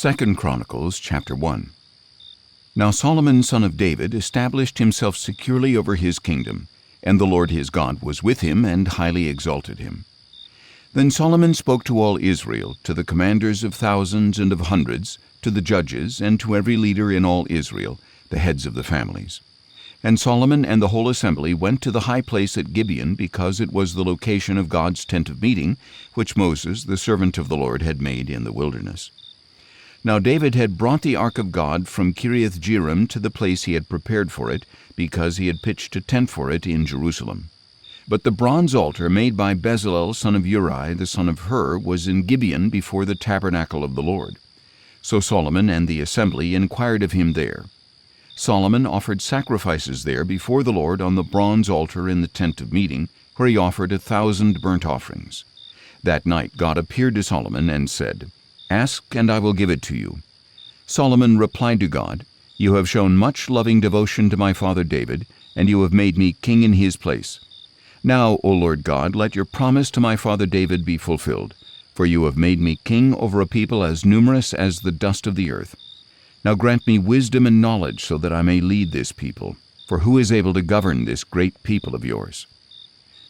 2 Chronicles chapter 1. Now Solomon son of David established himself securely over his kingdom, and the Lord his God was with him and highly exalted him. Then Solomon spoke to all Israel, to the commanders of thousands and of hundreds, to the judges, and to every leader in all Israel, the heads of the families. And Solomon and the whole assembly went to the high place at Gibeon, because it was the location of God's tent of meeting, which Moses, the servant of the Lord, had made in the wilderness. Now David had brought the ark of God from Kiriath-Jearim to the place he had prepared for it, because he had pitched a tent for it in Jerusalem. But the bronze altar made by Bezalel son of Uri, the son of Hur, was in Gibeon before the tabernacle of the Lord. So Solomon and the assembly inquired of him there. Solomon offered sacrifices there before the Lord on the bronze altar in the tent of meeting, where he offered 1,000 burnt offerings. That night God appeared to Solomon and said, "Ask, and I will give it to you." Solomon replied to God, "You have shown much loving devotion to my father David, and you have made me king in his place. Now, O Lord God, let your promise to my father David be fulfilled, for you have made me king over a people as numerous as the dust of the earth. Now grant me wisdom and knowledge so that I may lead this people, for who is able to govern this great people of yours?"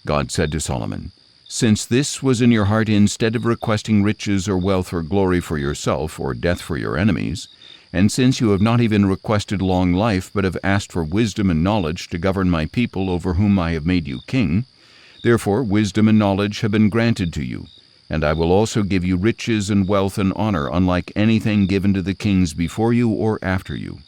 God said to Solomon, "Since this was in your heart, instead of requesting riches or wealth or glory for yourself or death for your enemies, and since you have not even requested long life but have asked for wisdom and knowledge to govern my people over whom I have made you king, therefore wisdom and knowledge have been granted to you, and I will also give you riches and wealth and honor unlike anything given to the kings before you or after you."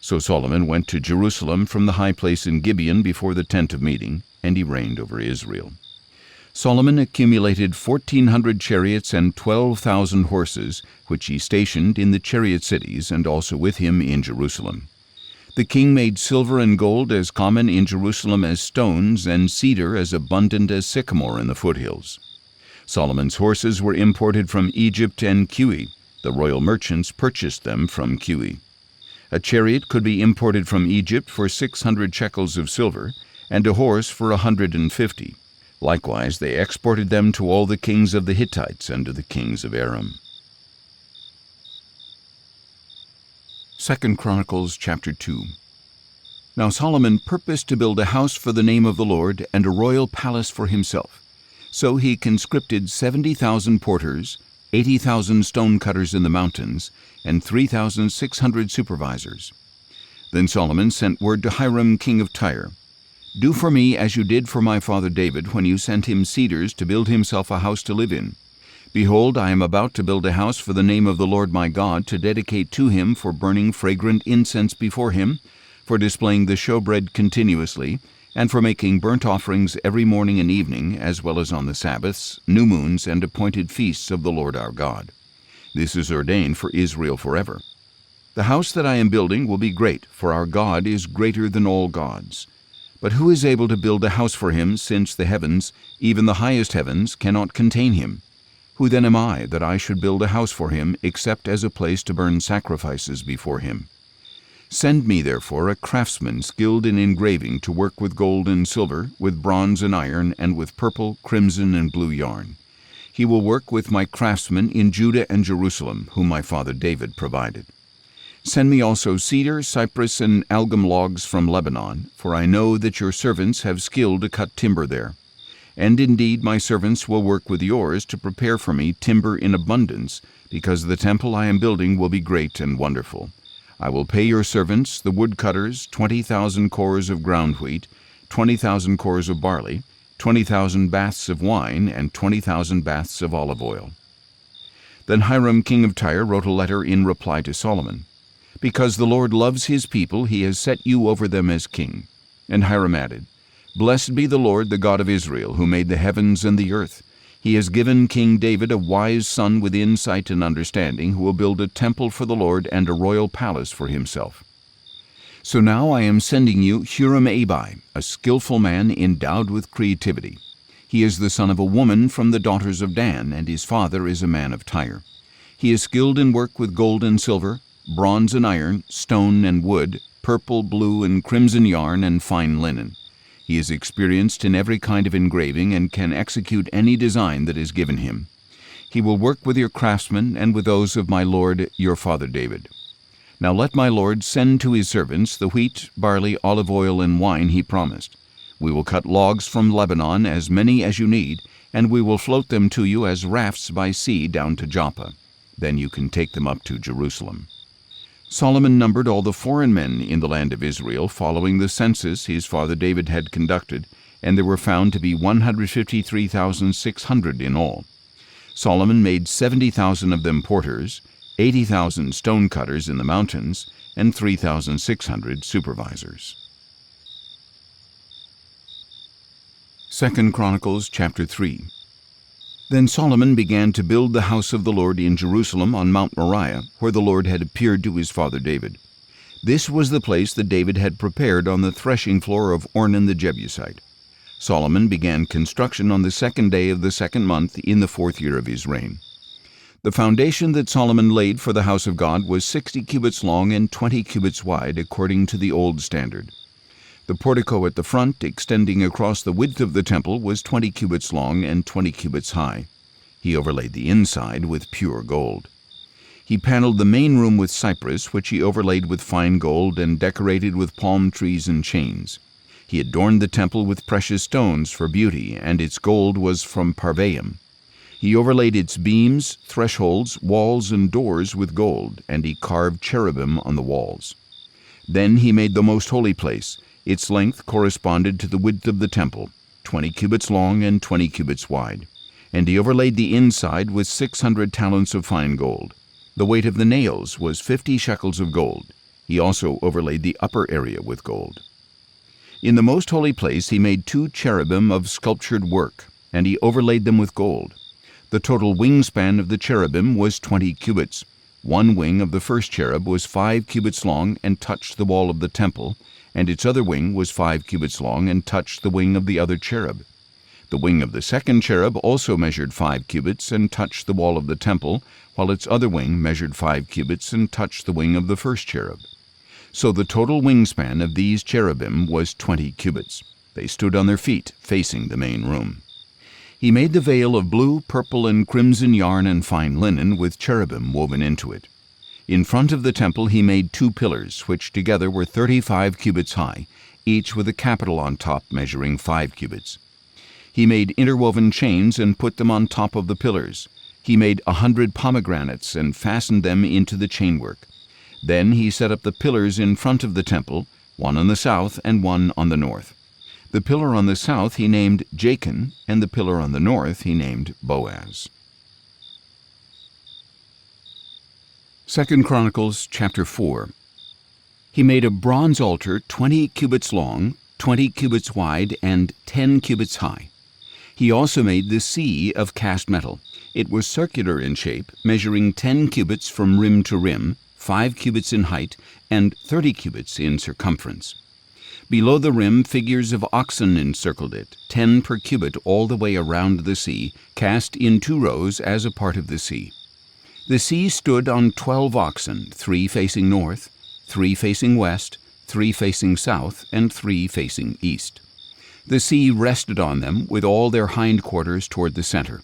So Solomon went to Jerusalem from the high place in Gibeon before the tent of meeting, and he reigned over Israel. Solomon accumulated 1,400 chariots and 12,000 horses, which he stationed in the chariot cities, and also with him in Jerusalem. The king made silver and gold as common in Jerusalem as stones, and cedar as abundant as sycamore in the foothills. Solomon's horses were imported from Egypt and Cush. The royal merchants purchased them from Cush. A chariot could be imported from Egypt for 600 shekels of silver, and a horse for 150. Likewise they exported them to all the kings of the Hittites and to the kings of Aram. 2 Chronicles chapter 2. Now Solomon purposed to build a house for the name of the Lord and a royal palace for himself. So he conscripted 70,000 porters, 80,000 stone cutters in the mountains, and 3,600 supervisors. Then Solomon sent word to Hiram king of Tyre, "Do for me as you did for my father David when you sent him cedars to build himself a house to live in. Behold, I am about to build a house for the name of the Lord my God, to dedicate to him for burning fragrant incense before him, for displaying the showbread continuously, and for making burnt offerings every morning and evening, as well as on the Sabbaths, new moons, and appointed feasts of the Lord our God. This is ordained for Israel forever. The house that I am building will be great, for our God is greater than all gods. But who is able to build a house for him, since the heavens, even the highest heavens, cannot contain him? Who then am I, that I should build a house for him, except as a place to burn sacrifices before him? Send me, therefore, a craftsman skilled in engraving to work with gold and silver, with bronze and iron, and with purple, crimson, and blue yarn. He will work with my craftsmen in Judah and Jerusalem, whom my father David provided. Send me also cedar, cypress, and algum logs from Lebanon, for I know that your servants have skill to cut timber there. And indeed my servants will work with yours to prepare for me timber in abundance, because the temple I am building will be great and wonderful. I will pay your servants, the woodcutters, 20,000 cores of ground wheat, 20,000 cores of barley, 20,000 baths of wine, and 20,000 baths of olive oil." Then Hiram king of Tyre wrote a letter in reply to Solomon. "Because the Lord loves his people, he has set you over them as king." And Hiram added, "Blessed be the Lord, the God of Israel, who made the heavens and the earth. He has given King David a wise son with insight and understanding, who will build a temple for the Lord and a royal palace for himself. So now I am sending you Huram-Abi, a skillful man endowed with creativity. He is the son of a woman from the daughters of Dan, and his father is a man of Tyre. He is skilled in work with gold and silver, bronze and iron, stone and wood, purple, blue, and crimson yarn, and fine linen. He is experienced in every kind of engraving and can execute any design that is given him. He will work with your craftsmen and with those of my lord your father David. Now let my lord send to his servants the wheat, barley, olive oil, and wine he promised. We will cut logs from Lebanon, as many as you need, and we will float them to you as rafts by sea down to Joppa. Then you can take them up to Jerusalem." Solomon numbered all the foreign men in the land of Israel, following the census his father David had conducted, and there were found to be 153,600 in all. Solomon made 70,000 of them porters, 80,000 stone cutters in the mountains, and 3,600 supervisors. 2 Chronicles chapter 3. Then Solomon began to build the house of the Lord in Jerusalem on Mount Moriah, where the Lord had appeared to his father David. This was the place that David had prepared on the threshing floor of Ornan the Jebusite. Solomon began construction on the 2nd day of the 2nd month in the 4th year of his reign. The foundation that Solomon laid for the house of God was 60 cubits long and 20 cubits wide, according to the old standard. The portico at the front, extending across the width of the temple, was 20 cubits long and 20 cubits high. He overlaid the inside with pure gold. He paneled the main room with cypress, which he overlaid with fine gold and decorated with palm trees and chains. He adorned the temple with precious stones for beauty, and its gold was from Parvaim. He overlaid its beams, thresholds, walls, and doors with gold, and he carved cherubim on the walls. Then he made the most holy place. Its length corresponded to the width of the temple, 20 cubits long and 20 cubits wide. And he overlaid the inside with 600 talents of fine gold. The weight of the nails was 50 shekels of gold. He also overlaid the upper area with gold. In the most holy place he made 2 cherubim of sculptured work, and he overlaid them with gold. The total wingspan of the cherubim was 20 cubits. One wing of the first cherub was 5 cubits long and touched the wall of the temple, and its other wing was 5 cubits long and touched the wing of the other cherub. The wing of the second cherub also measured 5 cubits and touched the wall of the temple, while its other wing measured 5 cubits and touched the wing of the first cherub. So the total wingspan of these cherubim was 20 cubits. They stood on their feet, facing the main room. He made the veil of blue, purple, and crimson yarn and fine linen with cherubim woven into it. In front of the temple he made 2 pillars, which together were 35 cubits high, each with a capital on top measuring 5 cubits. He made interwoven chains and put them on top of the pillars. He made 100 pomegranates and fastened them into the chainwork. Then he set up the pillars in front of the temple, one on the south and one on the north. The pillar on the south he named Jachin, and the pillar on the north he named Boaz. 2 Chronicles chapter 4. He made a bronze altar 20 cubits long, 20 cubits wide, and 10 cubits high. He also made the sea of cast metal. It was circular in shape, measuring 10 cubits from rim to rim, 5 cubits in height, and 30 cubits in circumference. Below the rim, figures of oxen encircled it, 10 per cubit all the way around the sea, cast in 2 rows as a part of the sea. The sea stood on 12 oxen, 3 facing north, 3 facing west, 3 facing south, and 3 facing east. The sea rested on them with all their hindquarters toward the center.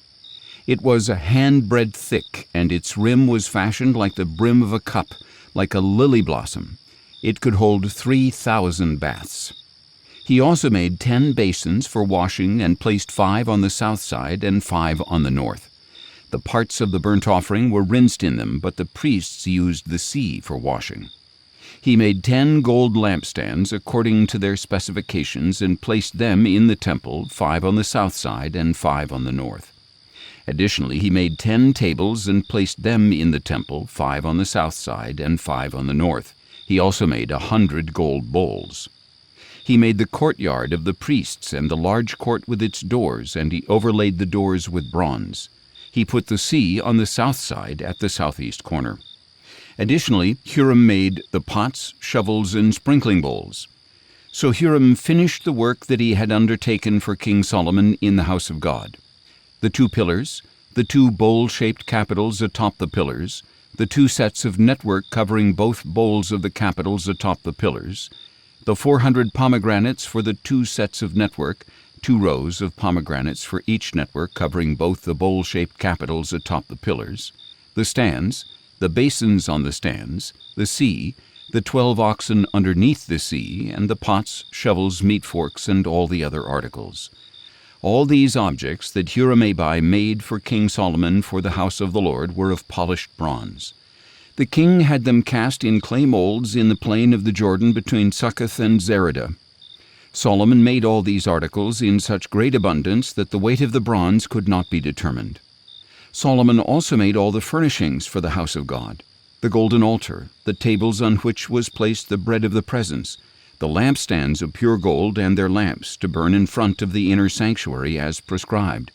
It was a handbreadth thick, and its rim was fashioned like the brim of a cup, like a lily blossom. It could hold 3,000 baths. He also made 10 basins for washing and placed 5 on the south side and 5 on the north. The parts of the burnt offering were rinsed in them, but the priests used the sea for washing. He made 10 gold lampstands according to their specifications and placed them in the temple, 5 on the south side and 5 on the north. Additionally, he made 10 tables and placed them in the temple, 5 on the south side and 5 on the north. He also made 100 gold bowls. He made the courtyard of the priests and the large court with its doors, and he overlaid the doors with bronze. He put the sea on the south side at the southeast corner. Additionally, Huram made the pots, shovels, and sprinkling bowls. So Huram finished the work that he had undertaken for King Solomon in the house of God. The 2 pillars, the 2 bowl-shaped capitals atop the pillars, the 2 sets of network covering both bowls of the capitals atop the pillars, the 400 pomegranates for the 2 sets of network, 2 rows of pomegranates for each network covering both the bowl-shaped capitals atop the pillars, the stands, the basins on the stands, the sea, the 12 oxen underneath the sea, and the pots, shovels, meat forks, and all the other articles. All these objects that Huram-Abi made for King Solomon for the house of the Lord were of polished bronze. The king had them cast in clay molds in the plain of the Jordan between Succoth and Zeradah. Solomon made all these articles in such great abundance that the weight of the bronze could not be determined. Solomon also made all the furnishings for the house of God: the golden altar, the tables on which was placed the bread of the presence, the lampstands of pure gold and their lamps to burn in front of the inner sanctuary as prescribed,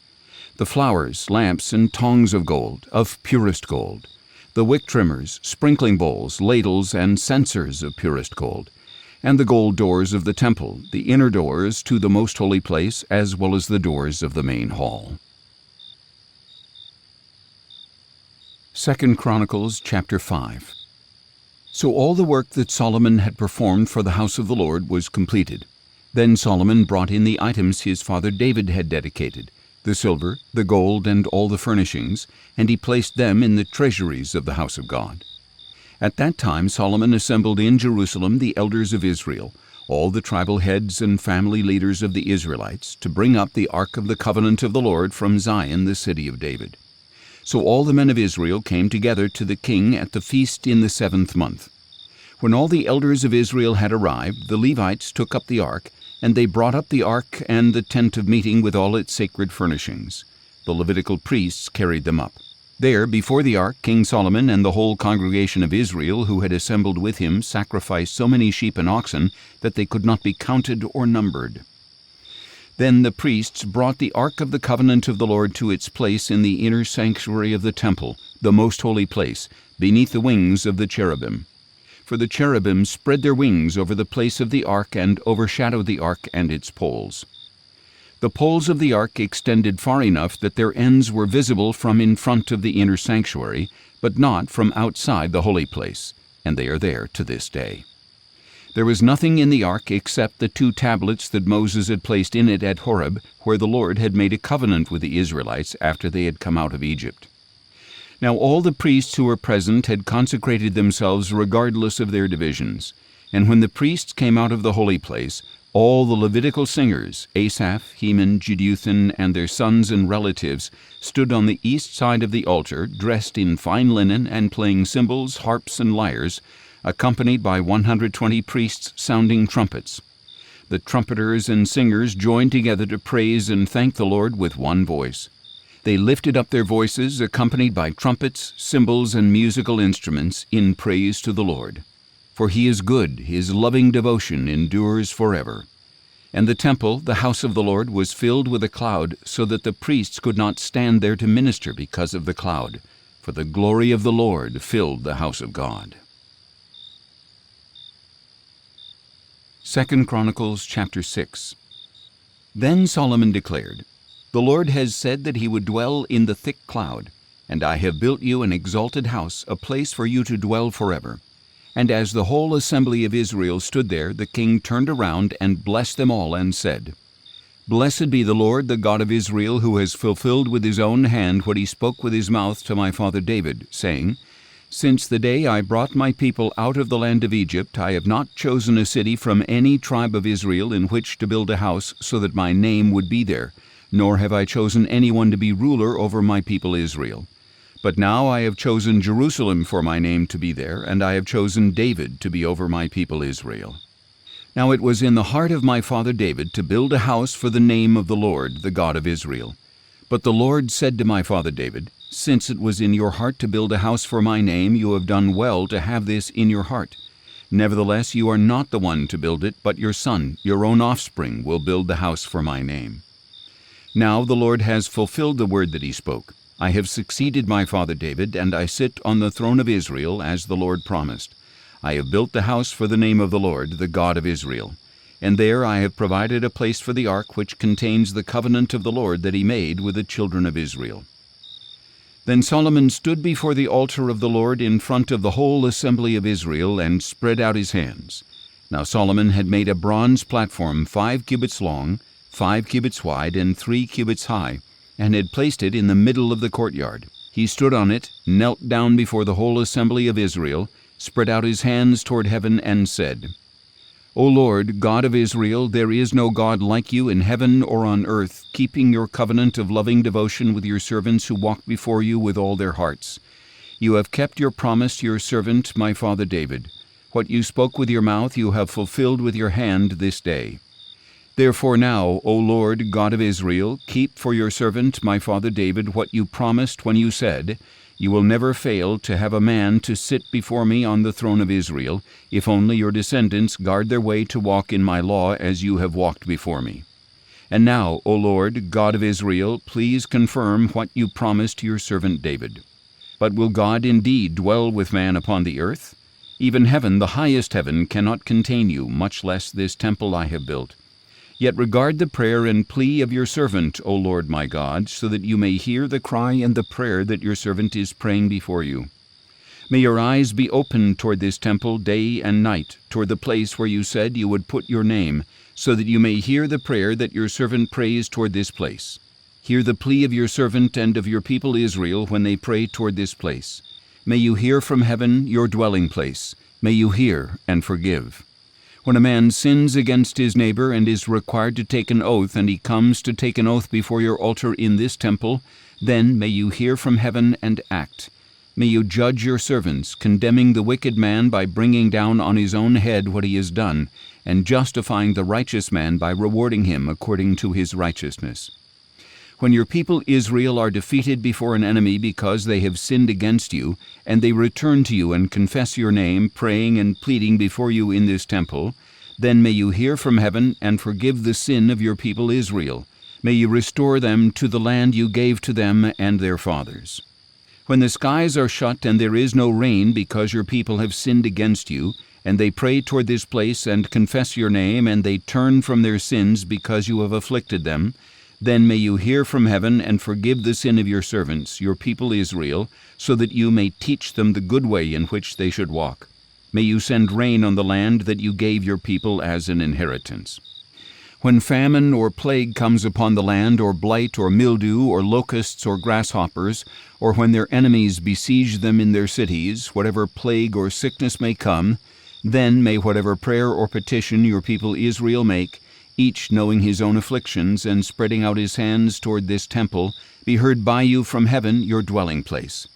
the flowers, lamps, and tongs of gold, of purest gold, the wick trimmers, sprinkling bowls, ladles, and censers of purest gold, and the gold doors of the temple, the inner doors to the most holy place, as well as the doors of the main hall. 2 Chronicles chapter 5. So all the work that Solomon had performed for the house of the Lord was completed. Then Solomon brought in the items his father David had dedicated, the silver, the gold, and all the furnishings, and he placed them in the treasuries of the house of God. At that time Solomon assembled in Jerusalem the elders of Israel, all the tribal heads and family leaders of the Israelites, to bring up the ark of the covenant of the Lord from Zion, the city of David. So all the men of Israel came together to the king at the feast in the 7th month. When all the elders of Israel had arrived, the Levites took up the ark, and they brought up the ark and the tent of meeting with all its sacred furnishings. The Levitical priests carried them up. There, before the ark, King Solomon and the whole congregation of Israel who had assembled with him sacrificed so many sheep and oxen that they could not be counted or numbered. Then the priests brought the ark of the covenant of the Lord to its place in the inner sanctuary of the temple, the most holy place, beneath the wings of the cherubim. For the cherubim spread their wings over the place of the ark and overshadowed the ark and its poles. The poles of the ark extended far enough that their ends were visible from in front of the inner sanctuary, but not from outside the holy place, and they are there to this day. There was nothing in the ark except the 2 tablets that Moses had placed in it at Horeb, where the Lord had made a covenant with the Israelites after they had come out of Egypt. Now all the priests who were present had consecrated themselves regardless of their divisions. And when the priests came out of the holy place, all the Levitical singers, Asaph, Heman, Jeduthun, and their sons and relatives, stood on the east side of the altar, dressed in fine linen and playing cymbals, harps, and lyres, accompanied by 120 priests sounding trumpets. The trumpeters and singers joined together to praise and thank the Lord with one voice. They lifted up their voices, accompanied by trumpets, cymbals, and musical instruments, in praise to the Lord. For he is good, his loving devotion endures forever. And the temple, the house of the Lord, was filled with a cloud, so that the priests could not stand there to minister because of the cloud, for the glory of the Lord filled the house of God. 2 Chronicles chapter 6. Then Solomon declared, "The Lord has said that he would dwell in the thick cloud, and I have built you an exalted house, a place for you to dwell forever." And as the whole assembly of Israel stood there, the king turned around and blessed them all and said, "Blessed be the Lord, the God of Israel, who has fulfilled with his own hand what he spoke with his mouth to my father David, saying, Since the day I brought my people out of the land of Egypt, I have not chosen a city from any tribe of Israel in which to build a house so that my name would be there, nor have I chosen anyone to be ruler over my people Israel. But now I have chosen Jerusalem for my name to be there, and I have chosen David to be over my people Israel. Now it was in the heart of my father David to build a house for the name of the Lord, the God of Israel. But the Lord said to my father David, Since it was in your heart to build a house for my name, you have done well to have this in your heart. Nevertheless, you are not the one to build it, but your son, your own offspring, will build the house for my name. Now the Lord has fulfilled the word that he spoke. I have succeeded my father David, and I sit on the throne of Israel, as the Lord promised. I have built the house for the name of the Lord, the God of Israel. And there I have provided a place for the ark which contains the covenant of the Lord that he made with the children of Israel. Then Solomon stood before the altar of the Lord in front of the whole assembly of Israel and spread out his hands. Now Solomon had made a bronze platform 5 cubits long, 5 cubits wide and 3 cubits high, and had placed it in the middle of the courtyard. He stood on it, knelt down before the whole assembly of Israel, spread out his hands toward heaven, and said, O Lord, God of Israel, there is no God like you in heaven or on earth, keeping your covenant of loving devotion with your servants who walk before you with all their hearts. You have kept your promise to your servant, my father David. What you spoke with your mouth you have fulfilled with your hand this day. Therefore now, O Lord, God of Israel, keep for your servant, my father David, what you promised when you said, You will never fail to have a man to sit before me on the throne of Israel, if only your descendants guard their way to walk in my law as you have walked before me. And now, O Lord, God of Israel, please confirm what you promised to your servant David. But will God indeed dwell with man upon the earth? Even heaven, the highest heaven, cannot contain you, much less this temple I have built. Yet regard the prayer and plea of your servant, O Lord my God, so that you may hear the cry and the prayer that your servant is praying before you. May your eyes be open toward this temple day and night, toward the place where you said you would put your name, so that you may hear the prayer that your servant prays toward this place. Hear the plea of your servant and of your people Israel when they pray toward this place. May you hear from heaven, your dwelling place. May you hear and forgive. When a man sins against his neighbor and is required to take an oath, and he comes to take an oath before your altar in this temple, then may you hear from heaven and act. May you judge your servants, condemning the wicked man by bringing down on his own head what he has done, and justifying the righteous man by rewarding him according to his righteousness. When your people Israel are defeated before an enemy because they have sinned against you, and they return to you and confess your name, praying and pleading before you in this temple, then may you hear from heaven and forgive the sin of your people Israel. May you restore them to the land you gave to them and their fathers. When the skies are shut and there is no rain because your people have sinned against you, and they pray toward this place and confess your name, and they turn from their sins because you have afflicted them, then may you hear from heaven and forgive the sin of your servants, your people Israel, so that you may teach them the good way in which they should walk. May you send rain on the land that you gave your people as an inheritance. When famine or plague comes upon the land, or blight or mildew or locusts or grasshoppers, or when their enemies besiege them in their cities, whatever plague or sickness may come, then may whatever prayer or petition your people Israel make, each knowing his own afflictions and spreading out his hands toward this temple, be heard by you from heaven, your dwelling place.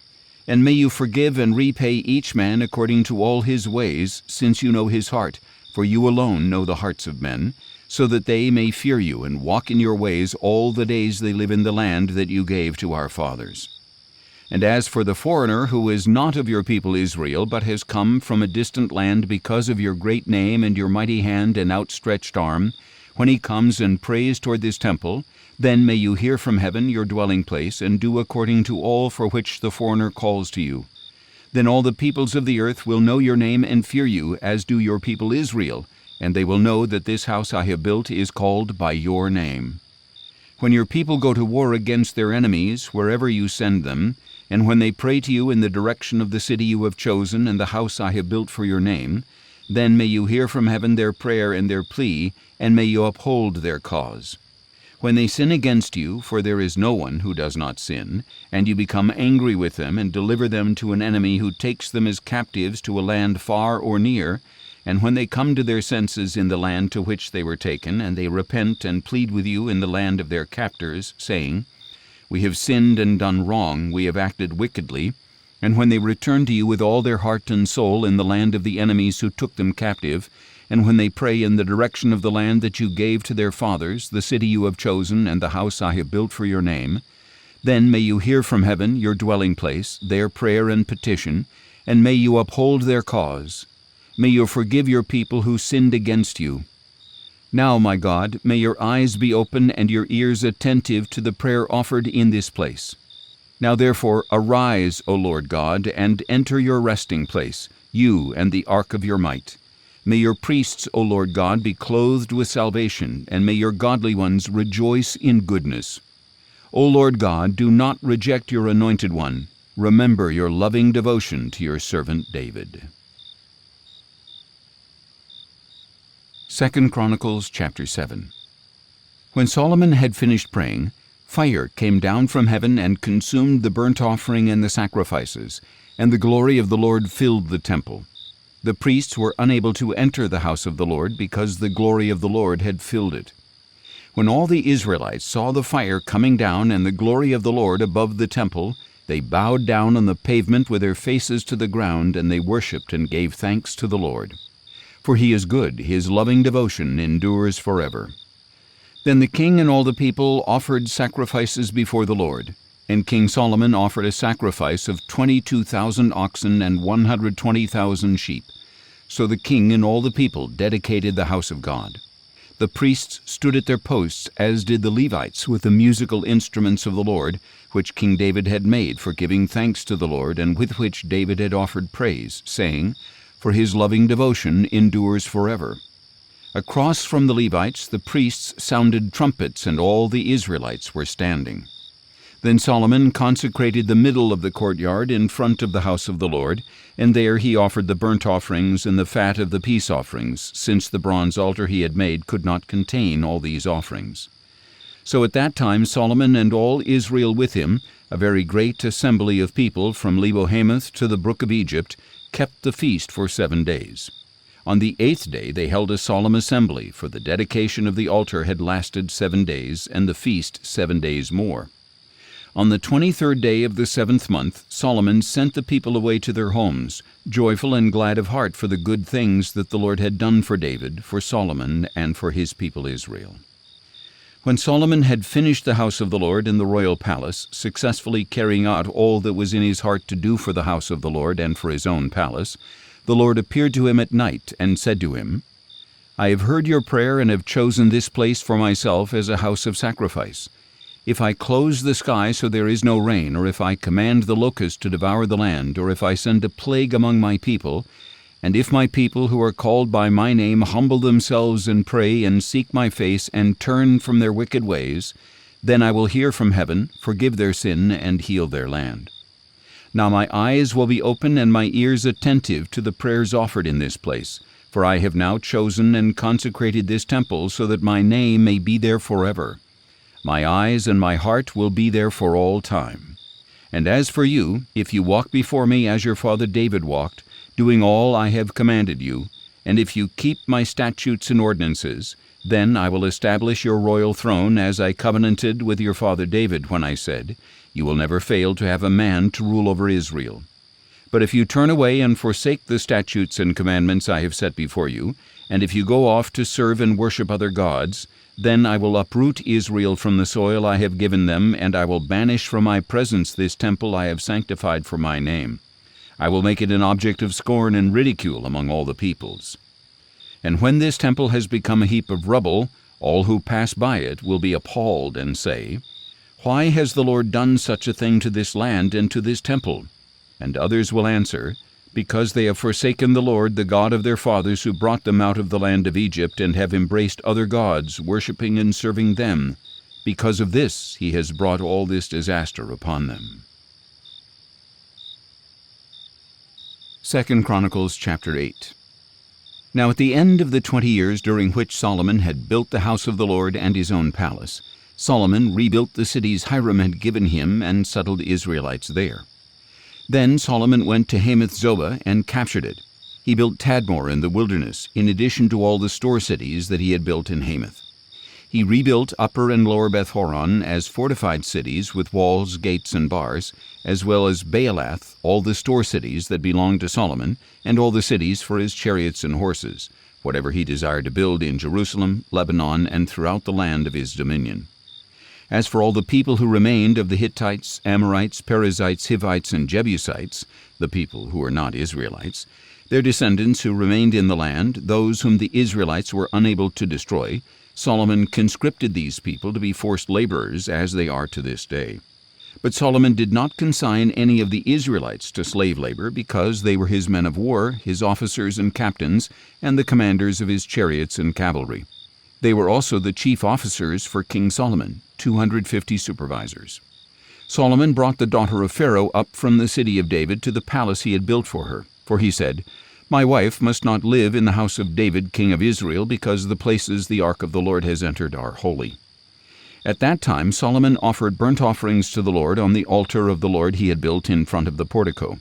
And may you forgive and repay each man according to all his ways, since you know his heart, for you alone know the hearts of men, so that they may fear you and walk in your ways all the days they live in the land that you gave to our fathers. And as for the foreigner who is not of your people Israel, but has come from a distant land because of your great name and your mighty hand and outstretched arm, when he comes and prays toward this temple, then may you hear from heaven, your dwelling place, and do according to all for which the foreigner calls to you. Then all the peoples of the earth will know your name and fear you, as do your people Israel, and they will know that this house I have built is called by your name. When your people go to war against their enemies, wherever you send them, and when they pray to you in the direction of the city you have chosen and the house I have built for your name, then may you hear from heaven their prayer and their plea, and may you uphold their cause. When they sin against you, for there is no one who does not sin, and you become angry with them and deliver them to an enemy who takes them as captives to a land far or near, and when they come to their senses in the land to which they were taken, and they repent and plead with you in the land of their captors, saying, We have sinned and done wrong, we have acted wickedly, and when they return to you with all their heart and soul in the land of the enemies who took them captive, and when they pray in the direction of the land that you gave to their fathers, the city you have chosen, and the house I have built for your name, then may you hear from heaven, your dwelling place, their prayer and petition, and may you uphold their cause. May you forgive your people who sinned against you. Now, my God, may your eyes be open and your ears attentive to the prayer offered in this place. Now therefore arise, O Lord God, and enter your resting place, you and the ark of your might. May your priests, O Lord God, be clothed with salvation, and may your godly ones rejoice in goodness. O Lord God, do not reject your anointed one. Remember your loving devotion to your servant David. 2 Chronicles chapter 7. When Solomon had finished praying, fire came down from heaven and consumed the burnt offering and the sacrifices, and the glory of the Lord filled the temple. The priests were unable to enter the house of the Lord because the glory of the Lord had filled it. When all the Israelites saw the fire coming down and the glory of the Lord above the temple, they bowed down on the pavement with their faces to the ground, and they worshipped and gave thanks to the Lord. For he is good, his loving devotion endures forever. Then the king and all the people offered sacrifices before the Lord, and King Solomon offered a sacrifice of 22,000 oxen and 120,000 sheep. So the king and all the people dedicated the house of God. The priests stood at their posts, as did the Levites, with the musical instruments of the Lord, which King David had made for giving thanks to the Lord, and with which David had offered praise, saying, "For his loving devotion endures forever." Across from the Levites the priests sounded trumpets, and all the Israelites were standing. Then Solomon consecrated the middle of the courtyard in front of the house of the Lord, and there he offered the burnt offerings and the fat of the peace offerings, since the bronze altar he had made could not contain all these offerings. So at that time Solomon and all Israel with him, a very great assembly of people from Lebo-Hamath to the brook of Egypt, kept the feast for 7 days. On the 8th day they held a solemn assembly, for the dedication of the altar had lasted 7 days, and the feast 7 days more. On the 23rd day of the 7th month, Solomon sent the people away to their homes, joyful and glad of heart for the good things that the Lord had done for David, for Solomon, and for his people Israel. When Solomon had finished the house of the Lord in the royal palace, successfully carrying out all that was in his heart to do for the house of the Lord and for his own palace, the Lord appeared to him at night and said to him, "I have heard your prayer and have chosen this place for myself as a house of sacrifice. If I close the sky so there is no rain, or if I command the locust to devour the land, or if I send a plague among my people, and if my people who are called by my name humble themselves and pray and seek my face and turn from their wicked ways, then I will hear from heaven, forgive their sin, and heal their land. Now my eyes will be open and my ears attentive to the prayers offered in this place, for I have now chosen and consecrated this temple so that my name may be there forever. My eyes and my heart will be there for all time. And as for you, if you walk before me as your father David walked, doing all I have commanded you, and if you keep my statutes and ordinances, then I will establish your royal throne as I covenanted with your father David when I said, 'You will never fail to have a man to rule over Israel.' But if you turn away and forsake the statutes and commandments I have set before you, and if you go off to serve and worship other gods, then I will uproot Israel from the soil I have given them, and I will banish from my presence this temple I have sanctified for my name. I will make it an object of scorn and ridicule among all the peoples. And when this temple has become a heap of rubble, all who pass by it will be appalled and say, 'Why has the Lord done such a thing to this land and to this temple?' And others will answer, 'Because they have forsaken the Lord, the God of their fathers, who brought them out of the land of Egypt, and have embraced other gods, worshipping and serving them. Because of this he has brought all this disaster upon them.'" 2 Chronicles chapter 8. Now at the end of the 20 years during which Solomon had built the house of the Lord and his own palace, Solomon rebuilt the cities Hiram had given him and settled Israelites there. Then Solomon went to Hamath-zobah and captured it. He built Tadmor in the wilderness, in addition to all the store cities that he had built in Hamath. He rebuilt Upper and Lower Beth-horon as fortified cities with walls, gates, and bars, as well as Baalath, all the store cities that belonged to Solomon, and all the cities for his chariots and horses, whatever he desired to build in Jerusalem, Lebanon, and throughout the land of his dominion. As for all the people who remained of the Hittites, Amorites, Perizzites, Hivites, and Jebusites, the people who were not Israelites, their descendants who remained in the land, those whom the Israelites were unable to destroy, Solomon conscripted these people to be forced laborers, as they are to this day. But Solomon did not consign any of the Israelites to slave labor, because they were his men of war, his officers and captains, and the commanders of his chariots and cavalry. They were also the chief officers for King Solomon, 250 supervisors. Solomon brought the daughter of Pharaoh up from the city of David to the palace he had built for her, for he said, "My wife must not live in the house of David, king of Israel, because the places the ark of the Lord has entered are holy." At that time Solomon offered burnt offerings to the Lord on the altar of the Lord he had built in front of the portico.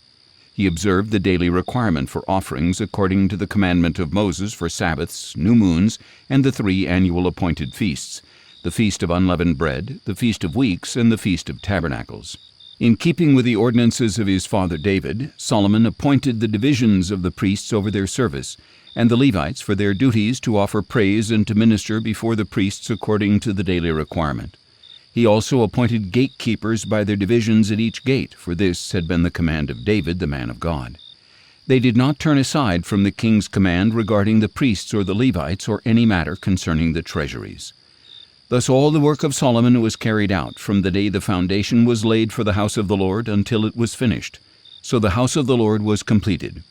He observed the daily requirement for offerings according to the commandment of Moses for Sabbaths, new moons, and the 3 annual appointed feasts, the Feast of Unleavened Bread, the Feast of Weeks, and the Feast of Tabernacles. In keeping with the ordinances of his father David, Solomon appointed the divisions of the priests over their service, and the Levites for their duties to offer praise and to minister before the priests according to the daily requirement. He also appointed gatekeepers by their divisions at each gate, for this had been the command of David, the man of God. They did not turn aside from the king's command regarding the priests or the Levites or any matter concerning the treasuries. Thus all the work of Solomon was carried out from the day the foundation was laid for the house of the Lord until it was finished. So the house of the Lord was completed.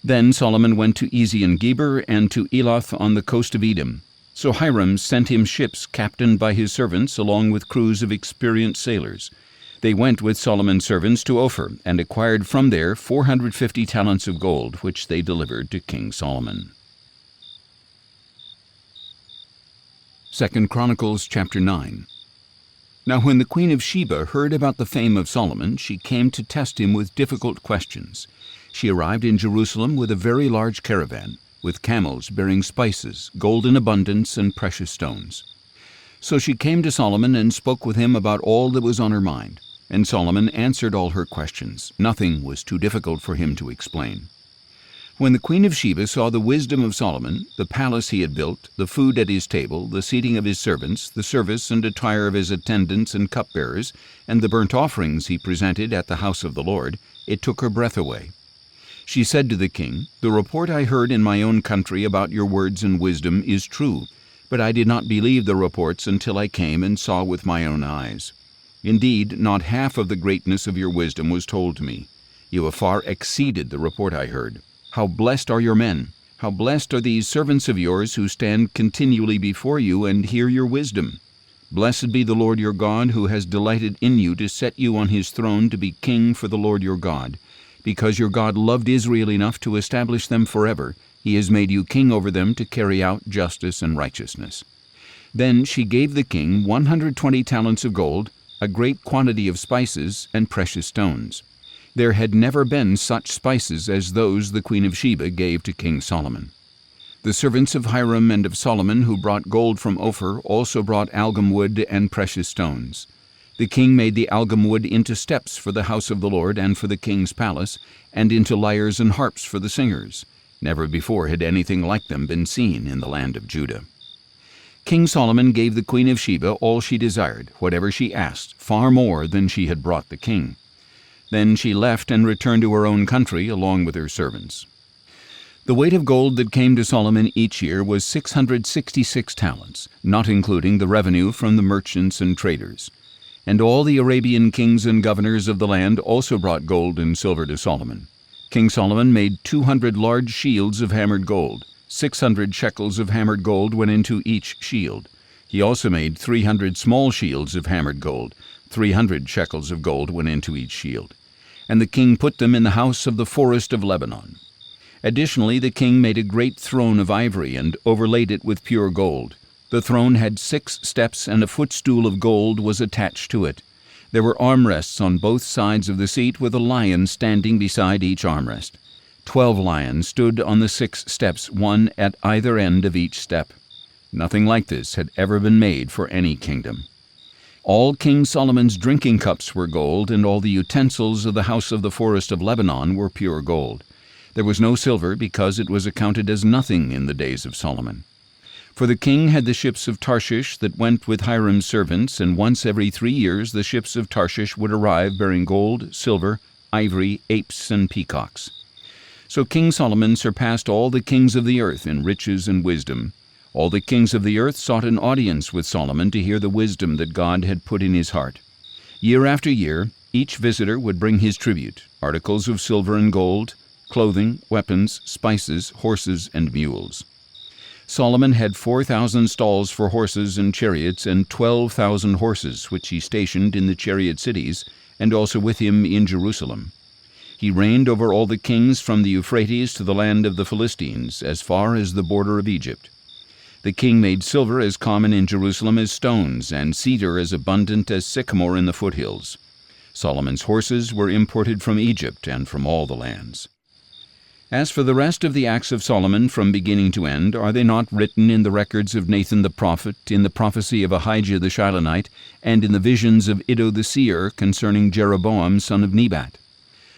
Then Solomon went to Ezion-Geber and to Elath on the coast of Edom. So Hiram sent him ships captained by his servants along with crews of experienced sailors. They went with Solomon's servants to Ophir and acquired from there 450 talents of gold, which they delivered to King Solomon. 2 Chronicles chapter 9. Now when the queen of Sheba heard about the fame of Solomon, she came to test him with difficult questions. She arrived in Jerusalem with a very large caravan, with camels bearing spices, gold in abundance, and precious stones. So she came to Solomon and spoke with him about all that was on her mind, and Solomon answered all her questions. Nothing was too difficult for him to explain. When the queen of Sheba saw the wisdom of Solomon, the palace he had built, the food at his table, the seating of his servants, the service and attire of his attendants and cupbearers, and the burnt offerings he presented at the house of the Lord, it took her breath away. She said to the king, "The report I heard in my own country about your words and wisdom is true, but I did not believe the reports until I came and saw with my own eyes. Indeed, not half of the greatness of your wisdom was told to me. You have far exceeded the report I heard. How blessed are your men! How blessed are these servants of yours who stand continually before you and hear your wisdom! Blessed be the Lord your God, who has delighted in you to set you on his throne to be king for the Lord your God. Because your God loved Israel enough to establish them forever, he has made you king over them to carry out justice and righteousness." Then she gave the king 120 talents of gold, a great quantity of spices, and precious stones. There had never been such spices as those the queen of Sheba gave to King Solomon. The servants of Hiram and of Solomon who brought gold from Ophir also brought algum wood and precious stones. The king made the algum wood into steps for the house of the Lord and for the king's palace, and into lyres and harps for the singers. Never before had anything like them been seen in the land of Judah. King Solomon gave the queen of Sheba all she desired, whatever she asked, far more than she had brought the king. Then she left and returned to her own country along with her servants. The weight of gold that came to Solomon each year was 666 talents, not including the revenue from the merchants and traders. And all the Arabian kings and governors of the land also brought gold and silver to Solomon. King Solomon made 200 large shields of hammered gold. 600 shekels of hammered gold went into each shield. He also made 300 small shields of hammered gold. 300 shekels of gold went into each shield. And the king put them in the house of the forest of Lebanon. Additionally, the king made a great throne of ivory and overlaid it with pure gold. The throne had 6 steps, and a footstool of gold was attached to it. There were armrests on both sides of the seat, with a lion standing beside each armrest. 12 lions stood on the 6 steps, one at either end of each step. Nothing like this had ever been made for any kingdom. All King Solomon's drinking cups were gold, and all the utensils of the house of the forest of Lebanon were pure gold. There was no silver, because it was accounted as nothing in the days of Solomon. For the king had the ships of Tarshish that went with Hiram's servants, and once every 3 years the ships of Tarshish would arrive bearing gold, silver, ivory, apes, and peacocks. So King Solomon surpassed all the kings of the earth in riches and wisdom. All the kings of the earth sought an audience with Solomon to hear the wisdom that God had put in his heart. Year after year, each visitor would bring his tribute, articles of silver and gold, clothing, weapons, spices, horses, and mules. Solomon had 4,000 stalls for horses and chariots, and 12,000 horses, which he stationed in the chariot cities, and also with him in Jerusalem. He reigned over all the kings from the Euphrates to the land of the Philistines, as far as the border of Egypt. The king made silver as common in Jerusalem as stones, and cedar as abundant as sycamore in the foothills. Solomon's horses were imported from Egypt and from all the lands. As for the rest of the acts of Solomon from beginning to end, are they not written in the records of Nathan the prophet, in the prophecy of Ahijah the Shilonite, and in the visions of Iddo the seer concerning Jeroboam son of Nebat?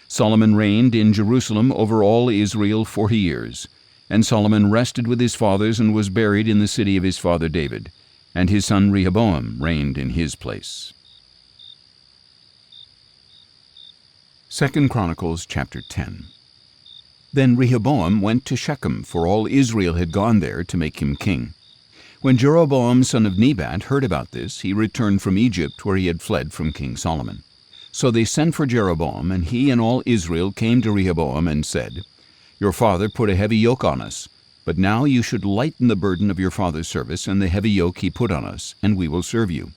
Solomon reigned in Jerusalem over all Israel 40 years. And Solomon rested with his fathers and was buried in the city of his father David. And his son Rehoboam reigned in his place. 2 Chronicles chapter 10. Then Rehoboam went to Shechem, for all Israel had gone there to make him king. When Jeroboam son of Nebat heard about this, he returned from Egypt, where he had fled from King Solomon. So they sent for Jeroboam, and he and all Israel came to Rehoboam and said, "Your father put a heavy yoke on us, but now you should lighten the burden of your father's service and the heavy yoke he put on us, and we will serve you."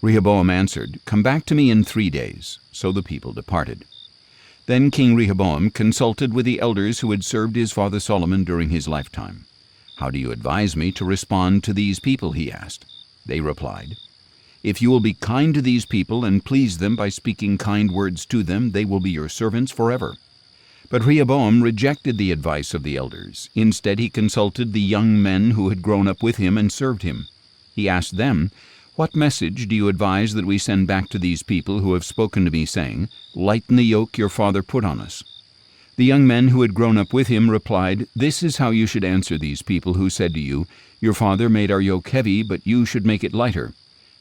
Rehoboam answered, "Come back to me in 3 days." So the people departed. Then King Rehoboam consulted with the elders who had served his father Solomon during his lifetime. "How do you advise me to respond to these people?" he asked. They replied, "If you will be kind to these people and please them by speaking kind words to them, they will be your servants forever." But Rehoboam rejected the advice of the elders. Instead, he consulted the young men who had grown up with him and served him. He asked them, "What message do you advise that we send back to these people who have spoken to me, saying, 'Lighten the yoke your father put on us'?" The young men who had grown up with him replied, "This is how you should answer these people who said to you, 'Your father made our yoke heavy, but you should make it lighter.'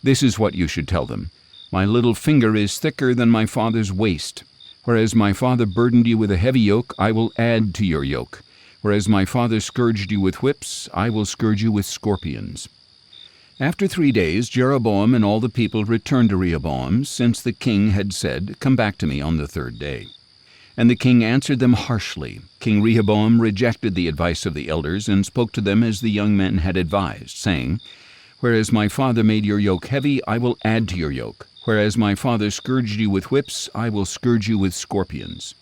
This is what you should tell them. 'My little finger is thicker than my father's waist. Whereas my father burdened you with a heavy yoke, I will add to your yoke. Whereas my father scourged you with whips, I will scourge you with scorpions." After 3 days, Jeroboam and all the people returned to Rehoboam, since the king had said, "Come back to me on the 3rd day." And the king answered them harshly. King Rehoboam rejected the advice of the elders and spoke to them as the young men had advised, saying, "Whereas my father made your yoke heavy, I will add to your yoke. Whereas my father scourged you with whips, I will scourge you with scorpions."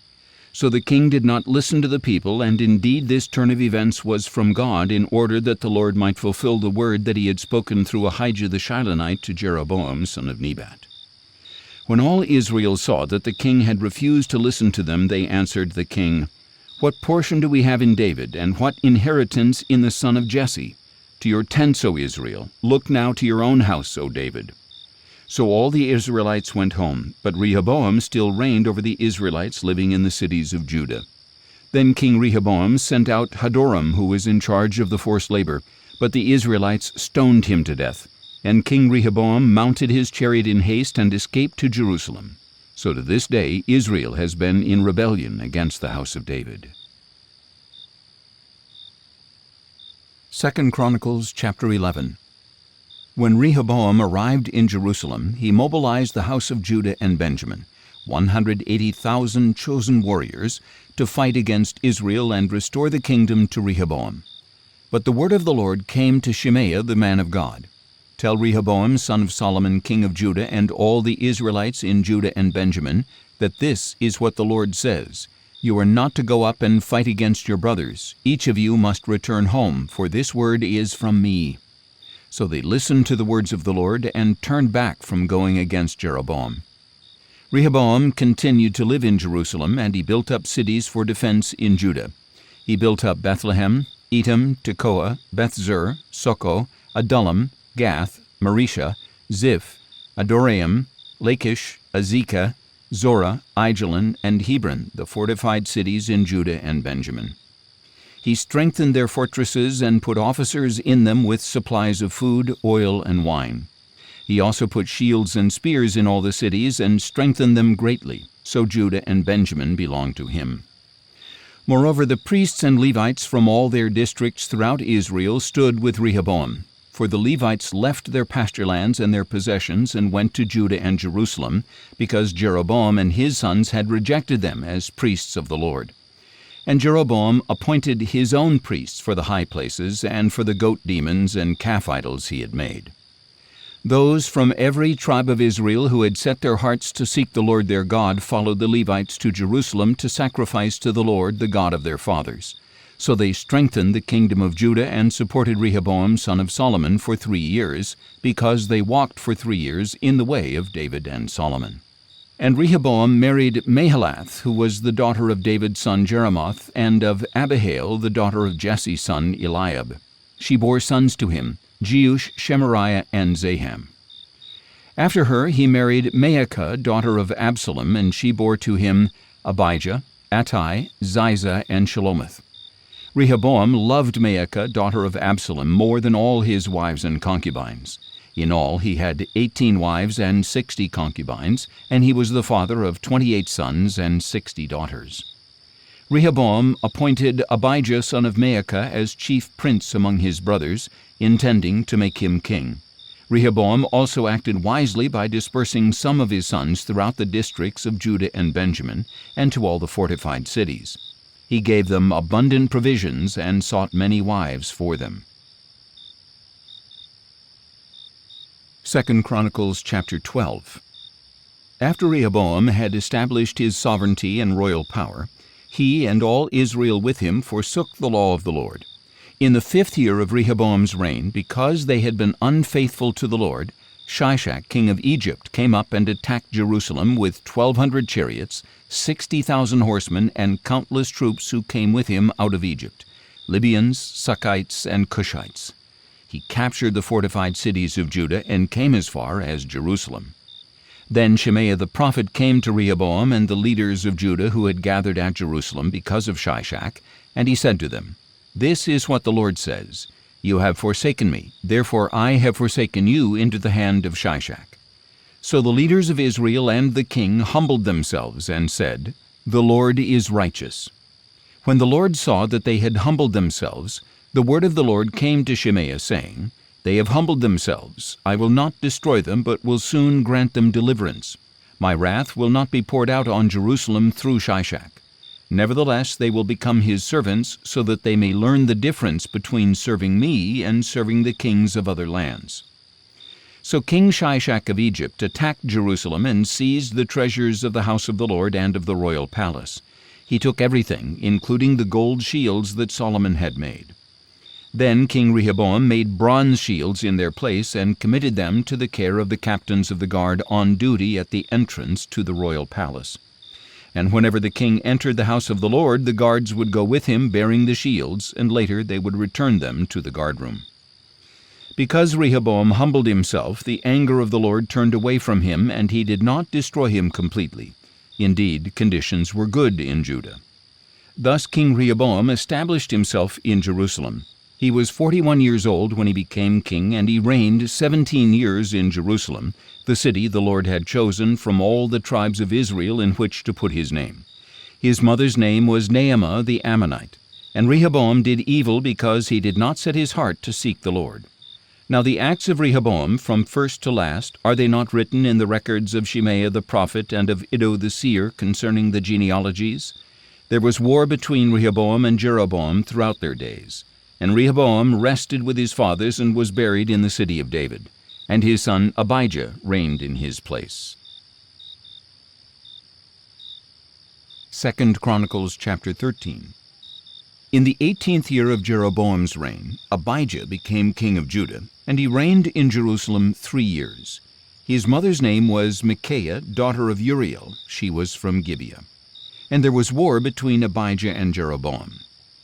So the king did not listen to the people, and indeed this turn of events was from God, in order that the Lord might fulfill the word that he had spoken through Ahijah the Shilonite to Jeroboam son of Nebat. When all Israel saw that the king had refused to listen to them, they answered the king, "What portion do we have in David, and what inheritance in the son of Jesse? To your tents, O Israel! Look now to your own house, O David!" So all the Israelites went home, but Rehoboam still reigned over the Israelites living in the cities of Judah. Then King Rehoboam sent out Hadoram, who was in charge of the forced labor, but the Israelites stoned him to death. And King Rehoboam mounted his chariot in haste and escaped to Jerusalem. So to this day Israel has been in rebellion against the house of David. 2 Chronicles chapter 11. When Rehoboam arrived in Jerusalem, he mobilized the house of Judah and Benjamin, 180,000 chosen warriors, to fight against Israel and restore the kingdom to Rehoboam. But the word of the Lord came to Shemaiah the man of God. "Tell Rehoboam son of Solomon king of Judah and all the Israelites in Judah and Benjamin that this is what the Lord says. You are not to go up and fight against your brothers. Each of you must return home, for this word is from me." So they listened to the words of the Lord and turned back from going against Jeroboam. Rehoboam continued to live in Jerusalem, and he built up cities for defense in Judah. He built up Bethlehem, Etam, Tekoa, Bethzur, Soco, Adullam, Gath, Marisha, Ziph, Adoraim, Lachish, Azekah, Zorah, Aijalon, and Hebron, the fortified cities in Judah and Benjamin. He strengthened their fortresses and put officers in them with supplies of food, oil, and wine. He also put shields and spears in all the cities and strengthened them greatly. So Judah and Benjamin belonged to him. Moreover, the priests and Levites from all their districts throughout Israel stood with Rehoboam. For the Levites left their pasture lands and their possessions and went to Judah and Jerusalem, because Jeroboam and his sons had rejected them as priests of the Lord. And Jeroboam appointed his own priests for the high places and for the goat demons and calf idols he had made. Those from every tribe of Israel who had set their hearts to seek the Lord their God followed the Levites to Jerusalem to sacrifice to the Lord, the God of their fathers. So they strengthened the kingdom of Judah and supported Rehoboam son of Solomon for 3 years, because they walked for 3 years in the way of David and Solomon. And Rehoboam married Mahalath, who was the daughter of David's son Jeremoth, and of Abihail, the daughter of Jesse's son Eliab. She bore sons to him, Jeush, Shemariah, and Zaham. After her he married Maacah, daughter of Absalom, and she bore to him Abijah, Attai, Ziza, and Shelomith. Rehoboam loved Maacah, daughter of Absalom, more than all his wives and concubines. In all he had 18 wives and 60 concubines, and he was the father of 28 sons and 60 daughters. Rehoboam appointed Abijah son of Maacah as chief prince among his brothers, intending to make him king. Rehoboam also acted wisely by dispersing some of his sons throughout the districts of Judah and Benjamin, and to all the fortified cities. He gave them abundant provisions and sought many wives for them. 2 Chronicles chapter 12. After Rehoboam had established his sovereignty and royal power, he and all Israel with him forsook the law of the Lord. In the 5th year of Rehoboam's reign, because they had been unfaithful to the Lord, Shishak, king of Egypt, came up and attacked Jerusalem with 1,200 chariots, 60,000 horsemen, and countless troops who came with him out of Egypt, Libyans, Sukkites, and Cushites. He captured the fortified cities of Judah and came as far as Jerusalem. Then Shemaiah the prophet came to Rehoboam and the leaders of Judah who had gathered at Jerusalem because of Shishak, and he said to them, "This is what the Lord says, You have forsaken me, therefore I have forsaken you into the hand of Shishak." So the leaders of Israel and the king humbled themselves and said, "The Lord is righteous." When the Lord saw that they had humbled themselves, the word of the Lord came to Shemaiah, saying, "They have humbled themselves. I will not destroy them, but will soon grant them deliverance. My wrath will not be poured out on Jerusalem through Shishak. Nevertheless, they will become his servants, so that they may learn the difference between serving me and serving the kings of other lands." So King Shishak of Egypt attacked Jerusalem and seized the treasures of the house of the Lord and of the royal palace. He took everything, including the gold shields that Solomon had made. Then King Rehoboam made bronze shields in their place and committed them to the care of the captains of the guard on duty at the entrance to the royal palace. And whenever the king entered the house of the Lord, the guards would go with him bearing the shields, and later they would return them to the guardroom. Because Rehoboam humbled himself, the anger of the Lord turned away from him, and he did not destroy him completely. Indeed, conditions were good in Judah. Thus King Rehoboam established himself in Jerusalem. He was 41 years old when he became king, and he reigned 17 years in Jerusalem, the city the Lord had chosen from all the tribes of Israel in which to put his name. His mother's name was Naamah the Ammonite. And Rehoboam did evil because he did not set his heart to seek the Lord. Now the acts of Rehoboam, from first to last, are they not written in the records of Shemaiah the prophet and of Iddo the seer concerning the genealogies? There was war between Rehoboam and Jeroboam throughout their days. And Rehoboam rested with his fathers and was buried in the city of David. And his son Abijah reigned in his place. 2 Chronicles chapter 13. In the 18th year of Jeroboam's reign, Abijah became king of Judah, and he reigned in Jerusalem 3 years. His mother's name was Micaiah, daughter of Uriel. She was from Gibeah. And there was war between Abijah and Jeroboam.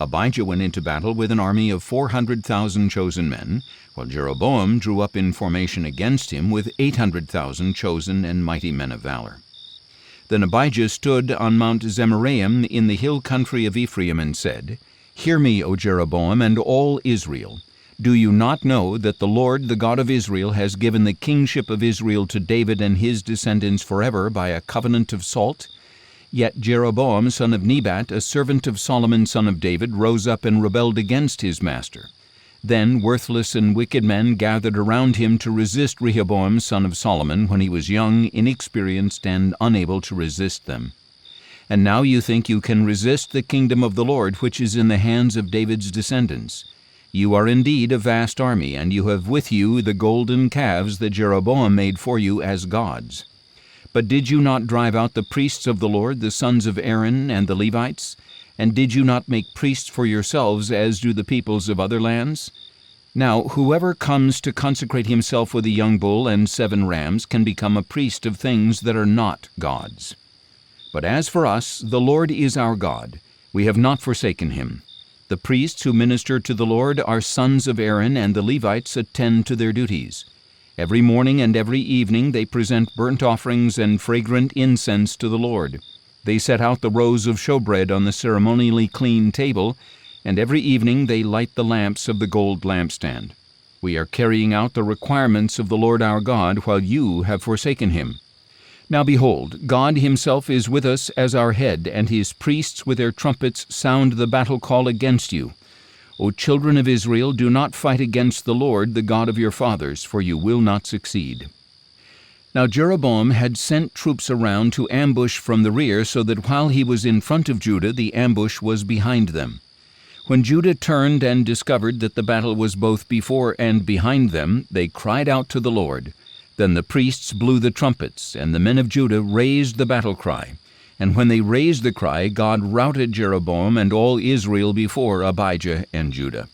Abijah went into battle with an army of 400,000 chosen men, while Jeroboam drew up in formation against him with 800,000 chosen and mighty men of valor. Then Abijah stood on Mount Zemaraim in the hill country of Ephraim and said, "Hear me, O Jeroboam, and all Israel. Do you not know that the Lord, the God of Israel, has given the kingship of Israel to David and his descendants forever by a covenant of salt? Yet Jeroboam son of Nebat, a servant of Solomon son of David, rose up and rebelled against his master. Then worthless and wicked men gathered around him to resist Rehoboam son of Solomon when he was young, inexperienced, and unable to resist them. And now you think you can resist the kingdom of the Lord, which is in the hands of David's descendants. You are indeed a vast army, and you have with you the golden calves that Jeroboam made for you as gods. But did you not drive out the priests of the Lord, the sons of Aaron, and the Levites? And did you not make priests for yourselves, as do the peoples of other lands? Now whoever comes to consecrate himself with a young bull and 7 rams can become a priest of things that are not God's. But as for us, the Lord is our God. We have not forsaken him. The priests who minister to the Lord are sons of Aaron, and the Levites attend to their duties. Every morning and every evening they present burnt offerings and fragrant incense to the Lord. They set out the rows of showbread on the ceremonially clean table, and every evening they light the lamps of the gold lampstand. We are carrying out the requirements of the Lord our God, while you have forsaken him. Now behold, God himself is with us as our head, and his priests with their trumpets sound the battle call against you. O children of Israel, do not fight against the Lord, the God of your fathers, for you will not succeed. Now Jeroboam had sent troops around to ambush from the rear, so that while he was in front of Judah, the ambush was behind them. When Judah turned and discovered that the battle was both before and behind them, they cried out to the Lord. Then the priests blew the trumpets, and the men of Judah raised the battle cry. And when they raised the cry, God routed Jeroboam and all Israel before Abijah and Judah.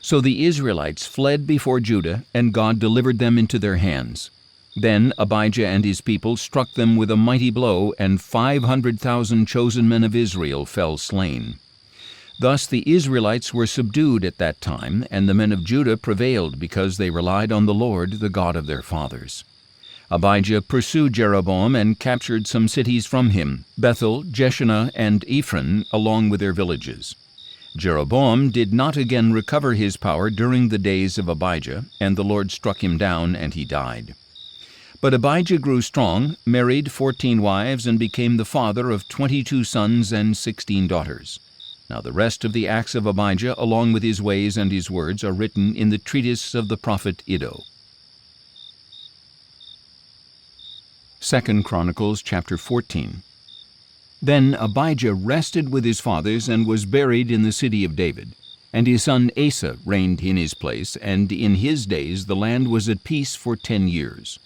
So the Israelites fled before Judah, and God delivered them into their hands. Then Abijah and his people struck them with a mighty blow, and 500,000 chosen men of Israel fell slain. Thus the Israelites were subdued at that time, and the men of Judah prevailed, because they relied on the Lord, the God of their fathers. Abijah pursued Jeroboam and captured some cities from him, Bethel, Jeshanah, and Ephron, along with their villages. Jeroboam did not again recover his power during the days of Abijah, and the Lord struck him down, and he died. But Abijah grew strong, married 14 wives, and became the father of 22 sons and 16 daughters. Now the rest of the acts of Abijah, along with his ways and his words, are written in the treatise of the prophet Iddo. 2 Chronicles chapter 14. Then Abijah rested with his fathers and was buried in the city of David. And his son Asa reigned in his place, and in his days the land was at peace for 10 years.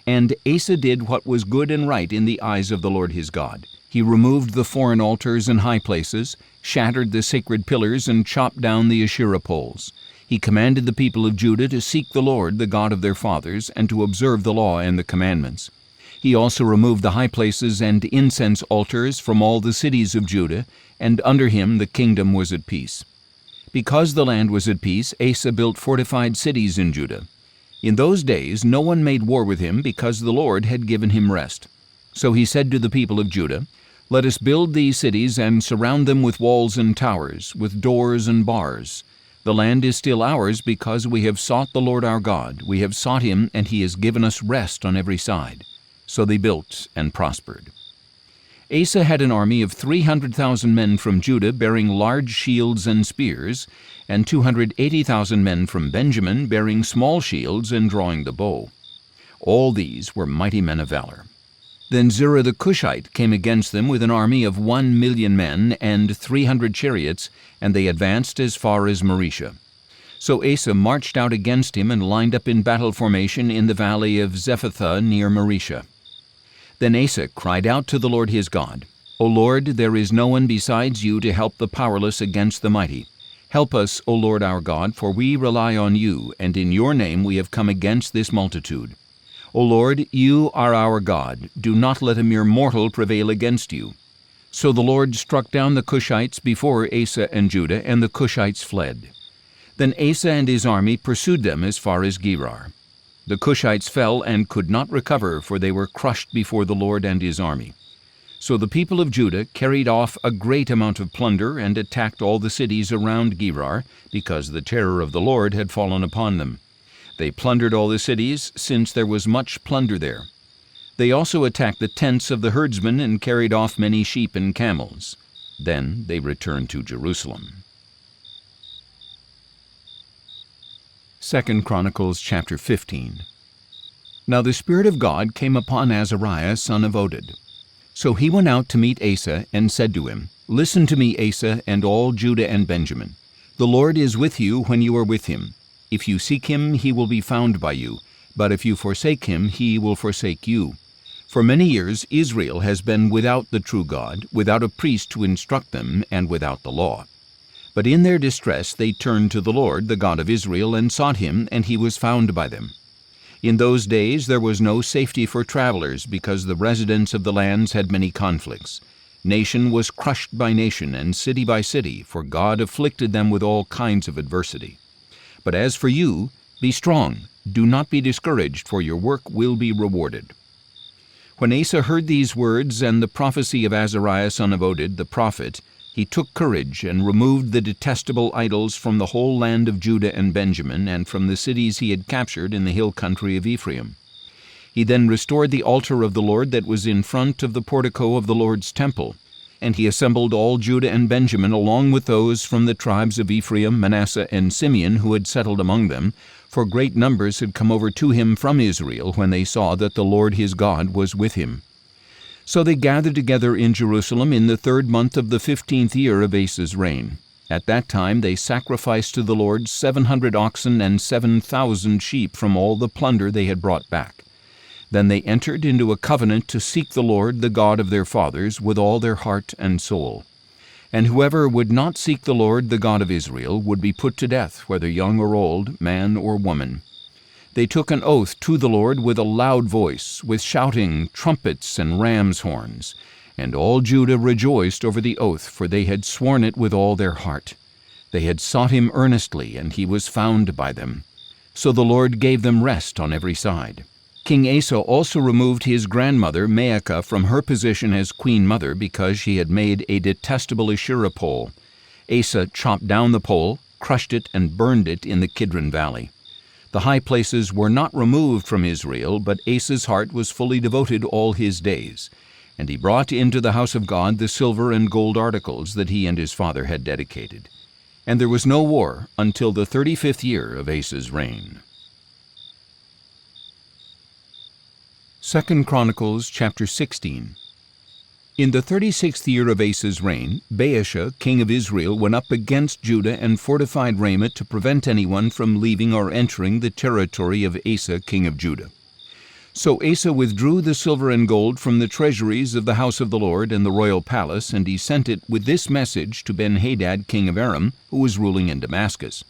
And Asa did what was good and right in the eyes of the Lord his God. He removed the foreign altars and high places, shattered the sacred pillars, and chopped down the Asherah poles. He commanded the people of Judah to seek the Lord, the God of their fathers, and to observe the law and the commandments. He also removed the high places and incense altars from all the cities of Judah, and under him the kingdom was at peace. Because the land was at peace, Asa built fortified cities in Judah. In those days no one made war with him, because the Lord had given him rest. So he said to the people of Judah, "Let us build these cities and surround them with walls and towers, with doors and bars. The land is still ours, because we have sought the Lord our God. We have sought him, and he has given us rest on every side." So they built and prospered. Asa had an army of 300,000 men from Judah, bearing large shields and spears, and 280,000 men from Benjamin, bearing small shields and drawing the bow. All these were mighty men of valor. Then Zerah the Cushite came against them with an army of 1,000,000 men and 300 chariots, and they advanced as far as Maresha. So Asa marched out against him and lined up in battle formation in the valley of Zephathah near Maresha. Then Asa cried out to the Lord his God, "O Lord, there is no one besides you to help the powerless against the mighty. Help us, O Lord our God, for we rely on you, and in your name we have come against this multitude. O Lord, you are our God. Do not let a mere mortal prevail against you." So the Lord struck down the Cushites before Asa and Judah, and the Cushites fled. Then Asa and his army pursued them as far as Gerar. The Cushites fell and could not recover, for they were crushed before the Lord and his army. So the people of Judah carried off a great amount of plunder and attacked all the cities around Gerar, because the terror of the Lord had fallen upon them. They plundered all the cities, since there was much plunder there. They also attacked the tents of the herdsmen and carried off many sheep and camels. Then they returned to Jerusalem. 2 Chronicles chapter 15. Now the Spirit of God came upon Azariah son of Oded. So he went out to meet Asa and said to him, "Listen to me, Asa, and all Judah and Benjamin. The Lord is with you when you are with him. If you seek him, he will be found by you, but if you forsake him, he will forsake you. For many years Israel has been without the true God, without a priest to instruct them, and without the law. But in their distress they turned to the Lord, the God of Israel, and sought him, and he was found by them. In those days there was no safety for travelers, because the residents of the lands had many conflicts. Nation was crushed by nation, and city by city, for God afflicted them with all kinds of adversity. But as for you, be strong, do not be discouraged, for your work will be rewarded. When Asa heard these words and the prophecy of Azariah son of Oded the prophet, he took courage and removed the detestable idols from the whole land of Judah and Benjamin, and from the cities he had captured in the hill country of Ephraim. He then restored the altar of the Lord that was in front of the portico of the Lord's temple, and he assembled all Judah and Benjamin along with those from the tribes of Ephraim, Manasseh, and Simeon who had settled among them, for great numbers had come over to him from Israel when they saw that the Lord his God was with him. So they gathered together in Jerusalem in the 3rd month of the 15th year of Asa's reign. At that time they sacrificed to the Lord 700 oxen and 7,000 sheep from all the plunder they had brought back. Then they entered into a covenant to seek the Lord, the God of their fathers, with all their heart and soul. And whoever would not seek the Lord, the God of Israel, would be put to death, whether young or old, man or woman. They took an oath to the Lord with a loud voice, with shouting, trumpets, and ram's horns. And all Judah rejoiced over the oath, for they had sworn it with all their heart. They had sought him earnestly, and he was found by them. So the Lord gave them rest on every side. King Asa also removed his grandmother Maacah from her position as queen mother, because she had made a detestable Asherah pole. Asa chopped down the pole, crushed it, and burned it in the Kidron valley. The high places were not removed from Israel, but Asa's heart was fully devoted all his days. And he brought into the house of God the silver and gold articles that he and his father had dedicated. And there was no war until the 35th year of Asa's reign. 2 Chronicles chapter 16. In the 36th year of Asa's reign, Baasha, king of Israel, went up against Judah and fortified Ramah to prevent anyone from leaving or entering the territory of Asa, king of Judah. So Asa withdrew the silver and gold from the treasuries of the house of the Lord and the royal palace, and he sent it with this message to Ben-Hadad, king of Aram, who was ruling in Damascus.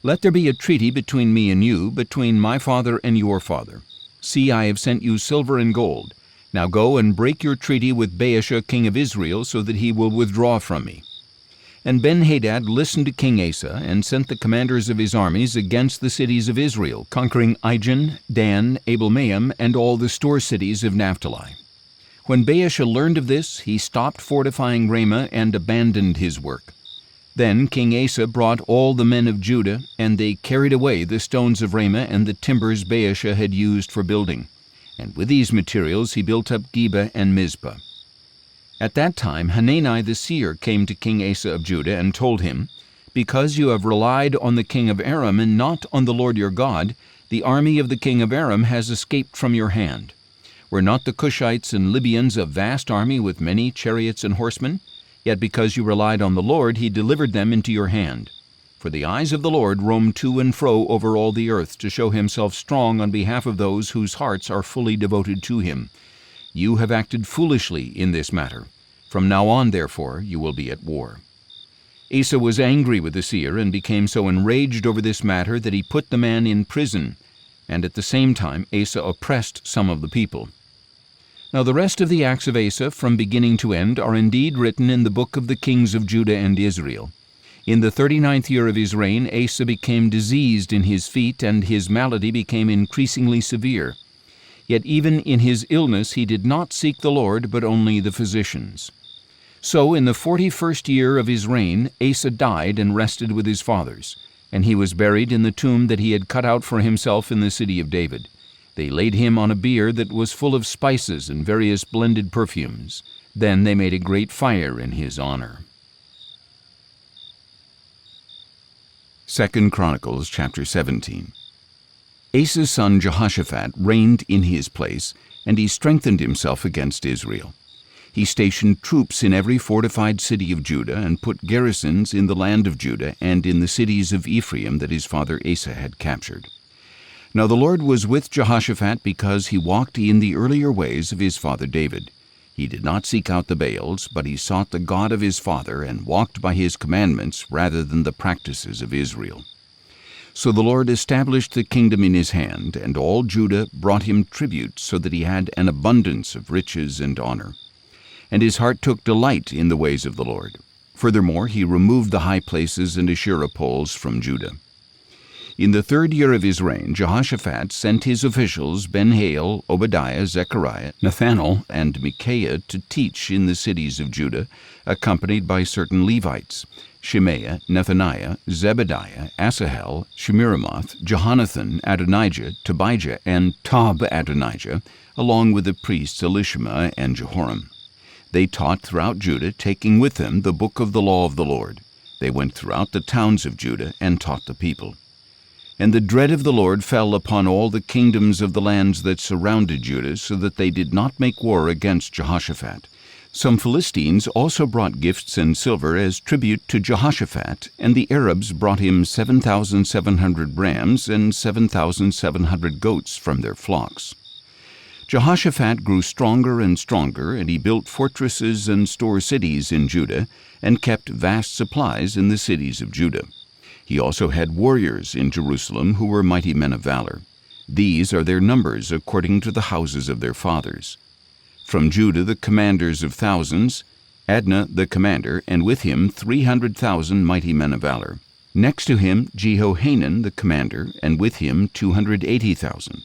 Let there be a treaty between me and you, between my father and your father. See, I have sent you silver and gold. Now go and break your treaty with Baasha, king of Israel, so that he will withdraw from me. And Ben-Hadad listened to King Asa, and sent the commanders of his armies against the cities of Israel, conquering Ijon, Dan, Abel-maim, and all the store cities of Naphtali. When Baasha learned of this, he stopped fortifying Ramah and abandoned his work. Then King Asa brought all the men of Judah, and they carried away the stones of Ramah and the timbers Baasha had used for building. And with these materials he built up Geba and Mizpah. At that time Hanani the seer came to King Asa of Judah and told him, Because you have relied on the king of Aram and not on the Lord your God, the army of the king of Aram has escaped from your hand. Were not the Cushites and Libyans a vast army with many chariots and horsemen? Yet because you relied on the Lord, he delivered them into your hand. For the eyes of the Lord roam to and fro over all the earth, to show himself strong on behalf of those whose hearts are fully devoted to him. You have acted foolishly in this matter. From now on, therefore, you will be at war. Asa was angry with the seer, and became so enraged over this matter that he put the man in prison, and at the same time Asa oppressed some of the people. Now the rest of the acts of Asa, from beginning to end, are indeed written in the book of the kings of Judah and Israel. In the 39th year of his reign, Asa became diseased in his feet, and his malady became increasingly severe. Yet even in his illness he did not seek the Lord, but only the physicians. So in the 41st year of his reign, Asa died and rested with his fathers, and he was buried in the tomb that he had cut out for himself in the city of David. They laid him on a bier that was full of spices and various blended perfumes. Then they made a great fire in his honor. 2 Chronicles chapter 17. Asa's son Jehoshaphat reigned in his place, and he strengthened himself against Israel. He stationed troops in every fortified city of Judah, and put garrisons in the land of Judah and in the cities of Ephraim that his father Asa had captured. Now the Lord was with Jehoshaphat because he walked in the earlier ways of his father David. He did not seek out the Baals, but he sought the God of his father and walked by his commandments rather than the practices of Israel. So the Lord established the kingdom in his hand, and all Judah brought him tribute, so that he had an abundance of riches and honor. And his heart took delight in the ways of the Lord. Furthermore, he removed the high places and Asherah poles from Judah. In the 3rd year of his reign, Jehoshaphat sent his officials Ben-Hail, Obadiah, Zechariah, Nathanael, and Micaiah to teach in the cities of Judah, accompanied by certain Levites, Shemaiah, Nethaniah, Zebediah, Asahel, Shemiramoth, Jehonathan, Adonijah, Tobijah, and Tob-Adonijah, along with the priests Elishama and Jehoram. They taught throughout Judah, taking with them the book of the law of the Lord. They went throughout the towns of Judah and taught the people. And the dread of the Lord fell upon all the kingdoms of the lands that surrounded Judah, so that they did not make war against Jehoshaphat. Some Philistines also brought gifts and silver as tribute to Jehoshaphat, and the Arabs brought him 7,700 rams and 7,700 goats from their flocks. Jehoshaphat grew stronger and stronger, and he built fortresses and store cities in Judah, and kept vast supplies in the cities of Judah. He also had warriors in Jerusalem who were mighty men of valor. These are their numbers according to the houses of their fathers. From Judah the commanders of thousands, Adnah the commander, and with him 300,000 mighty men of valor. Next to him Jehohanan the commander, and with him 280,000.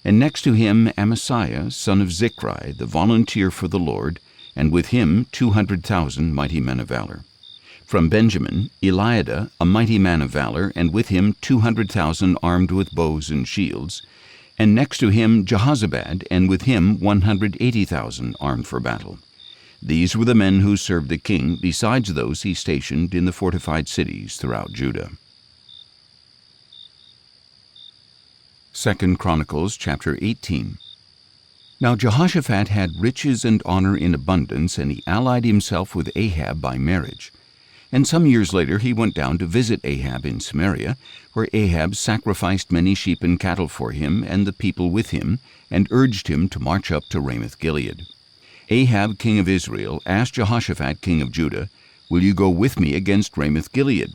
And next to him Amasiah, son of Zichri, the volunteer for the Lord, and with him 200,000 mighty men of valor. From Benjamin, Eliada, a mighty man of valor, and with him 200,000 armed with bows and shields. And next to him Jehozabad, and with him 180,000 armed for battle. These were the men who served the king, besides those he stationed in the fortified cities throughout Judah. 2 Chronicles chapter 18. Now Jehoshaphat had riches and honor in abundance, and he allied himself with Ahab by marriage. And some years later he went down to visit Ahab in Samaria, where Ahab sacrificed many sheep and cattle for him and the people with him, and urged him to march up to Ramoth-Gilead. Ahab, king of Israel, asked Jehoshaphat, king of Judah, "Will you go with me against Ramoth-Gilead?"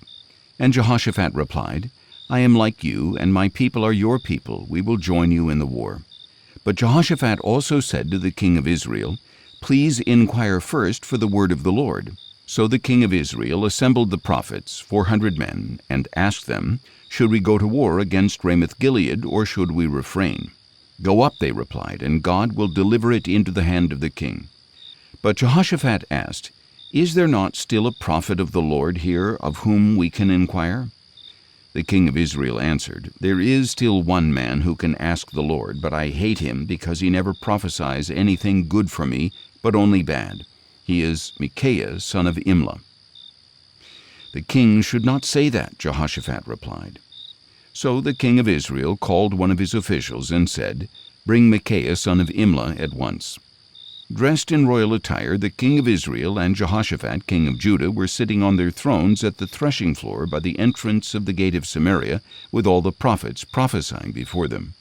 And Jehoshaphat replied, "I am like you, and my people are your people. We will join you in the war." But Jehoshaphat also said to the king of Israel, "Please inquire first for the word of the Lord." So the king of Israel assembled the prophets, 400 men, and asked them, "Should we go to war against Ramoth-Gilead, or should we refrain?" "Go up," they replied, "and God will deliver it into the hand of the king." But Jehoshaphat asked, "Is there not still a prophet of the Lord here of whom we can inquire?" The king of Israel answered, "There is still one man who can ask the Lord, but I hate him because he never prophesies anything good for me, but only bad. He is Micaiah, son of Imlah." "The king should not say that," Jehoshaphat replied. So the king of Israel called one of his officials and said, "Bring Micaiah, son of Imlah, at once." Dressed in royal attire, the king of Israel and Jehoshaphat, king of Judah, were sitting on their thrones at the threshing floor by the entrance of the gate of Samaria, with all the prophets prophesying before them.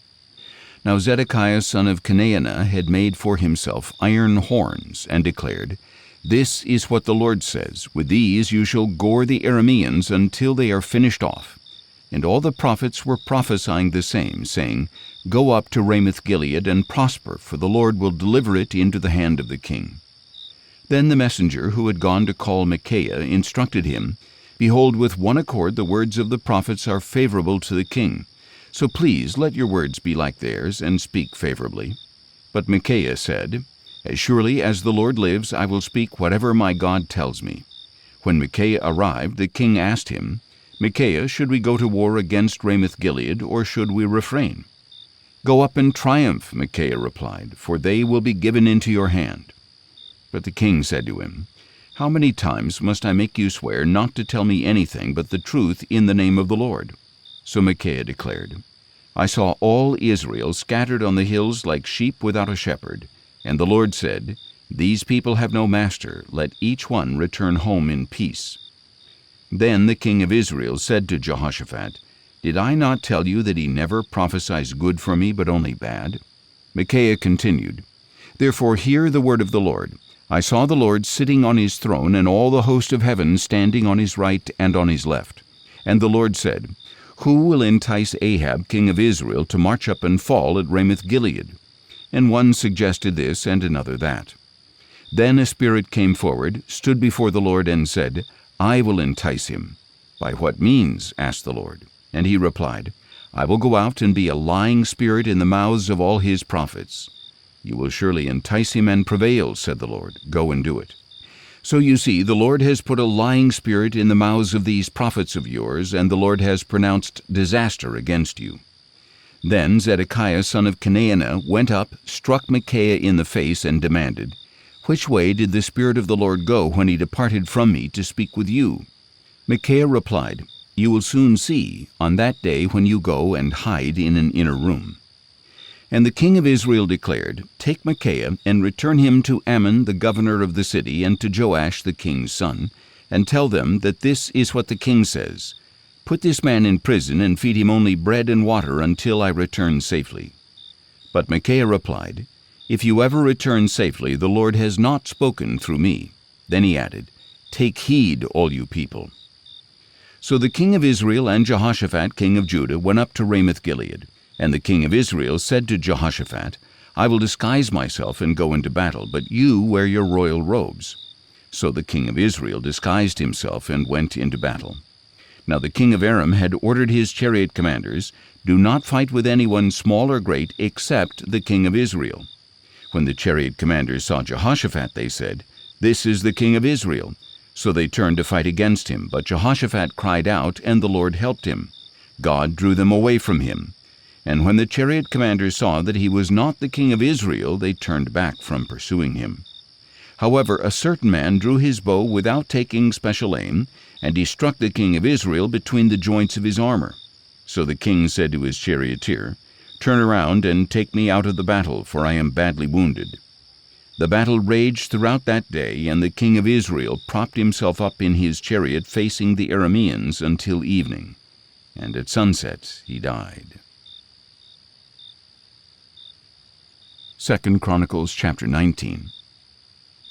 Now Zedekiah, son of Kenaanah, had made for himself iron horns, and declared, "This is what the Lord says, with these you shall gore the Arameans until they are finished off." And all the prophets were prophesying the same, saying, "Go up to Ramoth-Gilead and prosper, for the Lord will deliver it into the hand of the king." Then the messenger who had gone to call Micaiah instructed him, "Behold, with one accord the words of the prophets are favorable to the king. So please let your words be like theirs, and speak favorably." But Micaiah said, "As surely as the Lord lives, I will speak whatever my God tells me." When Micaiah arrived, the king asked him, "Micaiah, should we go to war against Ramoth-Gilead, or should we refrain?" "Go up and triumph," Micaiah replied, "for they will be given into your hand." But the king said to him, "How many times must I make you swear not to tell me anything but the truth in the name of the Lord?" So Micaiah declared, "I saw all Israel scattered on the hills like sheep without a shepherd. And the Lord said, 'These people have no master. Let each one return home in peace.'" Then the king of Israel said to Jehoshaphat, Did I not tell you that he never prophesies good for me, but only bad?" Micaiah continued, "Therefore hear the word of the Lord. I saw the Lord sitting on his throne, and all the host of heaven standing on his right and on his left. And the Lord said, Who will entice Ahab, king of Israel, to march up and fall at Ramoth-Gilead?" And one suggested this, and another that. Then a spirit came forward, stood before the Lord, and said, "I will entice him." "By what means?" asked the Lord. And he replied, "I will go out and be a lying spirit in the mouths of all his prophets." "You will surely entice him and prevail," said the Lord. "Go and do it." So you see, the Lord has put a lying spirit in the mouths of these prophets of yours, and the Lord has pronounced disaster against you. Then Zedekiah son of Chenaanah went up, struck Micaiah in the face, and demanded, "Which way did the Spirit of the Lord go when he departed from me to speak with you?" Micaiah replied, "You will soon see, on that day when you go and hide in an inner room." And the king of Israel declared, "Take Micaiah, and return him to Ammon the governor of the city, and to Joash the king's son, and tell them that this is what the king says, Put this man in prison, and feed him only bread and water until I return safely." But Micaiah replied, "If you ever return safely, the Lord has not spoken through me." Then he added, "Take heed, all you people." So the king of Israel and Jehoshaphat king of Judah went up to Ramoth-Gilead. And the king of Israel said to Jehoshaphat, "I will disguise myself and go into battle, but you wear your royal robes." So the king of Israel disguised himself and went into battle. Now the king of Aram had ordered his chariot commanders, "Do not fight with anyone small or great except the king of Israel." When the chariot commanders saw Jehoshaphat, they said, "This is the king of Israel." So they turned to fight against him, but Jehoshaphat cried out, and the Lord helped him. God drew them away from him. And when the chariot commanders saw that he was not the king of Israel, they turned back from pursuing him. However, a certain man drew his bow without taking special aim, and he struck the king of Israel between the joints of his armor. So the king said to his charioteer, "Turn around and take me out of the battle, for I am badly wounded." The battle raged throughout that day, and the king of Israel propped himself up in his chariot facing the Arameans until evening. And at sunset he died. 2 Chronicles chapter 19.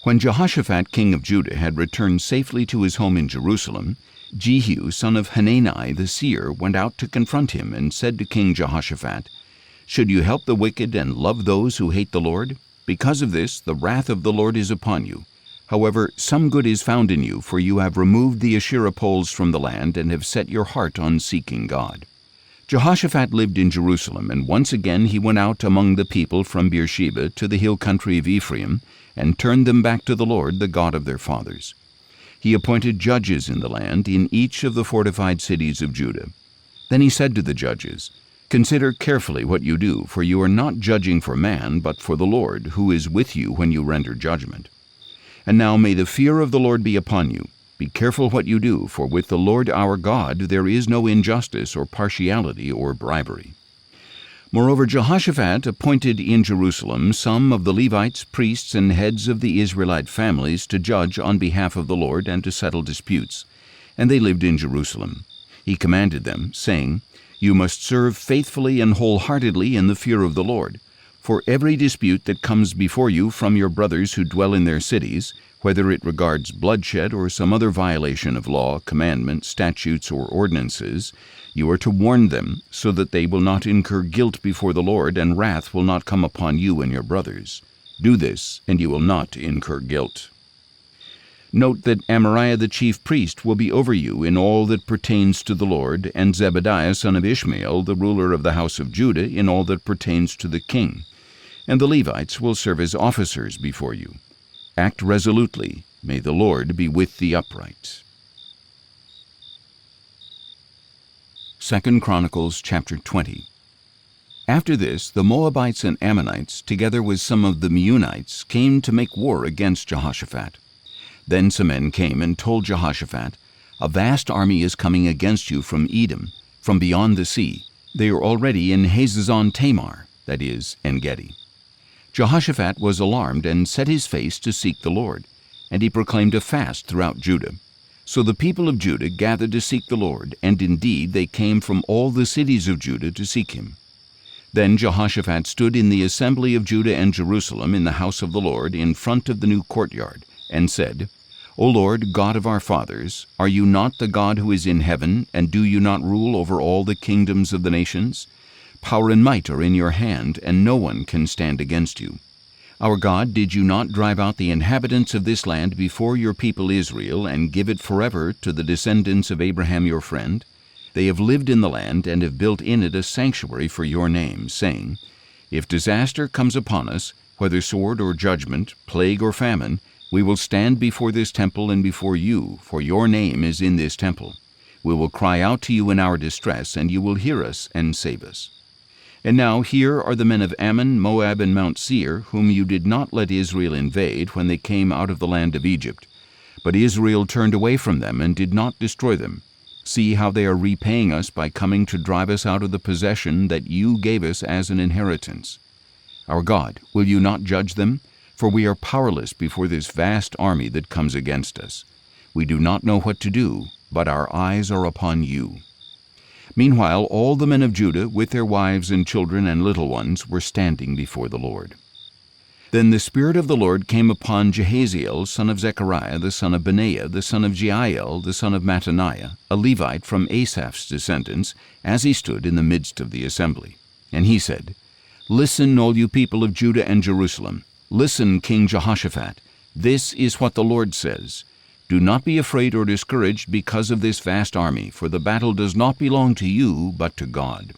When Jehoshaphat king of Judah had returned safely to his home in Jerusalem, Jehu son of Hanani the seer went out to confront him and said to King Jehoshaphat, "Should you help the wicked and love those who hate the Lord? Because of this the wrath of the Lord is upon you. However, some good is found in you, for you have removed the Asherah poles from the land and have set your heart on seeking God." Jehoshaphat lived in Jerusalem, and once again he went out among the people from Beersheba to the hill country of Ephraim, and turned them back to the Lord, the God of their fathers. He appointed judges in the land, in each of the fortified cities of Judah. Then he said to the judges, "Consider carefully what you do, for you are not judging for man, but for the Lord, who is with you when you render judgment. And now may the fear of the Lord be upon you. Be careful what you do, for with the Lord our God there is no injustice or partiality or bribery." Moreover, Jehoshaphat appointed in Jerusalem some of the Levites, priests, and heads of the Israelite families to judge on behalf of the Lord and to settle disputes, and they lived in Jerusalem. He commanded them, saying, "You must serve faithfully and wholeheartedly in the fear of the Lord. For every dispute that comes before you from your brothers who dwell in their cities, whether it regards bloodshed or some other violation of law, commandment, statutes, or ordinances, you are to warn them, so that they will not incur guilt before the Lord, and wrath will not come upon you and your brothers. Do this, and you will not incur guilt. Note that Amariah the chief priest will be over you in all that pertains to the Lord, and Zebediah son of Ishmael, the ruler of the house of Judah, in all that pertains to the king. And the Levites will serve as officers before you. Act resolutely. May the Lord be with the upright." 2 Chronicles chapter 20. After this, the Moabites and Ammonites, together with some of the Meunites, came to make war against Jehoshaphat. Then some men came and told Jehoshaphat, "A vast army is coming against you from Edom, from beyond the sea. They are already in Hazazon Tamar," that is, En-Gedi. Jehoshaphat was alarmed and set his face to seek the Lord, and he proclaimed a fast throughout Judah. So the people of Judah gathered to seek the Lord, and indeed they came from all the cities of Judah to seek him. Then Jehoshaphat stood in the assembly of Judah and Jerusalem in the house of the Lord in front of the new courtyard, and said, O Lord, God of our fathers, are you not the God who is in heaven, and do you not rule over all the kingdoms of the nations? Power and might are in your hand, and no one can stand against you. Our God, did you not drive out the inhabitants of this land before your people Israel, and give it forever to the descendants of Abraham your friend? They have lived in the land, and have built in it a sanctuary for your name, saying, If disaster comes upon us, whether sword or judgment, plague or famine, we will stand before this temple and before you, for your name is in this temple. We will cry out to you in our distress, and you will hear us and save us. And now here are the men of Ammon, Moab, and Mount Seir, whom you did not let Israel invade when they came out of the land of Egypt. But Israel turned away from them and did not destroy them. See how they are repaying us by coming to drive us out of the possession that you gave us as an inheritance. Our God, will you not judge them? For we are powerless before this vast army that comes against us. We do not know what to do, but our eyes are upon you. Meanwhile, all the men of Judah, with their wives and children and little ones, were standing before the Lord. Then the Spirit of the Lord came upon Jehaziel, son of Zechariah, the son of Benaiah, the son of Jeiel, the son of Mattaniah, a Levite from Asaph's descendants, as he stood in the midst of the assembly. And he said, Listen, all you people of Judah and Jerusalem. Listen, King Jehoshaphat. This is what the Lord says. Do not be afraid or discouraged because of this vast army, for the battle does not belong to you, but to God.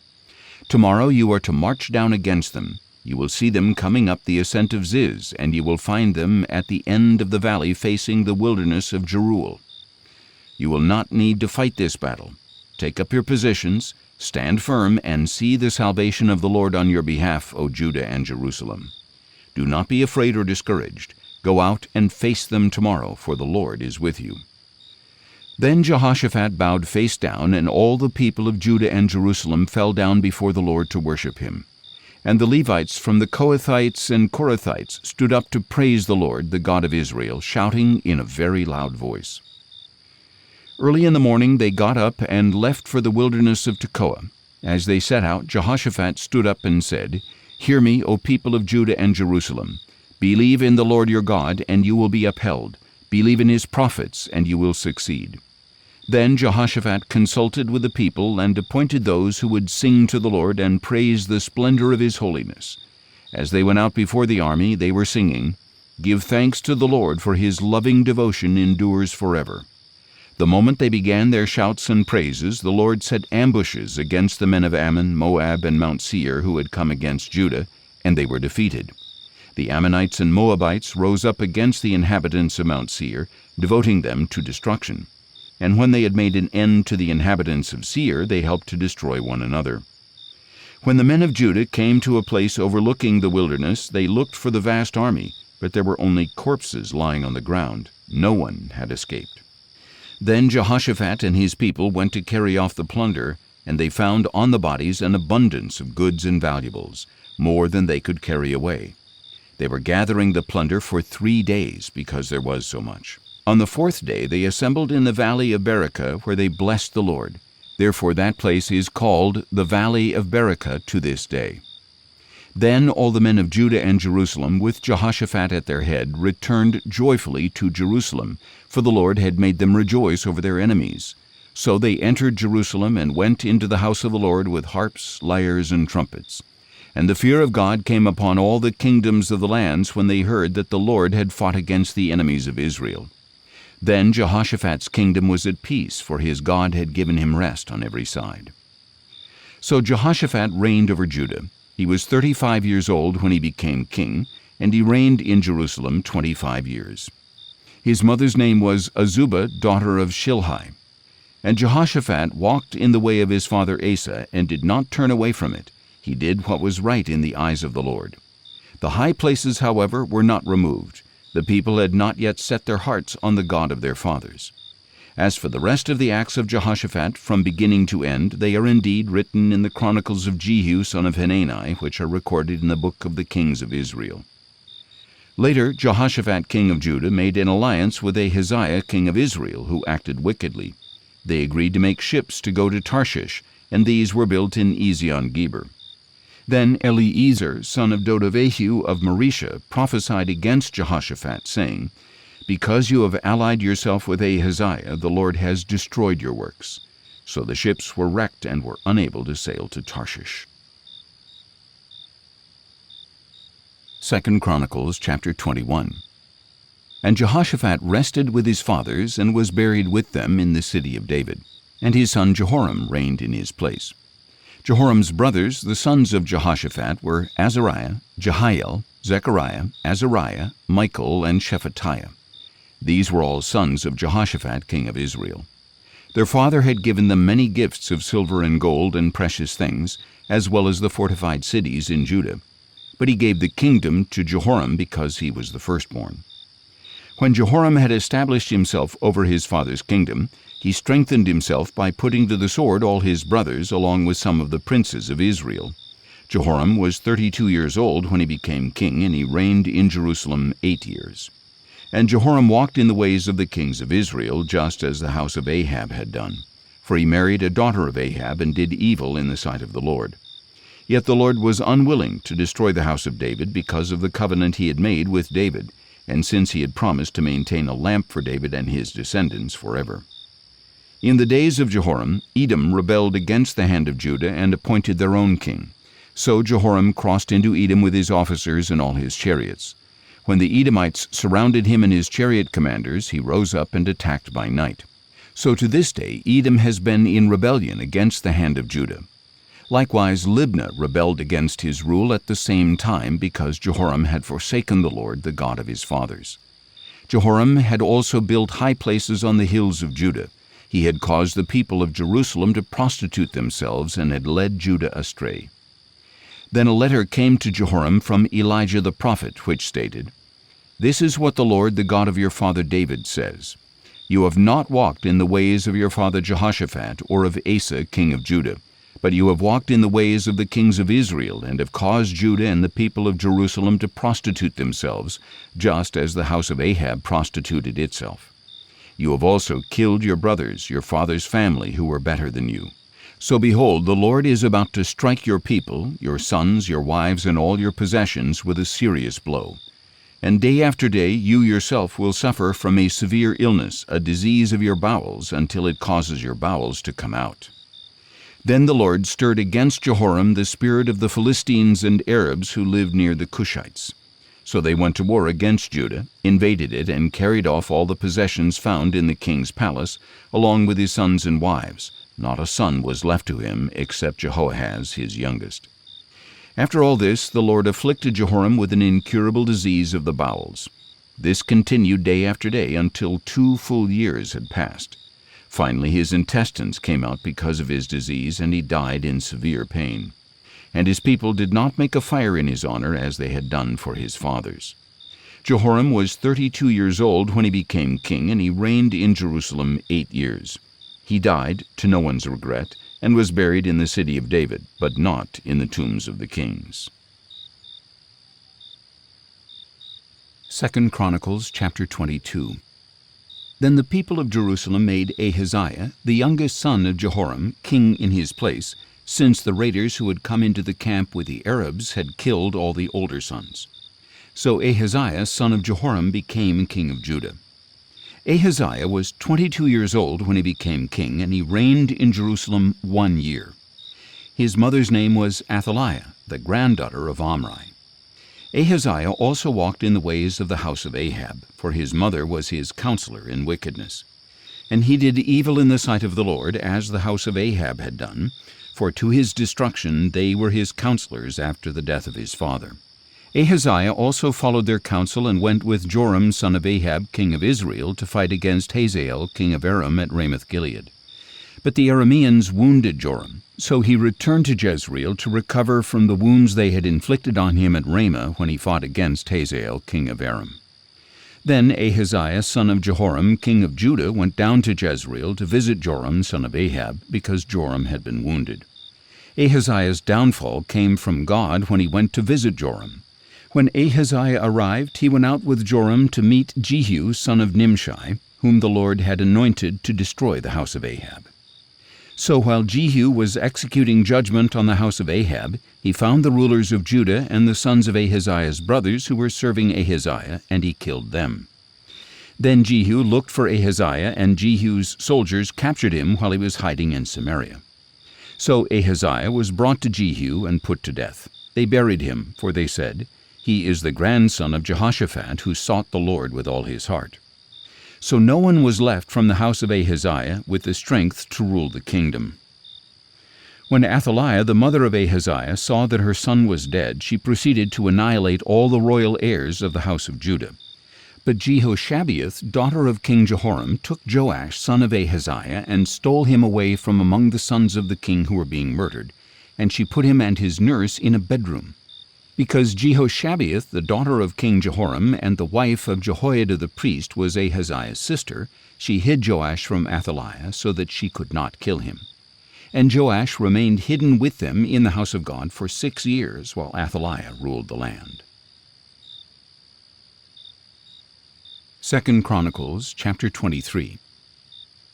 Tomorrow you are to march down against them. You will see them coming up the ascent of Ziz, and you will find them at the end of the valley facing the wilderness of Jeruel. You will not need to fight this battle. Take up your positions, stand firm, and see the salvation of the Lord on your behalf, O Judah and Jerusalem. Do not be afraid or discouraged. Go out and face them tomorrow, for the Lord is with you. Then Jehoshaphat bowed face down, and all the people of Judah and Jerusalem fell down before the Lord to worship him. And the Levites from the Kohathites and Korathites stood up to praise the Lord, the God of Israel, shouting in a very loud voice. Early in the morning they got up and left for the wilderness of Tekoa. As they set out, Jehoshaphat stood up and said, Hear me, O people of Judah and Jerusalem. Believe in the Lord your God, and you will be upheld. Believe in his prophets, and you will succeed. Then Jehoshaphat consulted with the people and appointed those who would sing to the Lord and praise the splendor of his holiness. As they went out before the army, they were singing, Give thanks to the Lord, for his loving devotion endures forever. The moment they began their shouts and praises, the Lord set ambushes against the men of Ammon, Moab, and Mount Seir who had come against Judah, and they were defeated. The Ammonites and Moabites rose up against the inhabitants of Mount Seir, devoting them to destruction. And when they had made an end to the inhabitants of Seir, they helped to destroy one another. When the men of Judah came to a place overlooking the wilderness, they looked for the vast army, but there were only corpses lying on the ground. No one had escaped. Then Jehoshaphat and his people went to carry off the plunder, and they found on the bodies an abundance of goods and valuables, more than they could carry away. They were gathering the plunder for 3 days because there was so much. On the 4th day they assembled in the valley of Berakah, where they blessed the Lord. Therefore that place is called the Valley of Berakah to this day. Then all the men of Judah and Jerusalem, with Jehoshaphat at their head, returned joyfully to Jerusalem, for the Lord had made them rejoice over their enemies. So they entered Jerusalem and went into the house of the Lord with harps, lyres, and trumpets. And the fear of God came upon all the kingdoms of the lands when they heard that the Lord had fought against the enemies of Israel. Then Jehoshaphat's kingdom was at peace, for his God had given him rest on every side. So Jehoshaphat reigned over Judah. He was 35 years old when he became king, and he reigned in Jerusalem 25 years. His mother's name was Azubah, daughter of Shilhi. And Jehoshaphat walked in the way of his father Asa, and did not turn away from it. He did what was right in the eyes of the Lord. The high places, however, were not removed. The people had not yet set their hearts on the God of their fathers. As for the rest of the acts of Jehoshaphat, from beginning to end, they are indeed written in the Chronicles of Jehu son of Hanani, which are recorded in the book of the kings of Israel. Later, Jehoshaphat king of Judah made an alliance with Ahaziah king of Israel, who acted wickedly. They agreed to make ships to go to Tarshish, and these were built in Ezion-Geber. Then Eliezer, son of Dodavehu of Maresha, prophesied against Jehoshaphat, saying, "Because you have allied yourself with Ahaziah, the Lord has destroyed your works." So the ships were wrecked and were unable to sail to Tarshish. 2 Chronicles chapter 21. And Jehoshaphat rested with his fathers and was buried with them in the city of David, and his son Jehoram reigned in his place. Jehoram's brothers, the sons of Jehoshaphat, were Azariah, Jehiel, Zechariah, Azariah, Michael, and Shephatiah. These were all sons of Jehoshaphat king of Israel. Their father had given them many gifts of silver and gold and precious things, as well as the fortified cities in Judah. But he gave the kingdom to Jehoram because he was the firstborn. When Jehoram had established himself over his father's kingdom, he strengthened himself by putting to the sword all his brothers along with some of the princes of Israel. Jehoram was 32 years old when he became king, and he reigned in Jerusalem 8 years. And Jehoram walked in the ways of the kings of Israel, just as the house of Ahab had done. For he married a daughter of Ahab and did evil in the sight of the Lord. Yet the Lord was unwilling to destroy the house of David because of the covenant he had made with David, and since he had promised to maintain a lamp for David and his descendants forever. In the days of Jehoram, Edom rebelled against the hand of Judah and appointed their own king. So Jehoram crossed into Edom with his officers and all his chariots. When the Edomites surrounded him and his chariot commanders, he rose up and attacked by night. So to this day Edom has been in rebellion against the hand of Judah. Likewise Libnah rebelled against his rule at the same time because Jehoram had forsaken the Lord, the God of his fathers. Jehoram had also built high places on the hills of Judah. He had caused the people of Jerusalem to prostitute themselves and had led Judah astray. Then a letter came to Jehoram from Elijah the prophet, which stated, "This is what the Lord, the God of your father David, says. You have not walked in the ways of your father Jehoshaphat or of Asa king of Judah, but you have walked in the ways of the kings of Israel, and have caused Judah and the people of Jerusalem to prostitute themselves, just as the house of Ahab prostituted itself. You have also killed your brothers, your father's family, who were better than you. So behold, the Lord is about to strike your people, your sons, your wives, and all your possessions with a serious blow. And day after day you yourself will suffer from a severe illness, a disease of your bowels, until it causes your bowels to come out." Then the Lord stirred against Jehoram the spirit of the Philistines and Arabs who lived near the Cushites. So they went to war against Judah, invaded it, and carried off all the possessions found in the king's palace, along with his sons and wives. Not a son was left to him, except Jehoahaz, his youngest. After all this, the Lord afflicted Jehoram with an incurable disease of the bowels. This continued day after day until 2 full years had passed. Finally his intestines came out because of his disease, and he died in severe pain. And his people did not make a fire in his honor as they had done for his fathers. Jehoram was 32 years old when he became king, and he reigned in Jerusalem 8 years. He died, to no one's regret, and was buried in the city of David, but not in the tombs of the kings. 2 Chronicles chapter 22. Then the people of Jerusalem made Ahaziah, the youngest son of Jehoram, king in his place, since the raiders who had come into the camp with the Arabs had killed all the older sons. So Ahaziah, son of Jehoram, became king of Judah. Ahaziah was 22 years old when he became king, and he reigned in Jerusalem 1 year. His mother's name was Athaliah, the granddaughter of Omri. Ahaziah also walked in the ways of the house of Ahab, for his mother was his counselor in wickedness. And he did evil in the sight of the Lord, as the house of Ahab had done, for to his destruction they were his counselors after the death of his father. Ahaziah also followed their counsel and went with Joram son of Ahab, king of Israel, to fight against Hazael, king of Aram, at Ramoth-Gilead. But the Arameans wounded Joram, so he returned to Jezreel to recover from the wounds they had inflicted on him at Ramah when he fought against Hazael, king of Aram. Then Ahaziah son of Jehoram, king of Judah, went down to Jezreel to visit Joram son of Ahab, because Joram had been wounded. Ahaziah's downfall came from God when he went to visit Joram. When Ahaziah arrived, he went out with Joram to meet Jehu son of Nimshi, whom the Lord had anointed to destroy the house of Ahab. So while Jehu was executing judgment on the house of Ahab, he found the rulers of Judah and the sons of Ahaziah's brothers who were serving Ahaziah, and he killed them. Then Jehu looked for Ahaziah, and Jehu's soldiers captured him while he was hiding in Samaria. So Ahaziah was brought to Jehu and put to death. They buried him, for they said, "He is the grandson of Jehoshaphat, who sought the Lord with all his heart." So no one was left from the house of Ahaziah with the strength to rule the kingdom. When Athaliah, the mother of Ahaziah, saw that her son was dead, she proceeded to annihilate all the royal heirs of the house of Judah. But Jehoshabeath, daughter of King Jehoram, took Joash, son of Ahaziah, and stole him away from among the sons of the king who were being murdered, and she put him and his nurse in a bedroom. Because Jehoshabeath, the daughter of King Jehoram, and the wife of Jehoiada the priest, was Ahaziah's sister, she hid Joash from Athaliah so that she could not kill him. And Joash remained hidden with them in the house of God for 6 years, while Athaliah ruled the land. 2 Chronicles chapter 23.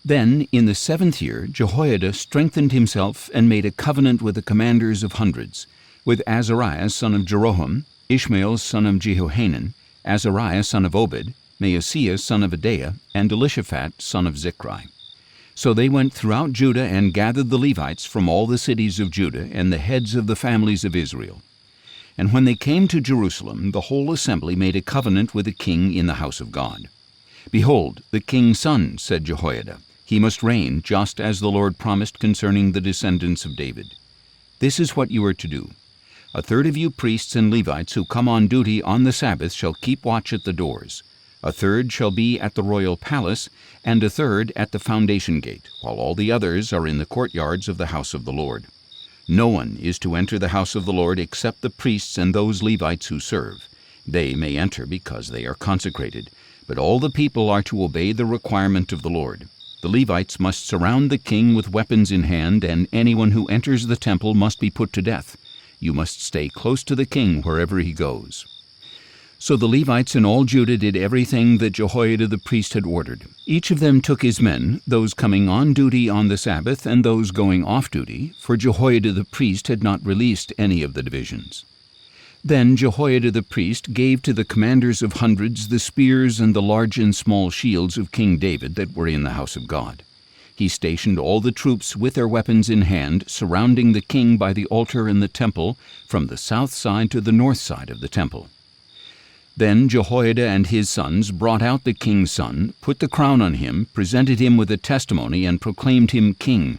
Then, in the 7th year, Jehoiada strengthened himself and made a covenant with the commanders of hundreds, with Azariah son of Jeroham, Ishmael son of Jehohanan, Azariah son of Obed, Maaseiah son of Adaiah, and Elishaphat son of Zichri. So they went throughout Judah and gathered the Levites from all the cities of Judah and the heads of the families of Israel. And when they came to Jerusalem, the whole assembly made a covenant with the king in the house of God. "Behold, the king's son," said Jehoiada. "He must reign, just as the Lord promised concerning the descendants of David. This is what you are to do. A third of you priests and Levites who come on duty on the Sabbath shall keep watch at the doors. A third shall be at the royal palace, and a third at the foundation gate, while all the others are in the courtyards of the house of the Lord. No one is to enter the house of the Lord except the priests and those Levites who serve. They may enter because they are consecrated, but all the people are to obey the requirement of the Lord. The Levites must surround the king with weapons in hand, and anyone who enters the temple must be put to death. You must stay close to the king wherever he goes." So the Levites and all Judah did everything that Jehoiada the priest had ordered. Each of them took his men, those coming on duty on the Sabbath and those going off duty, for Jehoiada the priest had not released any of the divisions. Then Jehoiada the priest gave to the commanders of hundreds the spears and the large and small shields of King David that were in the house of God. He stationed all the troops with their weapons in hand, surrounding the king by the altar in the temple, from the south side to the north side of the temple. Then Jehoiada and his sons brought out the king's son, put the crown on him, presented him with a testimony, and proclaimed him king.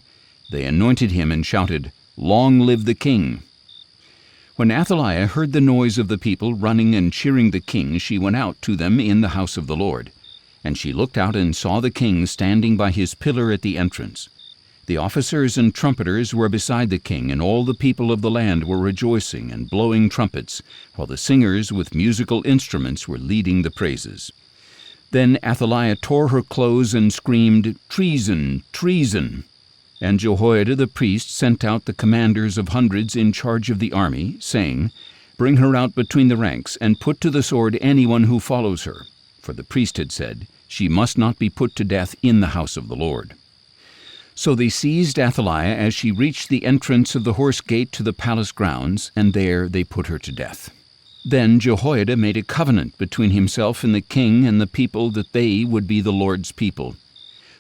They anointed him and shouted, "Long live the king!" When Athaliah heard the noise of the people running and cheering the king, she went out to them in the house of the Lord. And she looked out and saw the king standing by his pillar at the entrance. The officers and trumpeters were beside the king, and all the people of the land were rejoicing and blowing trumpets, while the singers with musical instruments were leading the praises. Then Athaliah tore her clothes and screamed, "Treason! Treason!" And Jehoiada the priest sent out the commanders of hundreds in charge of the army, saying, "Bring her out between the ranks, and put to the sword anyone who follows her." For the priest had said, "She must not be put to death in the house of the Lord." So they seized Athaliah as she reached the entrance of the horse gate to the palace grounds, and there they put her to death. Then Jehoiada made a covenant between himself and the king and the people that they would be the Lord's people.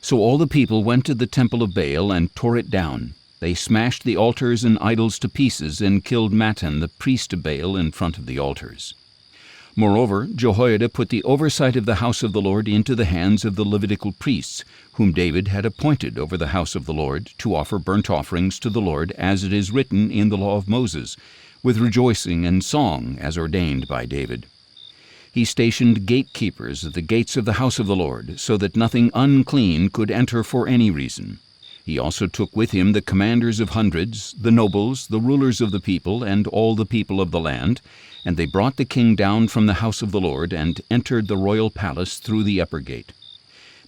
So all the people went to the temple of Baal and tore it down. They smashed the altars and idols to pieces and killed Mattan, the priest of Baal, in front of the altars. Moreover, Jehoiada put the oversight of the house of the Lord into the hands of the Levitical priests, whom David had appointed over the house of the Lord, to offer burnt offerings to the Lord, as it is written in the law of Moses, with rejoicing and song, as ordained by David. He stationed gatekeepers at the gates of the house of the Lord, so that nothing unclean could enter for any reason. He also took with him the commanders of hundreds, the nobles, the rulers of the people, and all the people of the land, and they brought the king down from the house of the Lord and entered the royal palace through the upper gate.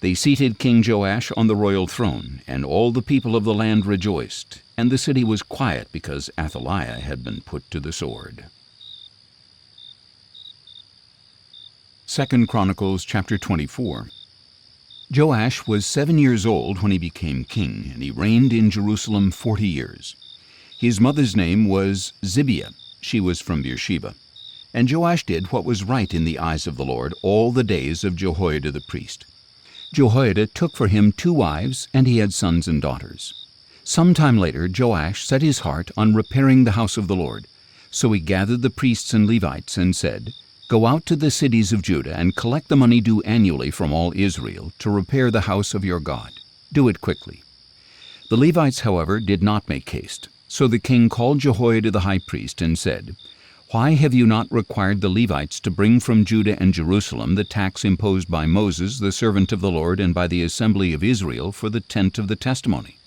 They seated King Joash on the royal throne, and all the people of the land rejoiced, and the city was quiet because Athaliah had been put to the sword. 2 Chronicles chapter 24. Joash was 7 years old when he became king, and he reigned in Jerusalem 40 years. His mother's name was Zibiah. She was from Beersheba. And Joash did what was right in the eyes of the Lord all the days of Jehoiada the priest. Jehoiada took for him 2 wives, and he had sons and daughters. Some time later Joash set his heart on repairing the house of the Lord. So he gathered the priests and Levites and said, "Go out to the cities of Judah and collect the money due annually from all Israel to repair the house of your God. Do it quickly." The Levites, however, did not make haste. So the king called Jehoiada the high priest and said, "Why have you not required the Levites to bring from Judah and Jerusalem the tax imposed by Moses, the servant of the Lord, and by the assembly of Israel for the tent of the testimony?"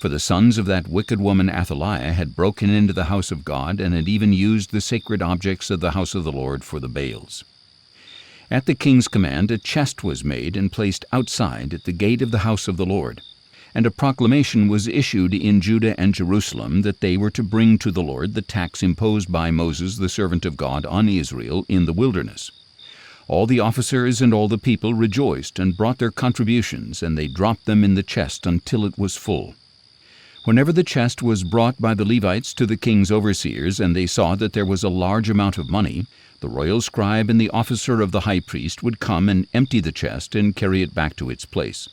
For the sons of that wicked woman Athaliah had broken into the house of God and had even used the sacred objects of the house of the Lord for the Baals. At the king's command, a chest was made and placed outside at the gate of the house of the Lord. And a proclamation was issued in Judah and Jerusalem that they were to bring to the Lord the tax imposed by Moses, the servant of God, on Israel in the wilderness. All the officers and all the people rejoiced and brought their contributions, and they dropped them in the chest until it was full. Whenever the chest was brought by the Levites to the king's overseers, and they saw that there was a large amount of money, the royal scribe and the officer of the high priest would come and empty the chest and carry it back to its place.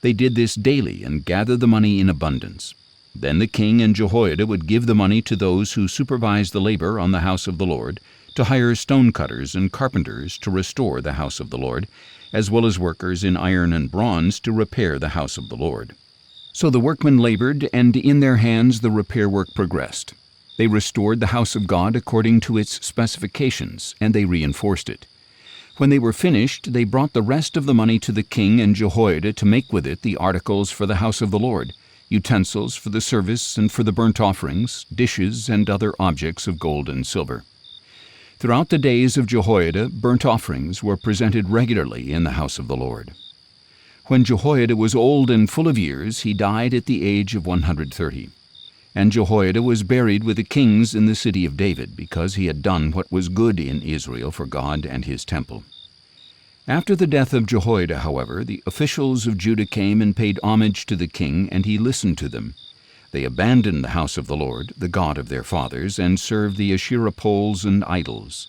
They did this daily and gathered the money in abundance. Then the king and Jehoiada would give the money to those who supervised the labor on the house of the Lord, to hire stonecutters and carpenters to restore the house of the Lord, as well as workers in iron and bronze to repair the house of the Lord. So the workmen labored, and in their hands the repair work progressed. They restored the house of God according to its specifications, and they reinforced it. When they were finished, they brought the rest of the money to the king and Jehoiada to make with it the articles for the house of the Lord, utensils for the service and for the burnt offerings, dishes, and other objects of gold and silver. Throughout the days of Jehoiada, burnt offerings were presented regularly in the house of the Lord. When Jehoiada was old and full of years, he died at the age of 130. And Jehoiada was buried with the kings in the city of David, because he had done what was good in Israel for God and his temple. After the death of Jehoiada, however, the officials of Judah came and paid homage to the king, and he listened to them. They abandoned the house of the Lord, the God of their fathers, and served the Asherah poles and idols.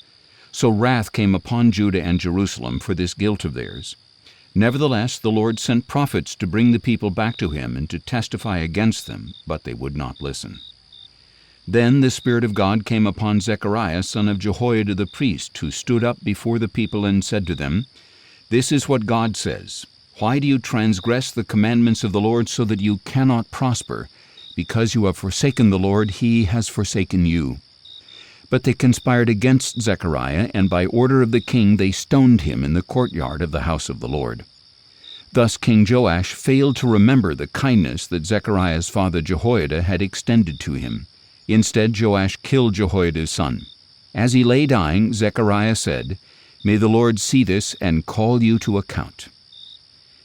So wrath came upon Judah and Jerusalem for this guilt of theirs. Nevertheless, the Lord sent prophets to bring the people back to him and to testify against them, but they would not listen. Then the Spirit of God came upon Zechariah, son of Jehoiada the priest, who stood up before the people and said to them, "This is what God says. Why do you transgress the commandments of the Lord so that you cannot prosper? Because you have forsaken the Lord, he has forsaken you." But they conspired against Zechariah, and by order of the king they stoned him in the courtyard of the house of the Lord. Thus King Joash failed to remember the kindness that Zechariah's father Jehoiada had extended to him. Instead, Joash killed Jehoiada's son. As he lay dying, Zechariah said, "May the Lord see this and call you to account."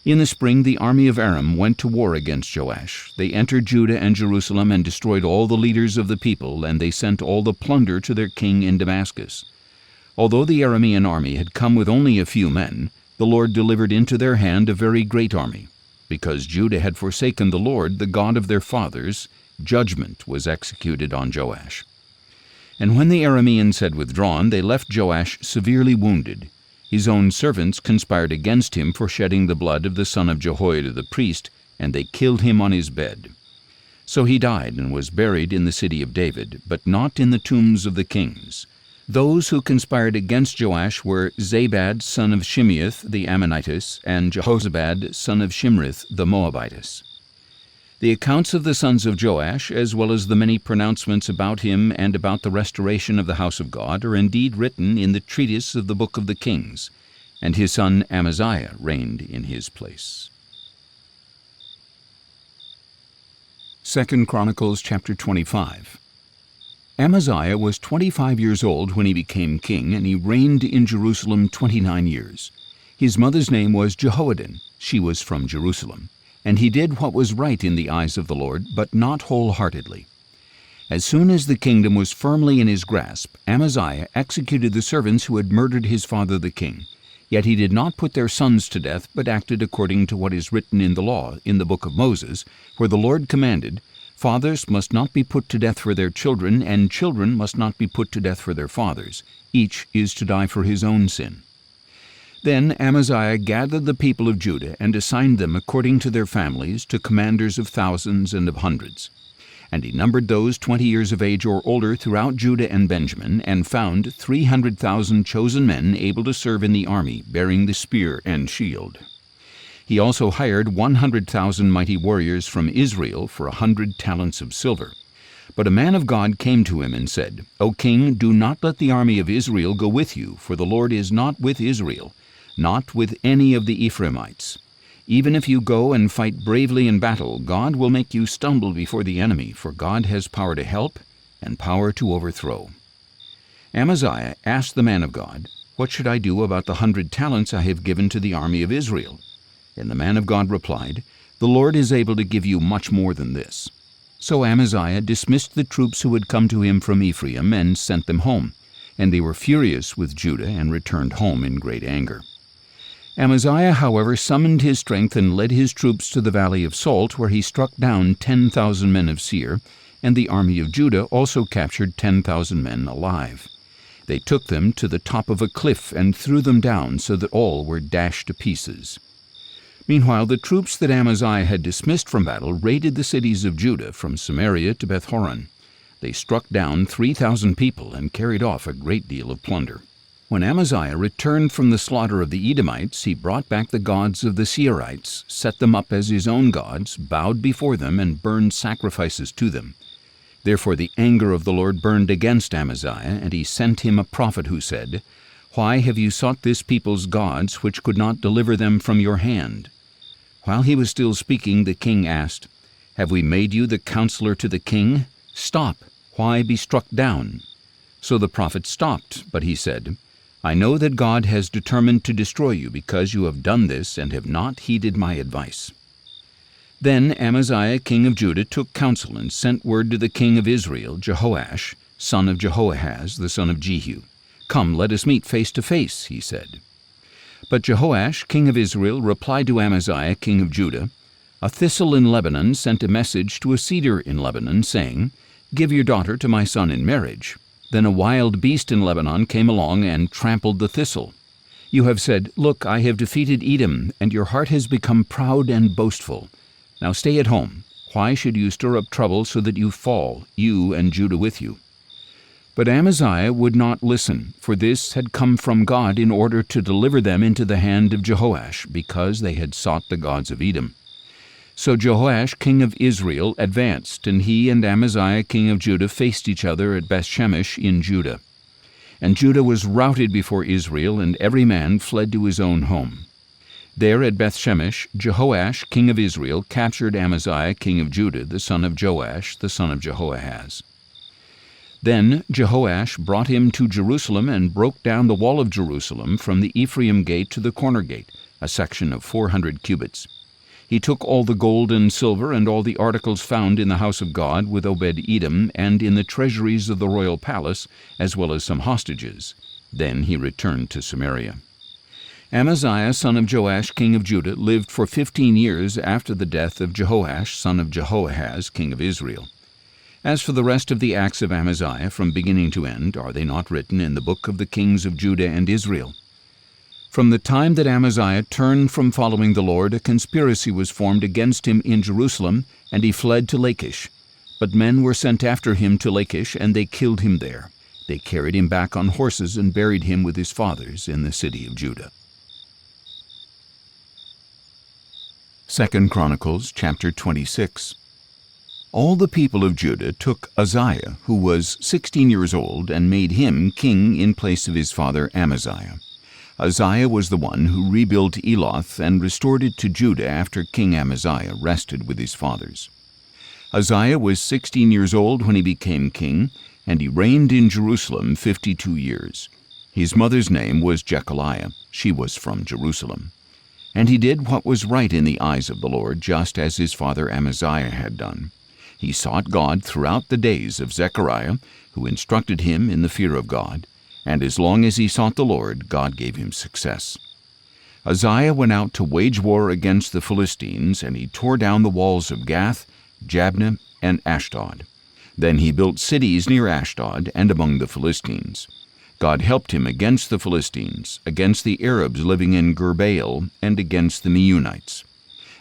In the spring the army of Aram went to war against Joash. They entered Judah and Jerusalem and destroyed all the leaders of the people, and they sent all the plunder to their king in Damascus. Although the Aramean army had come with only a few men, the Lord delivered into their hand a very great army. Because Judah had forsaken the Lord, the God of their fathers, judgment was executed on Joash. And when the Arameans had withdrawn, they left Joash severely wounded. His own servants conspired against him for shedding the blood of the son of Jehoiada the priest, and they killed him on his bed. So he died and was buried in the city of David, but not in the tombs of the kings. Those who conspired against Joash were Zabad, son of Shimeath the Ammonitess, and Jehozabad, son of Shimrith the Moabitess. The accounts of the sons of Joash, as well as the many pronouncements about him and about the restoration of the house of God, are indeed written in the treatise of the book of the Kings, and his son Amaziah reigned in his place. 2 Chronicles chapter 25. Amaziah was 25 years old when he became king, and he reigned in Jerusalem 29 years. His mother's name was Jehoaddin. She was from Jerusalem. And he did what was right in the eyes of the Lord, but not wholeheartedly. As soon as the kingdom was firmly in his grasp, Amaziah executed the servants who had murdered his father the king. Yet he did not put their sons to death, but acted according to what is written in the law, in the book of Moses, where the Lord commanded, Fathers must not be put to death for their children, and children must not be put to death for their fathers. Each is to die for his own sin. Then Amaziah gathered the people of Judah and assigned them according to their families to commanders of thousands and of hundreds. And he numbered those 20 years of age or older throughout Judah and Benjamin, and found 300,000 chosen men able to serve in the army, bearing the spear and shield. He also hired 100,000 mighty warriors from Israel for 100 talents of silver. But a man of God came to him and said, O king, do not let the army of Israel go with you, for the Lord is not with Israel, not with any of the Ephraimites. Even if you go and fight bravely in battle, God will make you stumble before the enemy, for God has power to help and power to overthrow. Amaziah asked the man of God, What should I do about the 100 talents I have given to the army of Israel? And the man of God replied, The Lord is able to give you much more than this. So Amaziah dismissed the troops who had come to him from Ephraim and sent them home. And they were furious with Judah and returned home in great anger. Amaziah, however, summoned his strength and led his troops to the valley of Salt, where he struck down 10,000 men of Seir, and the army of Judah also captured 10,000 men alive. They took them to the top of a cliff and threw them down so that all were dashed to pieces. Meanwhile, the troops that Amaziah had dismissed from battle raided the cities of Judah from Samaria to Beth-horon. They struck down 3,000 people and carried off a great deal of plunder. When Amaziah returned from the slaughter of the Edomites, he brought back the gods of the Seirites, set them up as his own gods, bowed before them, and burned sacrifices to them. Therefore the anger of the Lord burned against Amaziah, and he sent him a prophet who said, Why have you sought this people's gods, which could not deliver them from your hand? While he was still speaking, the king asked, Have we made you the counselor to the king? Stop! Why be struck down? So the prophet stopped, but he said, I know that God has determined to destroy you because you have done this and have not heeded my advice. Then Amaziah king of Judah took counsel and sent word to the king of Israel, Jehoash, son of Jehoahaz, the son of Jehu. Come, let us meet face to face, he said. But Jehoash king of Israel replied to Amaziah king of Judah, A thistle in Lebanon sent a message to a cedar in Lebanon, saying, Give your daughter to my son in marriage. Then a wild beast in Lebanon came along and trampled the thistle. You have said, Look, I have defeated Edom, and your heart has become proud and boastful. Now stay at home. Why should you stir up trouble so that you fall, you and Judah with you? But Amaziah would not listen, for this had come from God in order to deliver them into the hand of Jehoash, because they had sought the gods of Edom. So Jehoash king of Israel advanced, and he and Amaziah king of Judah faced each other at Bethshemesh in Judah. And Judah was routed before Israel, and every man fled to his own home. There at Bethshemesh, Jehoash king of Israel captured Amaziah king of Judah, the son of Joash, the son of Jehoahaz. Then Jehoash brought him to Jerusalem and broke down the wall of Jerusalem from the Ephraim gate to the corner gate, a section of 400 cubits. He took all the gold and silver and all the articles found in the house of God with Obed-Edom and in the treasuries of the royal palace, as well as some hostages. Then he returned to Samaria. Amaziah son of Joash king of Judah lived for 15 years after the death of Jehoash son of Jehoahaz king of Israel. As for the rest of the acts of Amaziah from beginning to end, are they not written in the book of the kings of Judah and Israel? From the time that Amaziah turned from following the Lord, a conspiracy was formed against him in Jerusalem, and he fled to Lachish. But men were sent after him to Lachish, and they killed him there. They carried him back on horses and buried him with his fathers in the city of Judah. 2 Chronicles chapter 26. All the people of Judah took Uzziah, who was 16 years old, and made him king in place of his father Amaziah. Uzziah was the one who rebuilt Eloth and restored it to Judah after King Amaziah rested with his fathers. Uzziah was 16 years old when he became king, and he reigned in Jerusalem 52 years. His mother's name was Jechaliah. She was from Jerusalem. And he did what was right in the eyes of the Lord, just as his father Amaziah had done. He sought God throughout the days of Zechariah, who instructed him in the fear of God, and as long as he sought the Lord, God gave him success. Uzziah went out to wage war against the Philistines, and he tore down the walls of Gath, Jabneh, and Ashdod. Then he built cities near Ashdod and among the Philistines. God helped him against the Philistines, against the Arabs living in Gurbaal, and against the Meunites.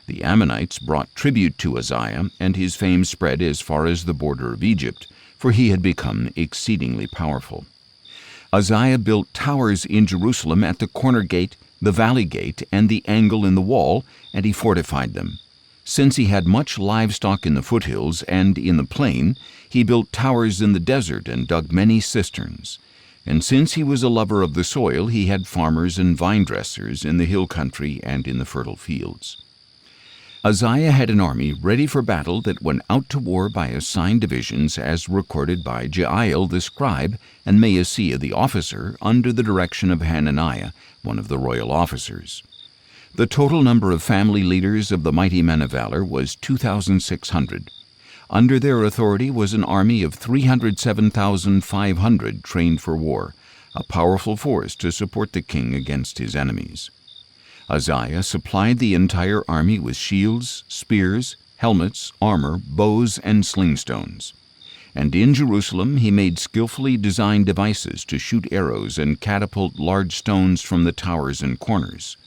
The Ammonites brought tribute to Uzziah, and his fame spread as far as the border of Egypt, for he had become exceedingly powerful. Uzziah built towers in Jerusalem at the corner gate, the valley gate, and the angle in the wall, and he fortified them. Since he had much livestock in the foothills and in the plain, he built towers in the desert and dug many cisterns. And since he was a lover of the soil, he had farmers and vine dressers in the hill country and in the fertile fields. Uzziah had an army ready for battle that went out to war by assigned divisions, as recorded by Jeiel the scribe and Maaseiah the officer, under the direction of Hananiah, one of the royal officers. The total number of family leaders of the mighty men of valor was 2,600. Under their authority was an army of 307,500 trained for war, a powerful force to support the king against his enemies. Uzziah supplied the entire army with shields, spears, helmets, armor, bows, and slingstones. And in Jerusalem he made skillfully designed devices to shoot arrows and catapult large stones from the towers and corners.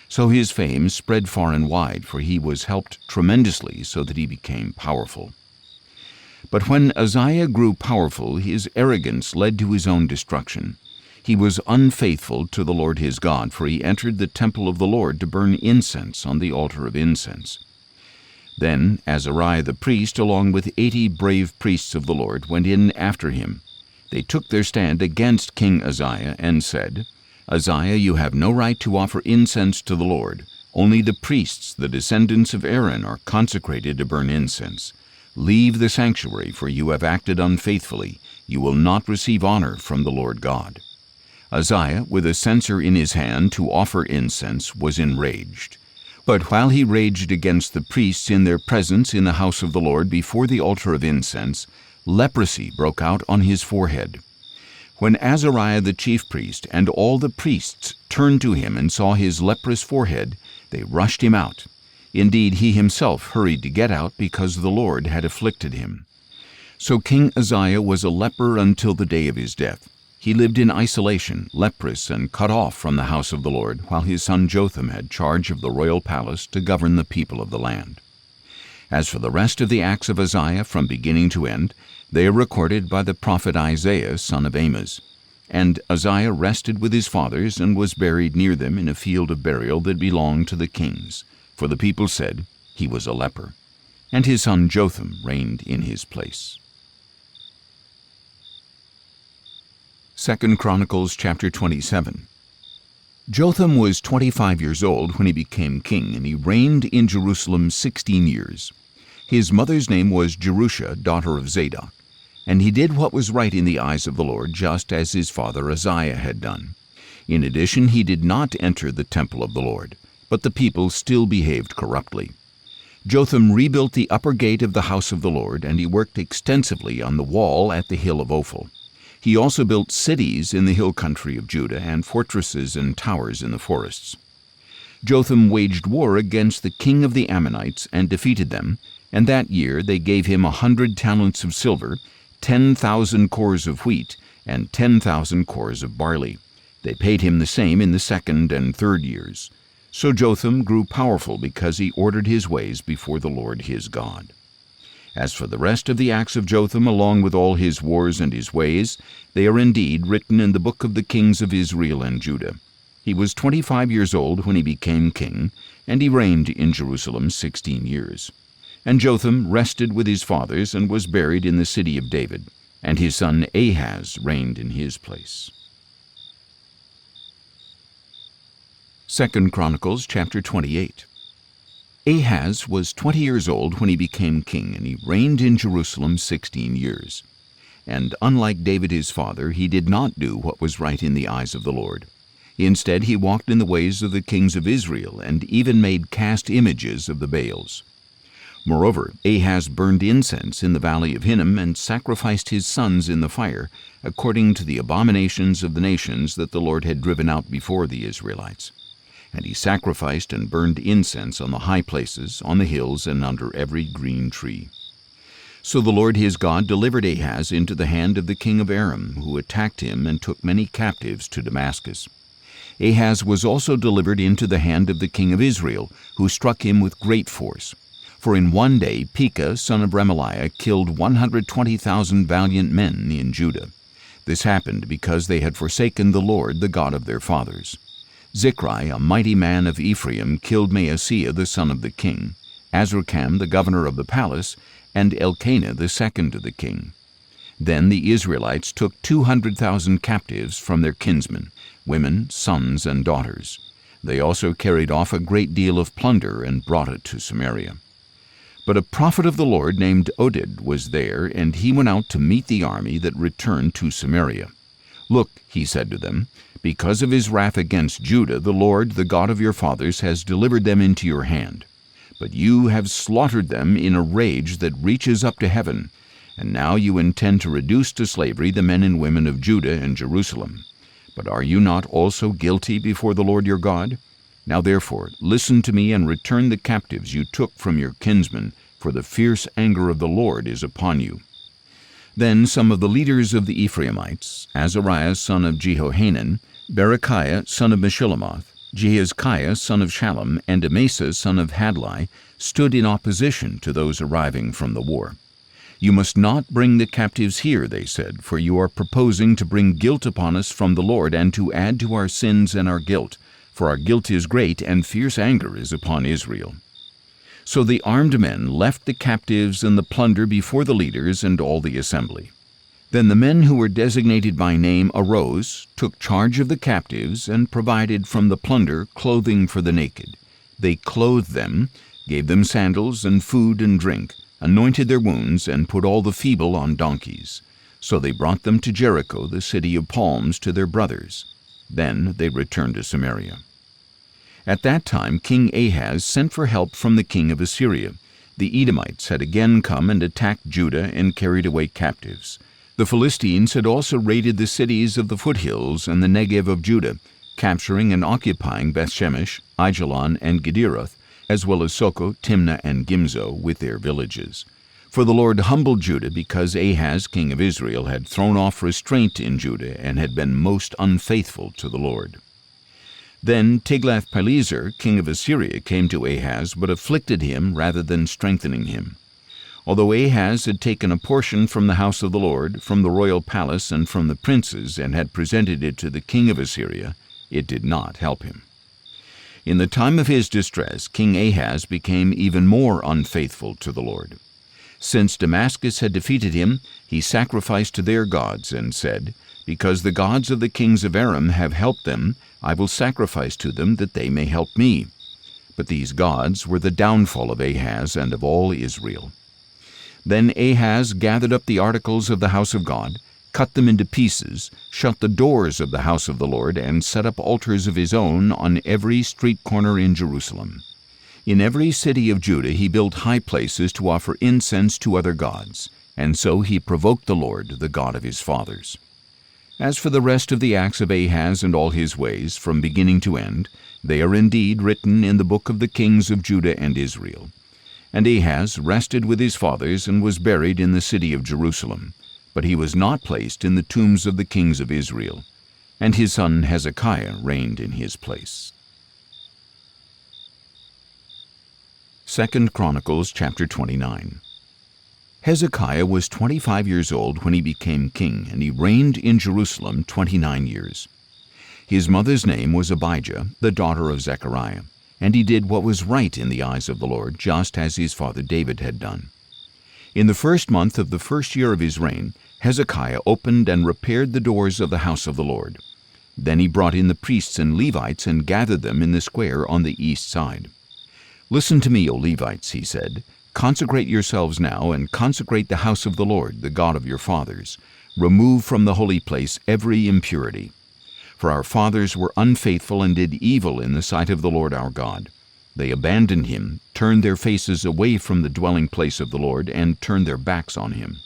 So his fame spread far and wide, for he was helped tremendously so that he became powerful. But when Uzziah grew powerful, his arrogance led to his own destruction. He was unfaithful to the Lord his God, for he entered the temple of the Lord to burn incense on the altar of incense. Then Azariah the priest, along with 80 brave priests of the Lord, went in after him. They took their stand against King Uzziah and said, "Uzziah, you have no right to offer incense to the Lord. Only the priests, the descendants of Aaron, are consecrated to burn incense. Leave the sanctuary, for you have acted unfaithfully. You will not receive honor from the Lord God." Uzziah, with a censer in his hand to offer incense, was enraged. But while he raged against the priests in their presence in the house of the Lord before the altar of incense, leprosy broke out on his forehead. When Azariah the chief priest and all the priests turned to him and saw his leprous forehead, they rushed him out. Indeed, he himself hurried to get out, because the Lord had afflicted him. So King Uzziah was a leper until the day of his death. He lived in isolation, leprous and cut off from the house of the Lord, while his son Jotham had charge of the royal palace to govern the people of the land. As for the rest of the acts of Uzziah from beginning to end, they are recorded by the prophet Isaiah, son of Amoz. And Uzziah rested with his fathers and was buried near them in a field of burial that belonged to the kings, for the people said, "He was a leper." And his son Jotham reigned in his place. 2 Chronicles chapter 27. Jotham was 25 years old when he became king, and he reigned in Jerusalem 16 years. His mother's name was Jerusha, daughter of Zadok. And he did what was right in the eyes of the Lord, just as his father Uzziah had done. In addition, he did not enter the temple of the Lord, but the people still behaved corruptly. Jotham rebuilt the upper gate of the house of the Lord, and he worked extensively on the wall at the hill of Ophel. He also built cities in the hill country of Judah and fortresses and towers in the forests. Jotham waged war against the king of the Ammonites and defeated them, and that year they gave him 100 talents of silver, 10,000 cores of wheat, and 10,000 cores of barley. They paid him the same in the second and third years. So Jotham grew powerful because he ordered his ways before the Lord his God. As for the rest of the acts of Jotham, along with all his wars and his ways, they are indeed written in the book of the kings of Israel and Judah. He was 25 years old when he became king, and he reigned in Jerusalem 16 years. And Jotham rested with his fathers and was buried in the city of David, and his son Ahaz reigned in his place. 2 Chronicles chapter 28. Ahaz was 20 years old when he became king, and he reigned in Jerusalem 16 years. And unlike David his father, he did not do what was right in the eyes of the Lord. Instead, he walked in the ways of the kings of Israel, and even made cast images of the Baals. Moreover, Ahaz burned incense in the valley of Hinnom and sacrificed his sons in the fire, according to the abominations of the nations that the Lord had driven out before the Israelites. And he sacrificed and burned incense on the high places, on the hills, and under every green tree. So the Lord his God delivered Ahaz into the hand of the king of Aram, who attacked him and took many captives to Damascus. Ahaz was also delivered into the hand of the king of Israel, who struck him with great force. For in one day Pekah, son of Remaliah, killed 120,000 valiant men in Judah. This happened because they had forsaken the Lord, the God of their fathers. Zichri, a mighty man of Ephraim, killed Maaseiah, the son of the king, Azrikam, the governor of the palace, and Elkanah, the second of the king. Then the Israelites took 200,000 captives from their kinsmen, women, sons, and daughters. They also carried off a great deal of plunder and brought it to Samaria. But a prophet of the Lord named Oded was there, and he went out to meet the army that returned to Samaria. Look, he said to them, because of his wrath against Judah, the Lord, the God of your fathers, has delivered them into your hand. But you have slaughtered them in a rage that reaches up to heaven, and now you intend to reduce to slavery the men and women of Judah and Jerusalem. But are you not also guilty before the Lord your God? Now therefore, listen to me and return the captives you took from your kinsmen, for the fierce anger of the Lord is upon you. Then some of the leaders of the Ephraimites, Azariah son of Jehohanan, Berechiah son of Meshillemoth, Jehizkiah son of Shallum, and Amasa son of Hadlai, stood in opposition to those arriving from the war. You must not bring the captives here, they said, for you are proposing to bring guilt upon us from the Lord and to add to our sins and our guilt, for our guilt is great and fierce anger is upon Israel. So the armed men left the captives and the plunder before the leaders and all the assembly. Then the men who were designated by name arose, took charge of the captives, and provided from the plunder clothing for the naked. They clothed them, gave them sandals and food and drink, anointed their wounds, and put all the feeble on donkeys. So they brought them to Jericho, the city of palms, to their brothers. Then they returned to Samaria. At that time King Ahaz sent for help from the king of Assyria. The Edomites had again come and attacked Judah and carried away captives. The Philistines had also raided the cities of the foothills and the Negev of Judah, capturing and occupying Bethshemesh, Aijalon, and Gederoth, as well as Soko, Timnah, and Gimzo, with their villages. For the Lord humbled Judah because Ahaz, king of Israel, had thrown off restraint in Judah and had been most unfaithful to the Lord. Then Tiglath-Pileser, king of Assyria, came to Ahaz, but afflicted him rather than strengthening him. Although Ahaz had taken a portion from the house of the Lord, from the royal palace and from the princes, and had presented it to the king of Assyria, it did not help him. In the time of his distress, King Ahaz became even more unfaithful to the Lord. Since Damascus had defeated him, he sacrificed to their gods and said, because the gods of the kings of Aram have helped them, I will sacrifice to them that they may help me. But these gods were the downfall of Ahaz and of all Israel. Then Ahaz gathered up the articles of the house of God, cut them into pieces, shut the doors of the house of the Lord, and set up altars of his own on every street corner in Jerusalem. In every city of Judah he built high places to offer incense to other gods, and so he provoked the Lord, the God of his fathers. As for the rest of the acts of Ahaz and all his ways, from beginning to end, they are indeed written in the book of the kings of Judah and Israel. And Ahaz rested with his fathers and was buried in the city of Jerusalem. But he was not placed in the tombs of the kings of Israel. And his son Hezekiah reigned in his place. 2 Chronicles chapter 29. Hezekiah was 25 years old when he became king, and he reigned in Jerusalem 29 years. His mother's name was Abijah, the daughter of Zechariah, and he did what was right in the eyes of the Lord, just as his father David had done. In the first month of the first year of his reign, Hezekiah opened and repaired the doors of the house of the Lord. Then he brought in the priests and Levites and gathered them in the square on the east side. Listen to me, O Levites, he said. Consecrate yourselves now, and consecrate the house of the Lord, the God of your fathers. Remove from the holy place every impurity. For our fathers were unfaithful and did evil in the sight of the Lord our God. They abandoned him, turned their faces away from the dwelling place of the Lord, and turned their backs on him.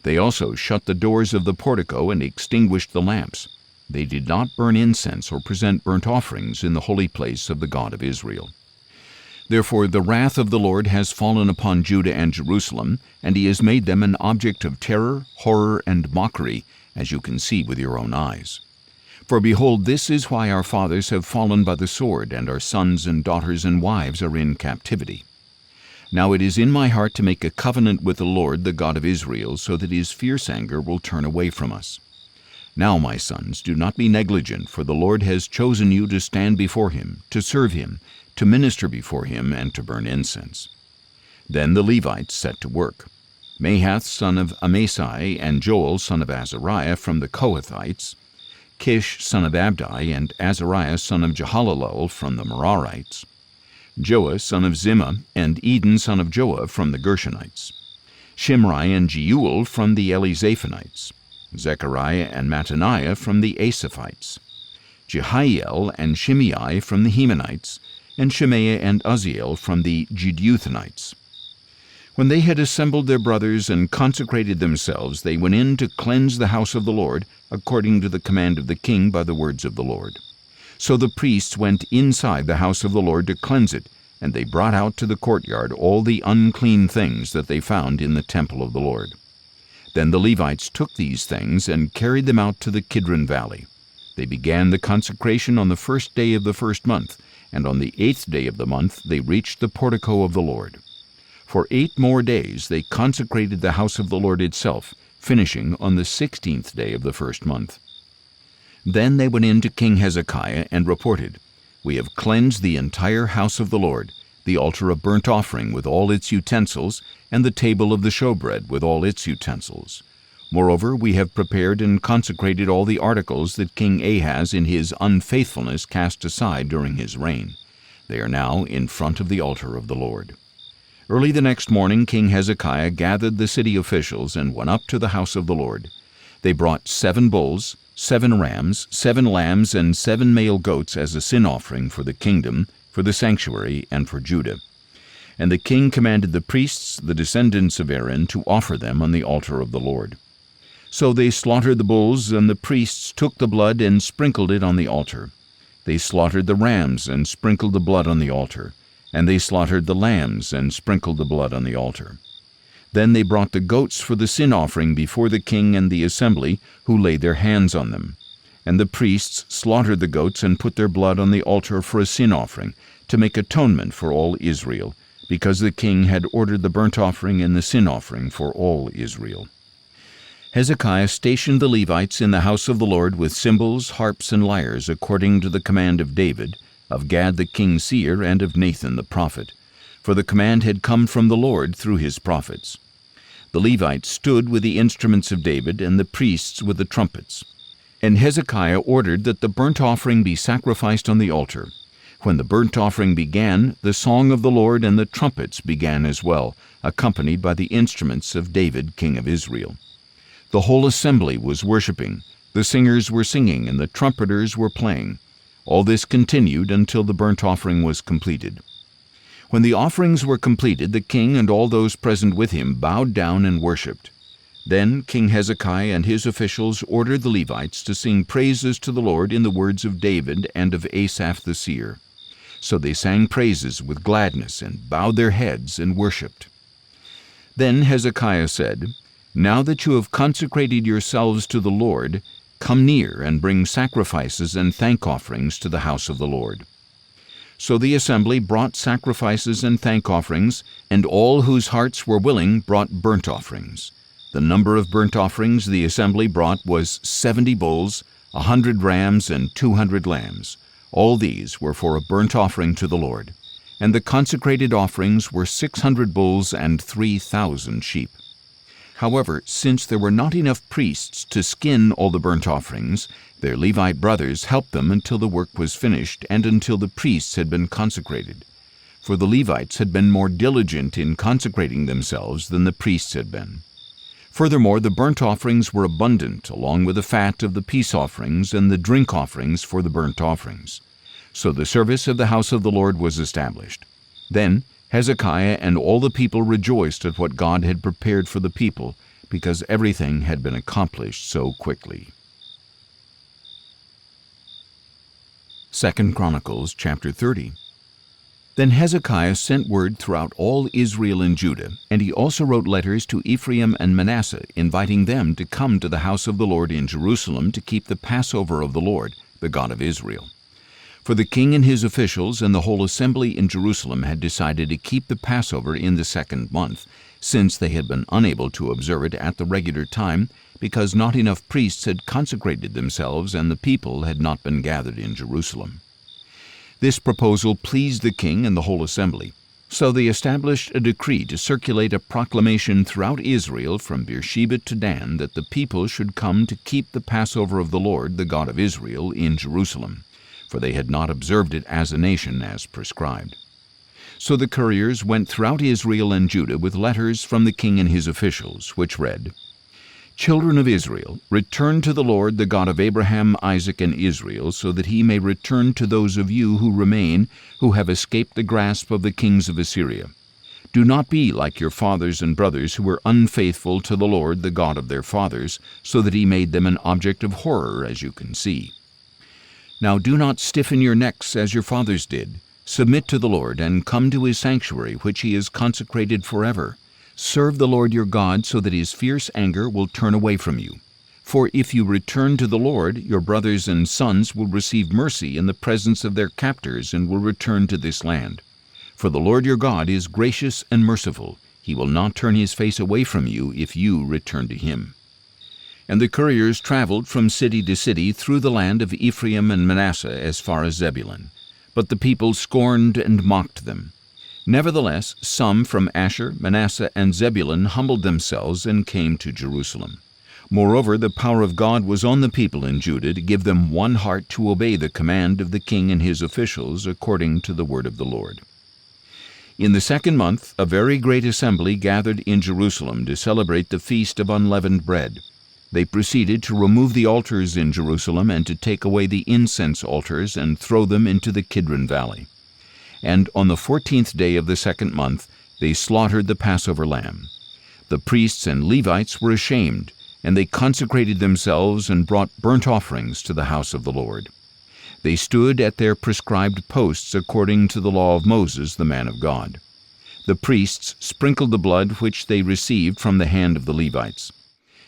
They also shut the doors of the portico and extinguished the lamps. They did not burn incense or present burnt offerings in the holy place of the God of Israel. Therefore the wrath of the Lord has fallen upon Judah and Jerusalem, and he has made them an object of terror, horror, and mockery, as you can see with your own eyes. For behold, this is why our fathers have fallen by the sword, and our sons and daughters and wives are in captivity. Now it is in my heart to make a covenant with the Lord, the God of Israel, so that his fierce anger will turn away from us. Now, my sons, do not be negligent, for the Lord has chosen you to stand before him, to serve him, to minister before him, and to burn incense." Then the Levites set to work. Mahath son of Amasai and Joel son of Azariah from the Kohathites, Kish son of Abdi and Azariah son of Jehalalel from the Merarites, Joah son of Zimmah and Eden son of Joah from the Gershonites, Shimri and Jeuel from the Elizaphanites, Zechariah and Mattaniah from the Asaphites, Jehiel and Shimei from the Hemanites, and Shemaiah and Uzziel from the Jeduthunites. When they had assembled their brothers and consecrated themselves, they went in to cleanse the house of the Lord, according to the command of the king by the words of the Lord. So the priests went inside the house of the Lord to cleanse it, and they brought out to the courtyard all the unclean things that they found in the temple of the Lord. Then the Levites took these things and carried them out to the Kidron valley. They began the consecration on the 1st day of the 1st month, and on the 8th day of the month they reached the portico of the Lord. For 8 more days they consecrated the house of the Lord itself, finishing on the 16th day of the 1st month. Then they went in to King Hezekiah and reported, "We have cleansed the entire house of the Lord, the altar of burnt offering with all its utensils, and the table of the showbread with all its utensils. Moreover, we have prepared and consecrated all the articles that King Ahaz in his unfaithfulness cast aside during his reign. They are now in front of the altar of the Lord." Early the next morning King Hezekiah gathered the city officials and went up to the house of the Lord. They brought 7 bulls, 7 rams, 7 lambs, and 7 male goats as a sin offering for the kingdom, for the sanctuary, and for Judah. And the king commanded the priests, the descendants of Aaron, to offer them on the altar of the Lord. So they slaughtered the bulls, and the priests took the blood and sprinkled it on the altar. They slaughtered the rams and sprinkled the blood on the altar, and they slaughtered the lambs and sprinkled the blood on the altar. Then they brought the goats for the sin offering before the king and the assembly, who laid their hands on them. And the priests slaughtered the goats and put their blood on the altar for a sin offering, to make atonement for all Israel, because the king had ordered the burnt offering and the sin offering for all Israel. Hezekiah stationed the Levites in the house of the Lord with cymbals, harps, and lyres, according to the command of David, of Gad the king's seer, and of Nathan the prophet, for the command had come from the Lord through his prophets. The Levites stood with the instruments of David, and the priests with the trumpets. And Hezekiah ordered that the burnt offering be sacrificed on the altar. When the burnt offering began, the song of the Lord and the trumpets began as well, accompanied by the instruments of David king of Israel. The whole assembly was worshiping, the singers were singing, and the trumpeters were playing. All this continued until the burnt offering was completed. When the offerings were completed, the king and all those present with him bowed down and worshipped. Then King Hezekiah and his officials ordered the Levites to sing praises to the Lord in the words of David and of Asaph the seer. So they sang praises with gladness and bowed their heads and worshipped. Then Hezekiah said, "Now that you have consecrated yourselves to the Lord, come near and bring sacrifices and thank offerings to the house of the Lord." So the assembly brought sacrifices and thank offerings, and all whose hearts were willing brought burnt offerings. The number of burnt offerings the assembly brought was 70 bulls, 100 rams, and 200 lambs. All these were for a burnt offering to the Lord. And the consecrated offerings were 600 bulls and 3,000 sheep. However, since there were not enough priests to skin all the burnt offerings, their Levite brothers helped them until the work was finished and until the priests had been consecrated. For the Levites had been more diligent in consecrating themselves than the priests had been. Furthermore, the burnt offerings were abundant, along with the fat of the peace offerings and the drink offerings for the burnt offerings. So the service of the house of the Lord was established. Then Hezekiah and all the people rejoiced at what God had prepared for the people, because everything had been accomplished so quickly. 2 Chronicles chapter 30. Then Hezekiah sent word throughout all Israel and Judah, and he also wrote letters to Ephraim and Manasseh, inviting them to come to the house of the Lord in Jerusalem to keep the Passover of the Lord, the God of Israel. For the king and his officials and the whole assembly in Jerusalem had decided to keep the Passover in the 2nd month, since they had been unable to observe it at the regular time, because not enough priests had consecrated themselves and the people had not been gathered in Jerusalem. This proposal pleased the king and the whole assembly. So they established a decree to circulate a proclamation throughout Israel from Beersheba to Dan that the people should come to keep the Passover of the Lord, the God of Israel, in Jerusalem, for they had not observed it as a nation as prescribed. So the couriers went throughout Israel and Judah with letters from the king and his officials, which read, "Children of Israel, return to the Lord, the God of Abraham, Isaac, and Israel, so that he may return to those of you who remain, who have escaped the grasp of the kings of Assyria. Do not be like your fathers and brothers who were unfaithful to the Lord, the God of their fathers, so that he made them an object of horror, as you can see. Now do not stiffen your necks as your fathers did. Submit to the Lord and come to his sanctuary, which he has consecrated forever. Serve the Lord your God so that his fierce anger will turn away from you. For if you return to the Lord, your brothers and sons will receive mercy in the presence of their captors and will return to this land. For the Lord your God is gracious and merciful. He will not turn his face away from you if you return to him." And the couriers traveled from city to city through the land of Ephraim and Manasseh as far as Zebulun. But the people scorned and mocked them. Nevertheless, some from Asher, Manasseh, and Zebulun humbled themselves and came to Jerusalem. Moreover, the power of God was on the people in Judah to give them one heart to obey the command of the king and his officials according to the word of the Lord. In the 2nd month, a very great assembly gathered in Jerusalem to celebrate the Feast of Unleavened Bread. They proceeded to remove the altars in Jerusalem and to take away the incense altars and throw them into the Kidron Valley. And on the 14th day of the 2nd month, they slaughtered the Passover lamb. The priests and Levites were ashamed, and they consecrated themselves and brought burnt offerings to the house of the Lord. They stood at their prescribed posts according to the law of Moses, the man of God. The priests sprinkled the blood which they received from the hand of the Levites.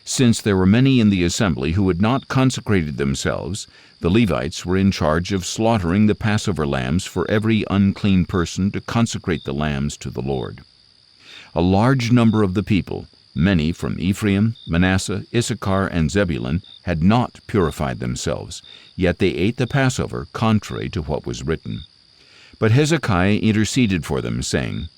Since there were many in the assembly who had not consecrated themselves, the Levites were in charge of slaughtering the Passover lambs for every unclean person to consecrate the lambs to the Lord. A large number of the people, many from Ephraim, Manasseh, Issachar, and Zebulun, had not purified themselves, yet they ate the Passover contrary to what was written. But Hezekiah interceded for them, saying,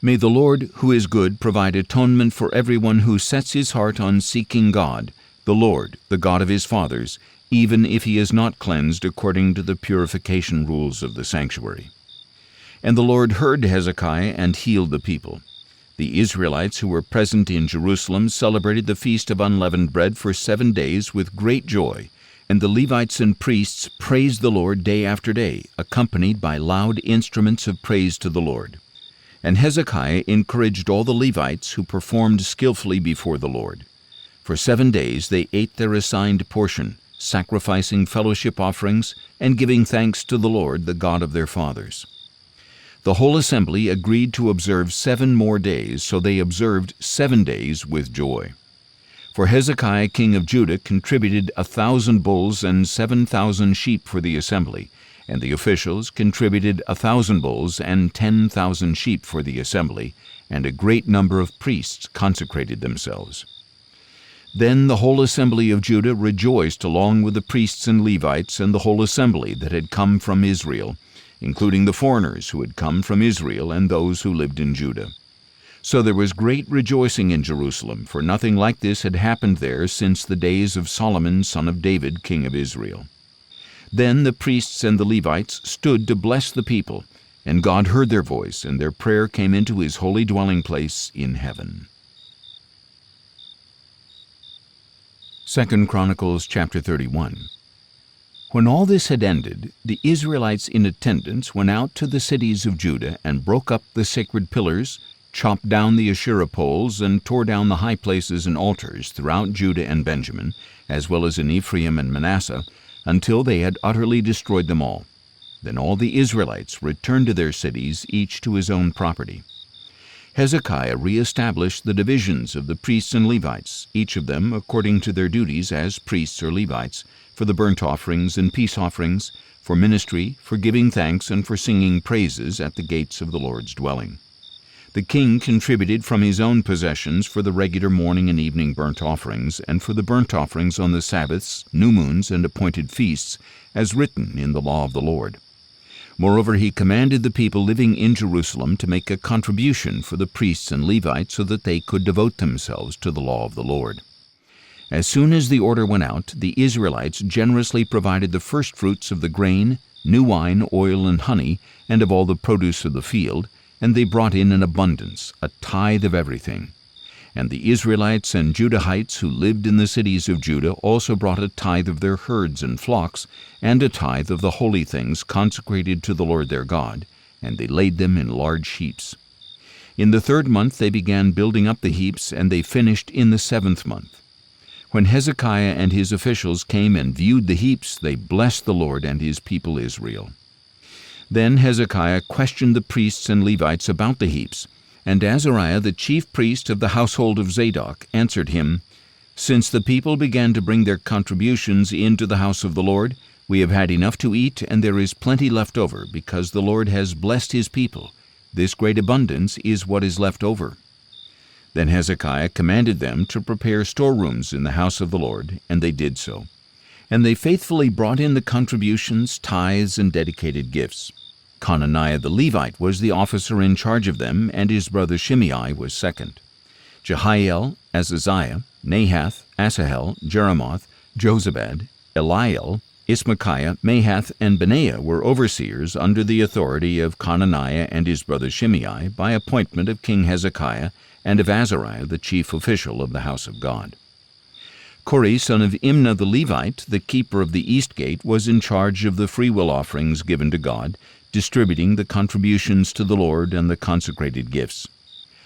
"May the Lord, who is good, provide atonement for everyone who sets his heart on seeking God, the Lord, the God of his fathers, even if he is not cleansed according to the purification rules of the sanctuary." And the Lord heard Hezekiah and healed the people. The Israelites who were present in Jerusalem celebrated the Feast of Unleavened Bread for 7 days with great joy, and the Levites and priests praised the Lord day after day, accompanied by loud instruments of praise to the Lord. And Hezekiah encouraged all the Levites who performed skillfully before the Lord. For 7 days they ate their assigned portion, sacrificing fellowship offerings and giving thanks to the Lord, the God of their fathers. The whole assembly agreed to observe 7 more days, so they observed 7 days with joy. For Hezekiah king of Judah contributed 1,000 bulls and 7,000 sheep for the assembly, and the officials contributed 1,000 bulls and 10,000 sheep for the assembly, and a great number of priests consecrated themselves. Then the whole assembly of Judah rejoiced along with the priests and Levites and the whole assembly that had come from Israel, including the foreigners who had come from Israel and those who lived in Judah. So there was great rejoicing in Jerusalem, for nothing like this had happened there since the days of Solomon son of David, king of Israel. Then the priests and the Levites stood to bless the people, and God heard their voice, and their prayer came into his holy dwelling place in heaven. 2 Chronicles chapter 31. When all this had ended, the Israelites in attendance went out to the cities of Judah and broke up the sacred pillars, chopped down the Asherah poles, and tore down the high places and altars throughout Judah and Benjamin, as well as in Ephraim and Manasseh, until they had utterly destroyed them all. Then all the Israelites returned to their cities, each to his own property. Hezekiah re-established the divisions of the priests and Levites, each of them according to their duties as priests or Levites, for the burnt offerings and peace offerings, for ministry, for giving thanks, and for singing praises at the gates of the Lord's dwelling. The king contributed from his own possessions for the regular morning and evening burnt offerings, and for the burnt offerings on the Sabbaths, new moons, and appointed feasts, as written in the law of the Lord. Moreover, he commanded the people living in Jerusalem to make a contribution for the priests and Levites so that they could devote themselves to the law of the Lord. As soon as the order went out, the Israelites generously provided the firstfruits of the grain, new wine, oil, and honey, and of all the produce of the field, and they brought in abundance, a tithe of everything. And the Israelites and Judahites who lived in the cities of Judah also brought a tithe of their herds and flocks, and a tithe of the holy things consecrated to the Lord their God, and they laid them in large heaps. In the 3rd month they began building up the heaps, and they finished in the 7th month. When Hezekiah and his officials came and viewed the heaps, they blessed the Lord and his people Israel. Then Hezekiah questioned the priests and Levites about the heaps, and Azariah, the chief priest of the household of Zadok, answered him, "Since the people began to bring their contributions into the house of the Lord, we have had enough to eat, and there is plenty left over, because the Lord has blessed his people. This great abundance is what is left over." Then Hezekiah commanded them to prepare storerooms in the house of the Lord, and they did so. And they faithfully brought in the contributions, tithes, and dedicated gifts. Conaniah the Levite was the officer in charge of them, and his brother Shimei was second. Jehiel, Azaziah, Nahath, Asahel, Jeremoth, Jozabad, Eliel, Ismachiah, Mahath, and Benaiah were overseers under the authority of Conaniah and his brother Shimei by appointment of King Hezekiah and of Azariah, the chief official of the house of God. Kori, son of Imnah the Levite, the keeper of the east gate, was in charge of the freewill offerings given to God, distributing the contributions to the Lord and the consecrated gifts.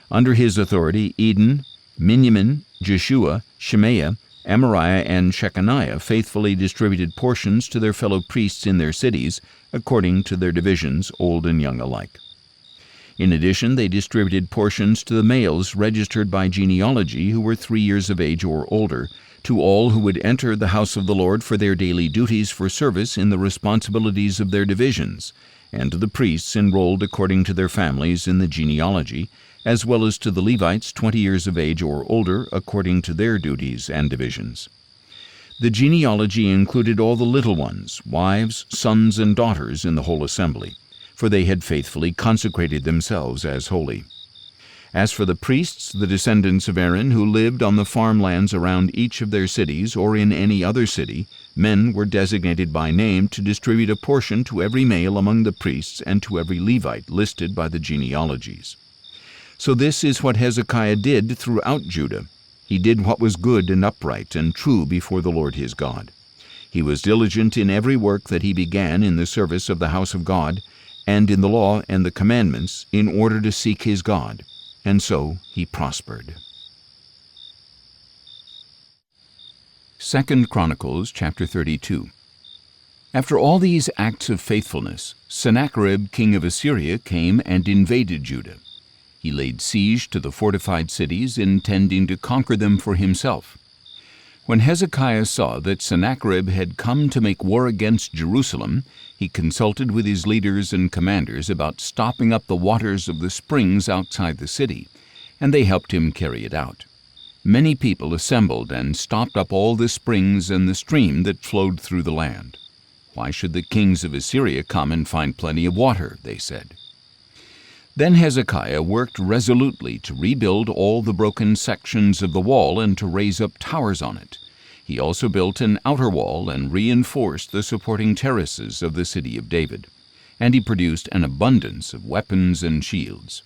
Under his authority, Eden, Miniamin, Jeshua, Shemaiah, Amariah, and Shechaniah faithfully distributed portions to their fellow priests in their cities, according to their divisions, old and young alike. In addition, they distributed portions to the males registered by genealogy who were 3 years of age or older, to all who would enter the house of the Lord for their daily duties for service in the responsibilities of their divisions, and to the priests enrolled according to their families in the genealogy, as well as to the Levites 20 years of age or older according to their duties and divisions. The genealogy included all the little ones, wives, sons, and daughters in the whole assembly, for they had faithfully consecrated themselves as holy. As for the priests, the descendants of Aaron, who lived on the farmlands around each of their cities or in any other city, men were designated by name to distribute a portion to every male among the priests and to every Levite listed by the genealogies. So this is what Hezekiah did throughout Judah. He did what was good and upright and true before the Lord his God. He was diligent in every work that he began in the service of the house of God, and in the law and the commandments, in order to seek his God. And so he prospered. 2 Chronicles chapter 32. After all these acts of faithfulness, Sennacherib king of Assyria came and invaded Judah. He laid siege to the fortified cities, intending to conquer them for himself. When Hezekiah saw that Sennacherib had come to make war against Jerusalem, he consulted with his leaders and commanders about stopping up the waters of the springs outside the city, and they helped him carry it out. Many people assembled and stopped up all the springs and the stream that flowed through the land. "Why should the kings of Assyria come and find plenty of water?" they said. Then Hezekiah worked resolutely to rebuild all the broken sections of the wall and to raise up towers on it. He also built an outer wall and reinforced the supporting terraces of the city of David, and he produced an abundance of weapons and shields.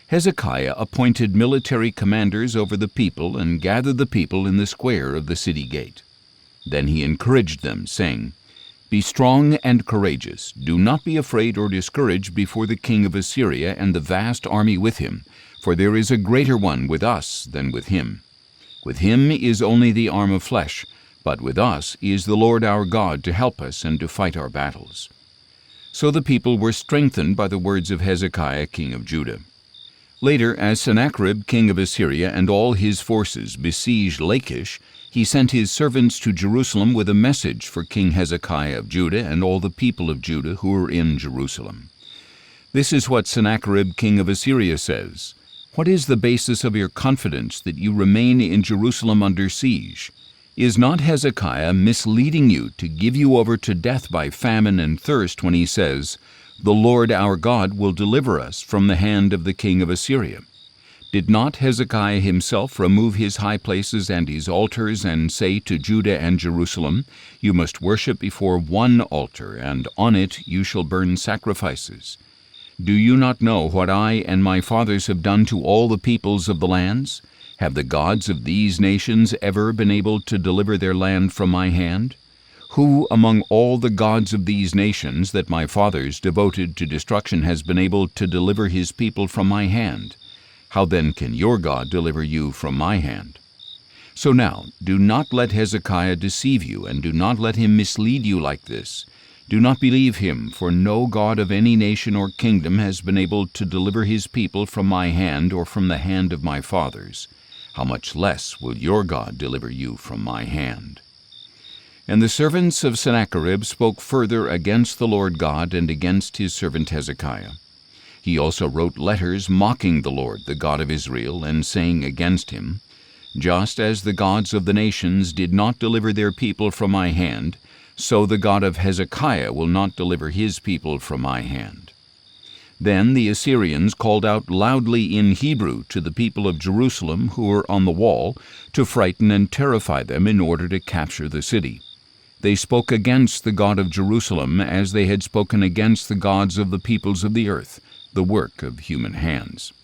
Hezekiah appointed military commanders over the people and gathered the people in the square of the city gate. Then he encouraged them, saying, "Be strong and courageous. Do not be afraid or discouraged before the king of Assyria and the vast army with him, for there is a greater one with us than with him. With him is only the arm of flesh, but with us is the Lord our God to help us and to fight our battles." So the people were strengthened by the words of Hezekiah king of Judah. Later, as Sennacherib king of Assyria and all his forces besieged Lachish, he sent his servants to Jerusalem with a message for King Hezekiah of Judah and all the people of Judah who were in Jerusalem. This is what Sennacherib king of Assyria says: "What is the basis of your confidence that you remain in Jerusalem under siege? Is not Hezekiah misleading you to give you over to death by famine and thirst when he says, 'The Lord our God will deliver us from the hand of the king of Assyria'? Did not Hezekiah himself remove his high places and his altars and say to Judah and Jerusalem, 'You must worship before one altar, and on it you shall burn sacrifices'? Do you not know what I and my fathers have done to all the peoples of the lands? Have the gods of these nations ever been able to deliver their land from my hand? Who among all the gods of these nations that my fathers devoted to destruction has been able to deliver his people from my hand? How then can your God deliver you from my hand? So now, do not let Hezekiah deceive you, and do not let him mislead you like this. Do not believe him, for no god of any nation or kingdom has been able to deliver his people from my hand or from the hand of my fathers. How much less will your God deliver you from my hand?" And the servants of Sennacherib spoke further against the Lord God and against his servant Hezekiah. He also wrote letters mocking the Lord, the God of Israel, and saying against him, "Just as the gods of the nations did not deliver their people from my hand, so the God of Hezekiah will not deliver his people from my hand." Then the Assyrians called out loudly in Hebrew to the people of Jerusalem who were on the wall to frighten and terrify them in order to capture the city. They spoke against the God of Jerusalem as they had spoken against the gods of the peoples of the earth, the work of human hands.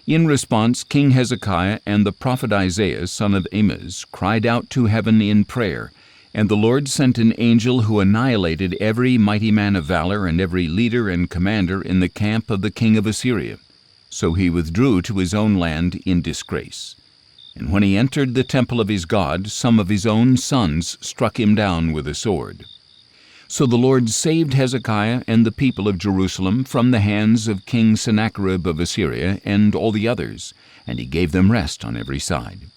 In response, King Hezekiah and the prophet Isaiah, son of Amoz, cried out to heaven in prayer, and the Lord sent an angel who annihilated every mighty man of valor and every leader and commander in the camp of the king of Assyria. So he withdrew to his own land in disgrace. And when he entered the temple of his God, some of his own sons struck him down with a sword. So the Lord saved Hezekiah and the people of Jerusalem from the hands of King Sennacherib of Assyria and all the others, and he gave them rest on every side.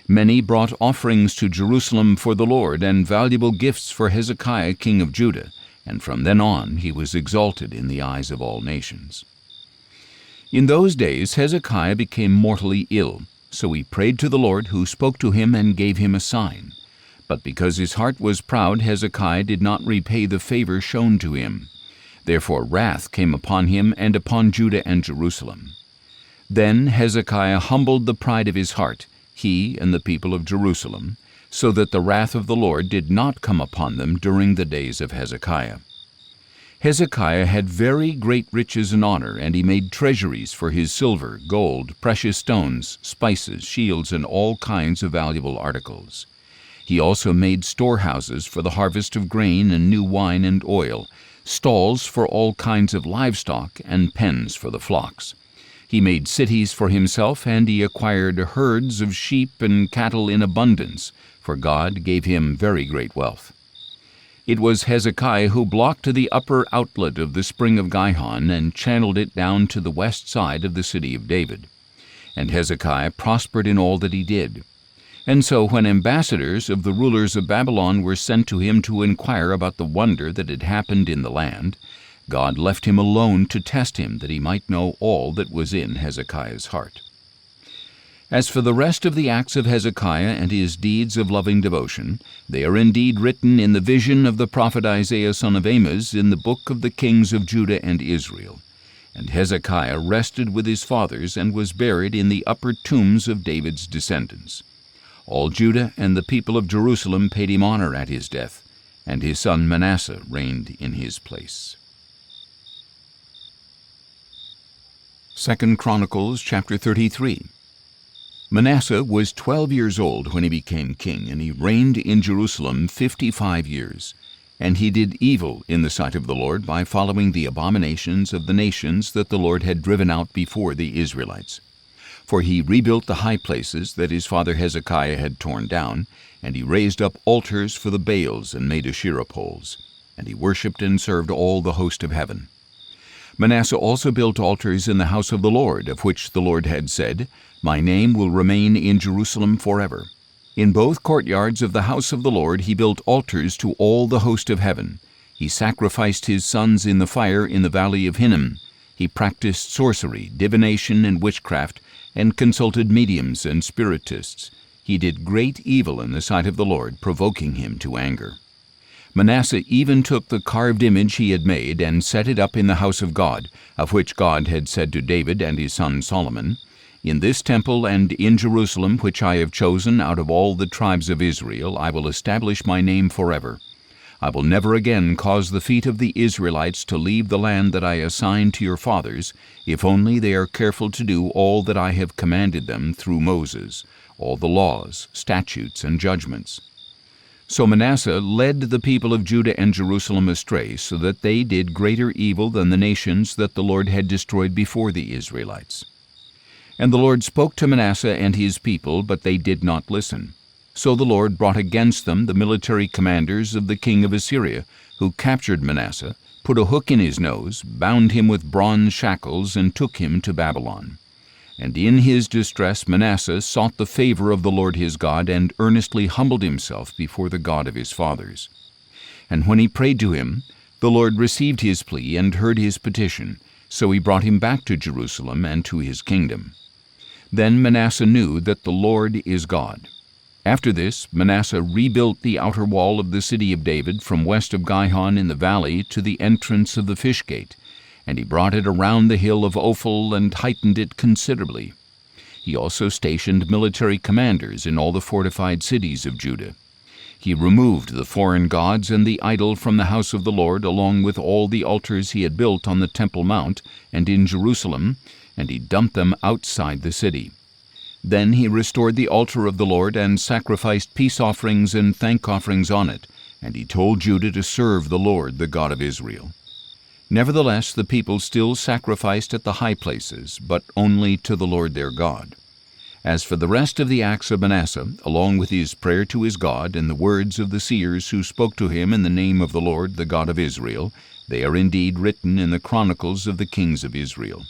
Many brought offerings to Jerusalem for the Lord and valuable gifts for Hezekiah king of Judah, and from then on he was exalted in the eyes of all nations. In those days Hezekiah became mortally ill, so he prayed to the Lord, who spoke to him and gave him a sign. But because his heart was proud, Hezekiah did not repay the favor shown to him. Therefore wrath came upon him and upon Judah and Jerusalem. Then Hezekiah humbled the pride of his heart, he and the people of Jerusalem, so that the wrath of the Lord did not come upon them during the days of Hezekiah. Hezekiah had very great riches and honor, and he made treasuries for his silver, gold, precious stones, spices, shields, and all kinds of valuable articles. He also made storehouses for the harvest of grain and new wine and oil, stalls for all kinds of livestock, and pens for the flocks. He made cities for himself, and he acquired herds of sheep and cattle in abundance, for God gave him very great wealth. It was Hezekiah who blocked the upper outlet of the spring of Gihon and channeled it down to the west side of the city of David. And Hezekiah prospered in all that he did. And so when ambassadors of the rulers of Babylon were sent to him to inquire about the wonder that had happened in the land, God left him alone to test him, that he might know all that was in Hezekiah's heart. As for the rest of the acts of Hezekiah and his deeds of loving devotion, they are indeed written in the vision of the prophet Isaiah son of Amoz in the book of the kings of Judah and Israel. And Hezekiah rested with his fathers and was buried in the upper tombs of David's descendants. All Judah and the people of Jerusalem paid him honor at his death, and his son Manasseh reigned in his place. 2 Chronicles chapter 33. Manasseh was 12 years old when he became king, and he reigned in Jerusalem 55 years. And he did evil in the sight of the Lord by following the abominations of the nations that the Lord had driven out before the Israelites. For he rebuilt the high places that his father Hezekiah had torn down, and he raised up altars for the Baals and made Asherah poles. and he worshipped and served all the host of heaven. Manasseh also built altars in the house of the Lord, of which the Lord had said, My name will remain in Jerusalem forever. In both courtyards of the house of the Lord he built altars to all the host of heaven. He sacrificed his sons in the fire in the valley of Hinnom. He practiced sorcery, divination, and witchcraft, and consulted mediums and spiritists. He did great evil in the sight of the Lord, provoking him to anger. Manasseh even took the carved image he had made and set it up in the house of God, of which God had said to David and his son Solomon, In this temple and in Jerusalem, which I have chosen out of all the tribes of Israel, I will establish my name forever. I will never again cause the feet of the Israelites to leave the land that I assigned to your fathers, if only they are careful to do all that I have commanded them through Moses, all the laws, statutes, and judgments. So Manasseh led the people of Judah and Jerusalem astray, so that they did greater evil than the nations that the Lord had destroyed before the Israelites. And the Lord spoke to Manasseh and his people, but they did not listen. So the Lord brought against them the military commanders of the king of Assyria, who captured Manasseh, put a hook in his nose, bound him with bronze shackles, and took him to Babylon. And in his distress Manasseh sought the favor of the Lord his God, and earnestly humbled himself before the God of his fathers. And when he prayed to him, the Lord received his plea and heard his petition, so he brought him back to Jerusalem and to his kingdom. Then Manasseh knew that the Lord is God. After this, Manasseh rebuilt the outer wall of the city of David from west of Gihon in the valley to the entrance of the fish gate, and he brought it around the hill of Ophel and heightened it considerably. He also stationed military commanders in all the fortified cities of Judah. He removed the foreign gods and the idol from the house of the Lord, along with all the altars he had built on the Temple Mount and in Jerusalem, and he dumped them outside the city. Then he restored the altar of the Lord and sacrificed peace offerings and thank offerings on it, and he told Judah to serve the Lord, the God of Israel. Nevertheless, the people still sacrificed at the high places, but only to the Lord their God. As for the rest of the acts of Manasseh, along with his prayer to his God and the words of the seers who spoke to him in the name of the Lord, the God of Israel, they are indeed written in the Chronicles of the kings of Israel.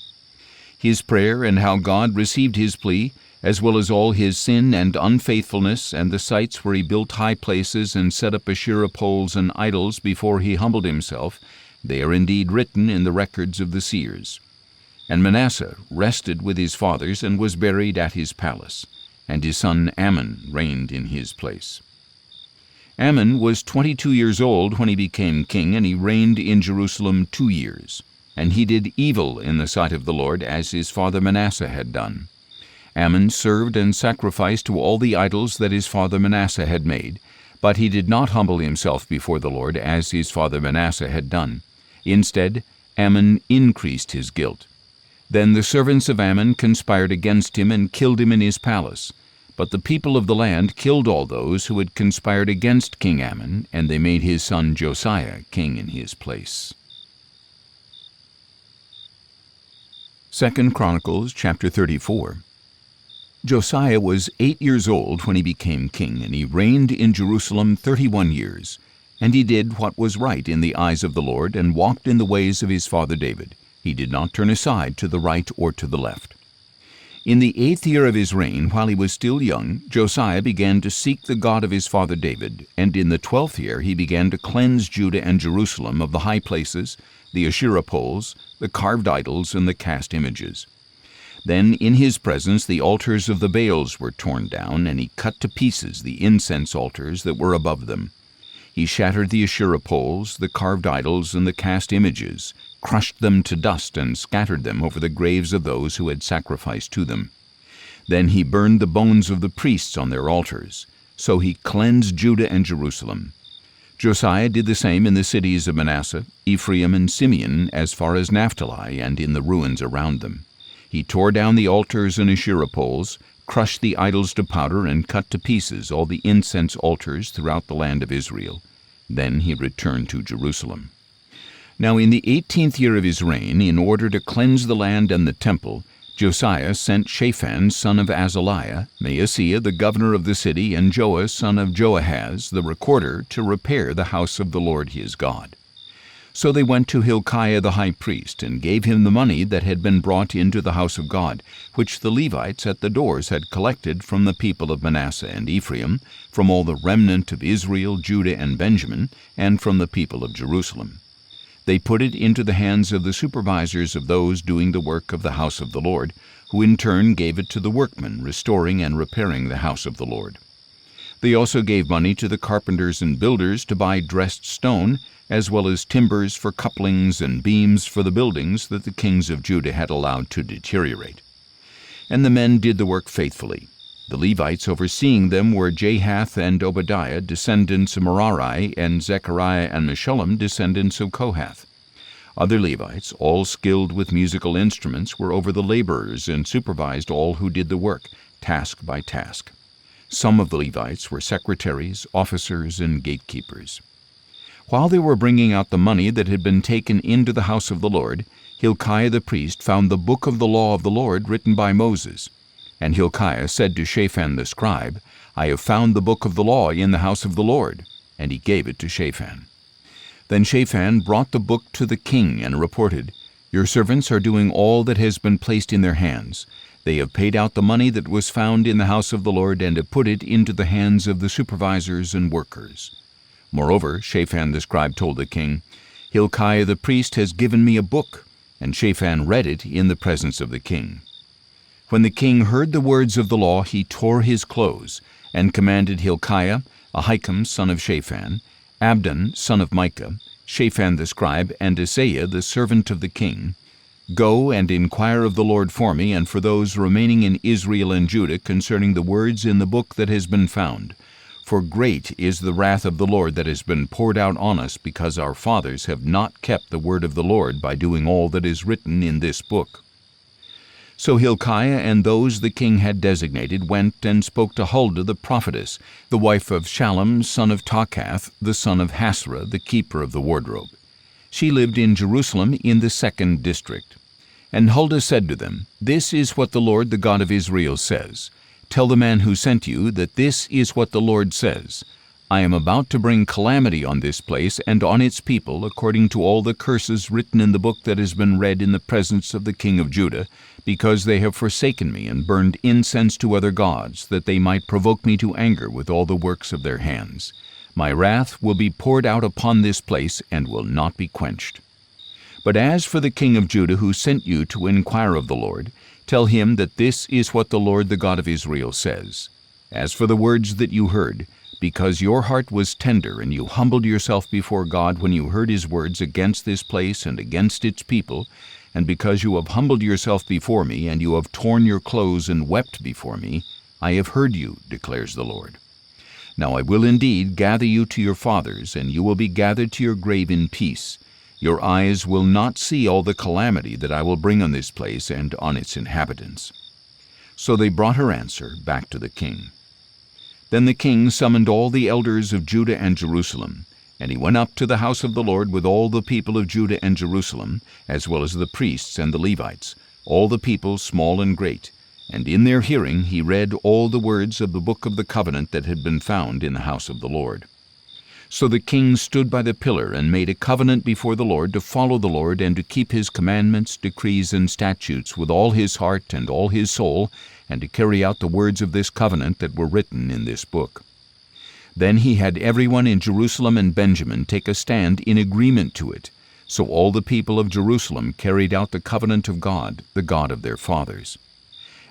His prayer and how God received his plea, as well as all his sin and unfaithfulness, and the sites where he built high places and set up Asherah poles and idols before he humbled himself, they are indeed written in the records of the seers. And Manasseh rested with his fathers and was buried at his palace, and his son Amon reigned in his place. Amon was 22 years old when he became king, and he reigned in Jerusalem 2 years. And he did evil in the sight of the Lord, as his father Manasseh had done. Amon served and sacrificed to all the idols that his father Manasseh had made, but he did not humble himself before the Lord, as his father Manasseh had done. Instead, Amon increased his guilt. Then the servants of Amon conspired against him and killed him in his palace. But the people of the land killed all those who had conspired against King Amon, and they made his son Josiah king in his place. 2 Chronicles chapter 34. Josiah was 8 years old when he became king, and he reigned in Jerusalem 31 years. And he did what was right in the eyes of the Lord, and walked in the ways of his father David. He did not turn aside to the right or to the left. In the 8th year of his reign, while he was still young, Josiah began to seek the God of his father David, and in the 12th year he began to cleanse Judah and Jerusalem of the high places, the Asherah poles, the carved idols, and the cast images. Then in his presence the altars of the Baals were torn down, and he cut to pieces the incense altars that were above them. He shattered the Asherah poles, the carved idols, and the cast images, crushed them to dust, and scattered them over the graves of those who had sacrificed to them. Then he burned the bones of the priests on their altars. So he cleansed Judah and Jerusalem. Josiah did the same in the cities of Manasseh, Ephraim, and Simeon, as far as Naphtali, and in the ruins around them. He tore down the altars and Asherah poles, crushed the idols to powder, and cut to pieces all the incense altars throughout the land of Israel. Then he returned to Jerusalem. Now in the 18th year of his reign, in order to cleanse the land and the temple, Josiah sent Shaphan son of Azaliah, Maaseiah the governor of the city, and Joah son of Joahaz the recorder to repair the house of the Lord his God. So they went to Hilkiah the high priest, and gave him the money that had been brought into the house of God, which the Levites at the doors had collected from the people of Manasseh and Ephraim, from all the remnant of Israel, Judah, and Benjamin, and from the people of Jerusalem. They put it into the hands of the supervisors of those doing the work of the house of the Lord, who in turn gave it to the workmen restoring and repairing the house of the Lord. They also gave money to the carpenters and builders to buy dressed stone, as well as timbers for couplings and beams for the buildings that the kings of Judah had allowed to deteriorate. And the men did the work faithfully. The Levites overseeing them were Jahath and Obadiah, descendants of Merari, and Zechariah and Meshullam, descendants of Kohath. Other Levites, all skilled with musical instruments, were over the laborers and supervised all who did the work, task by task. Some of the Levites were secretaries, officers, and gatekeepers. While they were bringing out the money that had been taken into the house of the Lord, Hilkiah the priest found the book of the law of the Lord written by Moses. And Hilkiah said to Shaphan the scribe, I have found the book of the law in the house of the Lord. And he gave it to Shaphan. Then Shaphan brought the book to the king and reported, Your servants are doing all that has been placed in their hands. They have paid out the money that was found in the house of the Lord and have put it into the hands of the supervisors and workers. Moreover, Shaphan the scribe told the king, Hilkiah the priest has given me a book, and Shaphan read it in the presence of the king. When the king heard the words of the law, he tore his clothes, and commanded Hilkiah, Ahikam son of Shaphan, Abdon son of Micah, Shaphan the scribe, and Asaiah the servant of the king, Go and inquire of the Lord for me and for those remaining in Israel and Judah concerning the words in the book that has been found. For great is the wrath of the Lord that has been poured out on us, because our fathers have not kept the word of the Lord by doing all that is written in this book. So Hilkiah and those the king had designated went and spoke to Huldah the prophetess, the wife of Shallum son of Tokhath, the son of Hasrah, the keeper of the wardrobe. She lived in Jerusalem in the 2nd district. And Huldah said to them, This is what the Lord, the God of Israel, says. Tell the man who sent you that this is what the Lord says. I am about to bring calamity on this place and on its people, according to all the curses written in the book that has been read in the presence of the king of Judah, because they have forsaken me and burned incense to other gods, that they might provoke me to anger with all the works of their hands. My wrath will be poured out upon this place and will not be quenched. But as for the king of Judah who sent you to inquire of the Lord, tell him that this is what the Lord, the God of Israel, says. As for the words that you heard, because your heart was tender and you humbled yourself before God when you heard his words against this place and against its people, and because you have humbled yourself before me, and you have torn your clothes and wept before me, I have heard you, declares the Lord. Now I will indeed gather you to your fathers, and you will be gathered to your grave in peace. Your eyes will not see all the calamity that I will bring on this place and on its inhabitants. So they brought her answer back to the king. Then the king summoned all the elders of Judah and Jerusalem, and he went up to the house of the Lord with all the people of Judah and Jerusalem, as well as the priests and the Levites, all the people small and great. And in their hearing he read all the words of the book of the covenant that had been found in the house of the Lord. So the king stood by the pillar and made a covenant before the Lord to follow the Lord and to keep his commandments, decrees, and statutes with all his heart and all his soul, and to carry out the words of this covenant that were written in this book. Then he had everyone in Jerusalem and Benjamin take a stand in agreement to it. So all the people of Jerusalem carried out the covenant of God, the God of their fathers.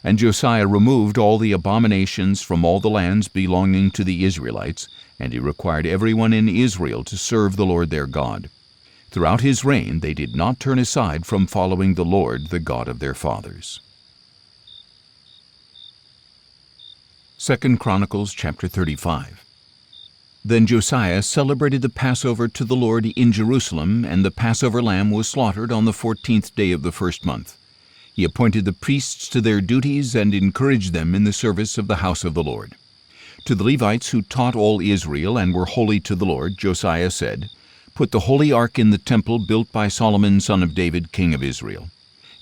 And Josiah removed all the abominations from all the lands belonging to the Israelites, and he required everyone in Israel to serve the Lord their God. Throughout his reign they did not turn aside from following the Lord, the God of their fathers. 2 Chronicles chapter 35. Then Josiah celebrated the Passover to the Lord in Jerusalem, and the Passover lamb was slaughtered on the 14th day of the first month. He appointed the priests to their duties and encouraged them in the service of the house of the Lord. To the Levites who taught all Israel and were holy to the Lord, Josiah said, Put the holy ark in the temple built by Solomon son of David, king of Israel.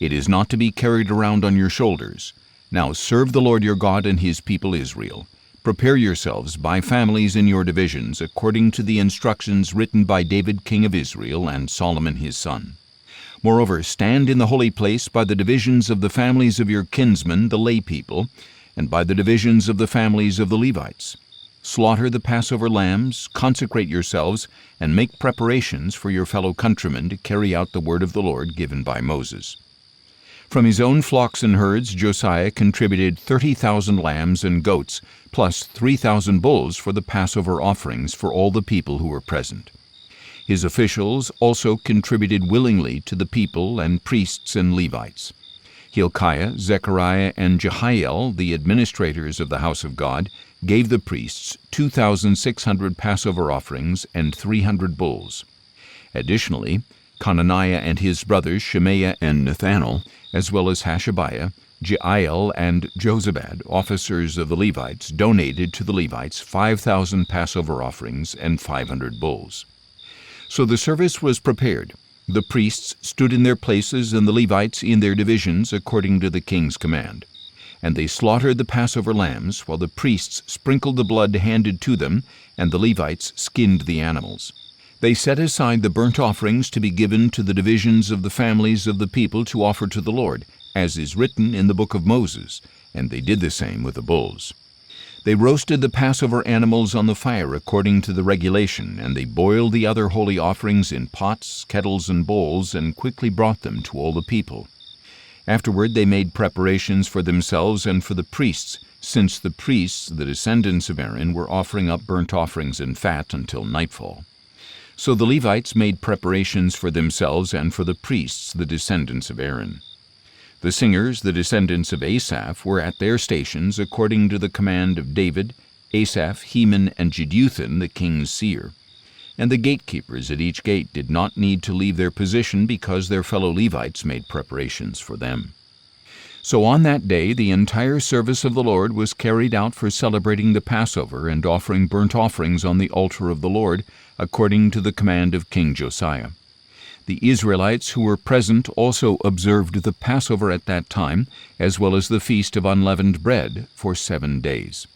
It is not to be carried around on your shoulders. Now serve the Lord your God and his people Israel. Prepare yourselves by families in your divisions, according to the instructions written by David king of Israel and Solomon his son. Moreover, stand in the holy place by the divisions of the families of your kinsmen, the lay people, and by the divisions of the families of the Levites. Slaughter the Passover lambs, consecrate yourselves, and make preparations for your fellow countrymen to carry out the word of the Lord given by Moses. From his own flocks and herds, Josiah contributed 30,000 lambs and goats, plus 3,000 bulls for the Passover offerings for all the people who were present. His officials also contributed willingly to the people and priests and Levites. Hilkiah, Zechariah, and Jehiel, the administrators of the house of God, gave the priests 2,600 Passover offerings and 300 bulls. Additionally, Conaniah and his brothers Shemaiah and Nethanel, as well as Hashabiah, Jeiel, and Jozabad, officers of the Levites, donated to the Levites 5,000 Passover offerings and 500 bulls. So the service was prepared. The priests stood in their places and the Levites in their divisions according to the king's command. And they slaughtered the Passover lambs, while the priests sprinkled the blood handed to them, and the Levites skinned the animals. They set aside the burnt offerings to be given to the divisions of the families of the people to offer to the Lord, as is written in the book of Moses, and they did the same with the bulls. They roasted the Passover animals on the fire according to the regulation, and they boiled the other holy offerings in pots, kettles, and bowls, and quickly brought them to all the people. Afterward they made preparations for themselves and for the priests, since the priests, the descendants of Aaron, were offering up burnt offerings and fat until nightfall. So the Levites made preparations for themselves and for the priests, the descendants of Aaron. The singers, the descendants of Asaph, were at their stations according to the command of David, Asaph, Heman, and Jeduthun, the king's seer. And the gatekeepers at each gate did not need to leave their position because their fellow Levites made preparations for them. So on that day the entire service of the Lord was carried out for celebrating the Passover and offering burnt offerings on the altar of the Lord, according to the command of King Josiah. The Israelites who were present also observed the Passover at that time, as well as the Feast of Unleavened Bread, for 7 days.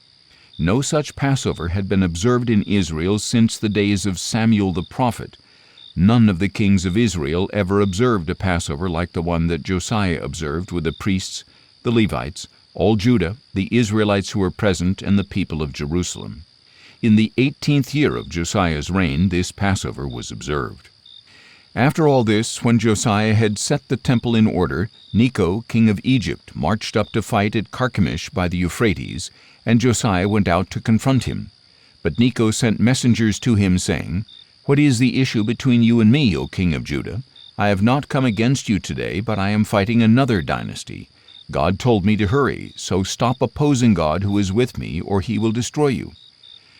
No such Passover had been observed in Israel since the days of Samuel the prophet. None of the kings of Israel ever observed a Passover like the one that Josiah observed with the priests, the Levites, all Judah, the Israelites who were present, and the people of Jerusalem. In the 18th year of Josiah's reign, this Passover was observed. After all this, when Josiah had set the temple in order, Necho, king of Egypt, marched up to fight at Carchemish by the Euphrates, and Josiah went out to confront him. But Necho sent messengers to him, saying, "What is the issue between you and me, O king of Judah? I have not come against you today, but I am fighting another dynasty. God told me to hurry, so stop opposing God who is with me, or he will destroy you."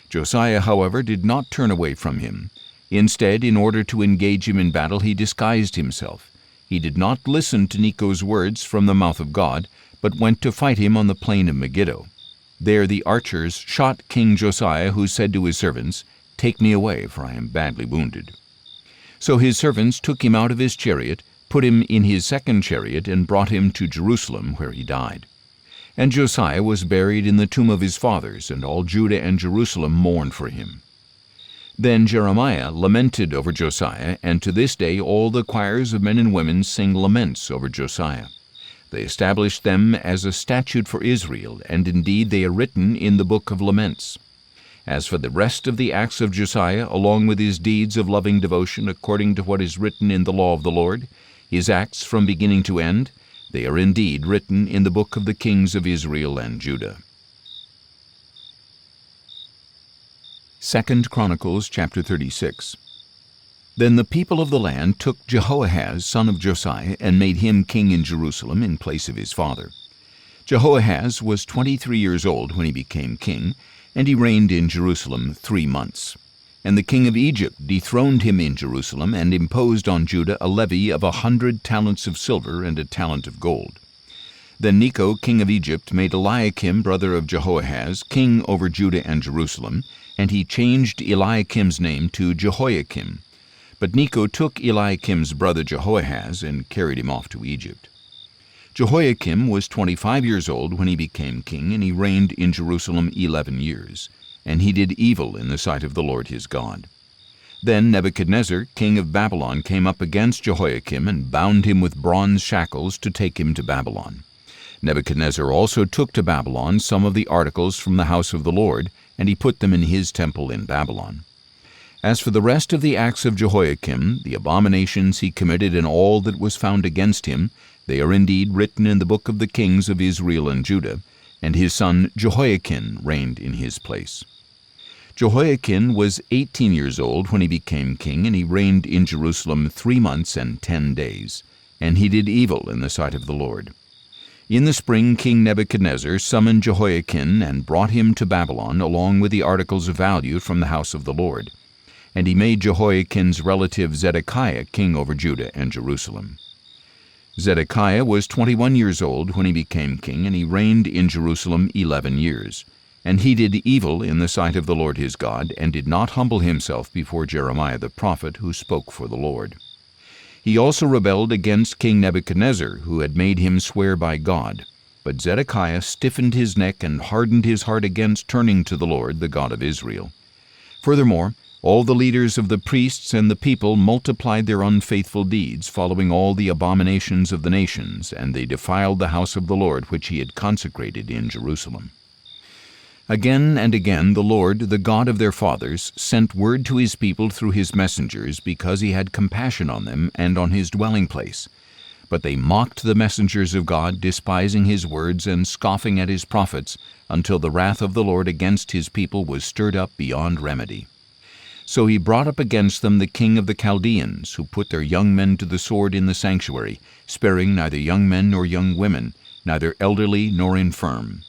Josiah, however, did not turn away from him. Instead, in order to engage him in battle, he disguised himself. He did not listen to Necho's words from the mouth of God, but went to fight him on the plain of Megiddo. There the archers shot King Josiah, who said to his servants, "Take me away, for I am badly wounded." So his servants took him out of his chariot, put him in his second chariot, and brought him to Jerusalem, where he died. And Josiah was buried in the tomb of his fathers, and all Judah and Jerusalem mourned for him. Then Jeremiah lamented over Josiah, and to this day all the choirs of men and women sing laments over Josiah. They established them as a statute for Israel, and indeed they are written in the book of laments. As for the rest of the acts of Josiah, along with his deeds of loving devotion according to what is written in the law of the Lord, his acts from beginning to end, they are indeed written in the book of the kings of Israel and Judah. 2 Chronicles chapter 36. Then the people of the land took Jehoahaz, son of Josiah, and made him king in Jerusalem in place of his father. Jehoahaz was 23 years old when he became king, and he reigned in Jerusalem 3 months. And the king of Egypt dethroned him in Jerusalem, and imposed on Judah a levy of 100 talents of silver and a talent of gold. Then Necho, king of Egypt, made Eliakim, brother of Jehoahaz, king over Judah and Jerusalem, and he changed Eliakim's name to Jehoiakim. But Necho took Eliakim's brother Jehoahaz and carried him off to Egypt. Jehoiakim was 25 years old when he became king, and he reigned in Jerusalem 11 years. And he did evil in the sight of the Lord his God. Then Nebuchadnezzar, king of Babylon, came up against Jehoiakim and bound him with bronze shackles to take him to Babylon. Nebuchadnezzar also took to Babylon some of the articles from the house of the Lord, and he put them in his temple in Babylon. As for the rest of the acts of Jehoiakim, the abominations he committed and all that was found against him, they are indeed written in the book of the kings of Israel and Judah, and his son Jehoiakim reigned in his place. Jehoiakim was 18 years old when he became king, and he reigned in Jerusalem 3 months and 10 days. And he did evil in the sight of the Lord. In the spring King Nebuchadnezzar summoned Jehoiakim and brought him to Babylon, along with the articles of value from the house of the Lord. And he made Jehoiakim's relative Zedekiah king over Judah and Jerusalem. Zedekiah was 21 years old when he became king, and he reigned in Jerusalem 11 years. And he did evil in the sight of the Lord his God, and did not humble himself before Jeremiah the prophet, who spoke for the Lord. He also rebelled against King Nebuchadnezzar, who had made him swear by God. But Zedekiah stiffened his neck and hardened his heart against turning to the Lord, the God of Israel. Furthermore, all the leaders of the priests and the people multiplied their unfaithful deeds, following all the abominations of the nations, and they defiled the house of the Lord which he had consecrated in Jerusalem. Again and again the Lord, the God of their fathers, sent word to his people through his messengers, because he had compassion on them and on his dwelling place. But they mocked the messengers of God, despising his words and scoffing at his prophets, until the wrath of the Lord against his people was stirred up beyond remedy. So he brought up against them the king of the Chaldeans, who put their young men to the sword in the sanctuary, sparing neither young men nor young women, neither elderly nor infirm.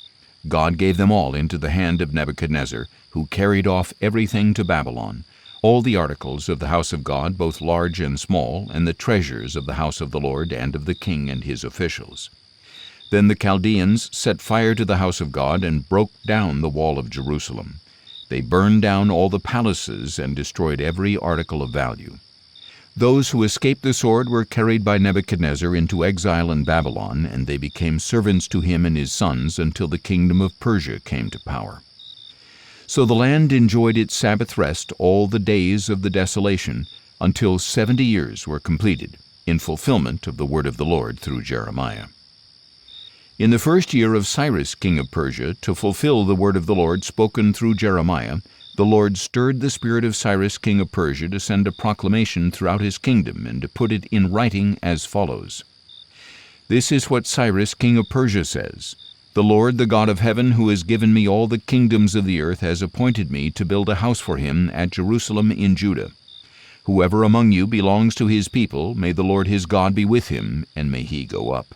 God gave them all into the hand of Nebuchadnezzar, who carried off everything to Babylon, all the articles of the house of God, both large and small, and the treasures of the house of the Lord and of the king and his officials. Then the Chaldeans set fire to the house of God and broke down the wall of Jerusalem. They burned down all the palaces and destroyed every article of value. Those who escaped the sword were carried by Nebuchadnezzar into exile in Babylon, and they became servants to him and his sons until the kingdom of Persia came to power. So the land enjoyed its Sabbath rest all the days of the desolation, until 70 years were completed, in fulfillment of the word of the Lord through Jeremiah. In the first year of Cyrus king of Persia, to fulfill the word of the Lord spoken through Jeremiah, the Lord stirred the spirit of Cyrus king of Persia to send a proclamation throughout his kingdom, and to put it in writing as follows. This is what Cyrus king of Persia says. The Lord, the God of heaven, who has given me all the kingdoms of the earth, has appointed me to build a house for him at Jerusalem in Judah. Whoever among you belongs to his people, may the Lord his God be with him, and may he go up.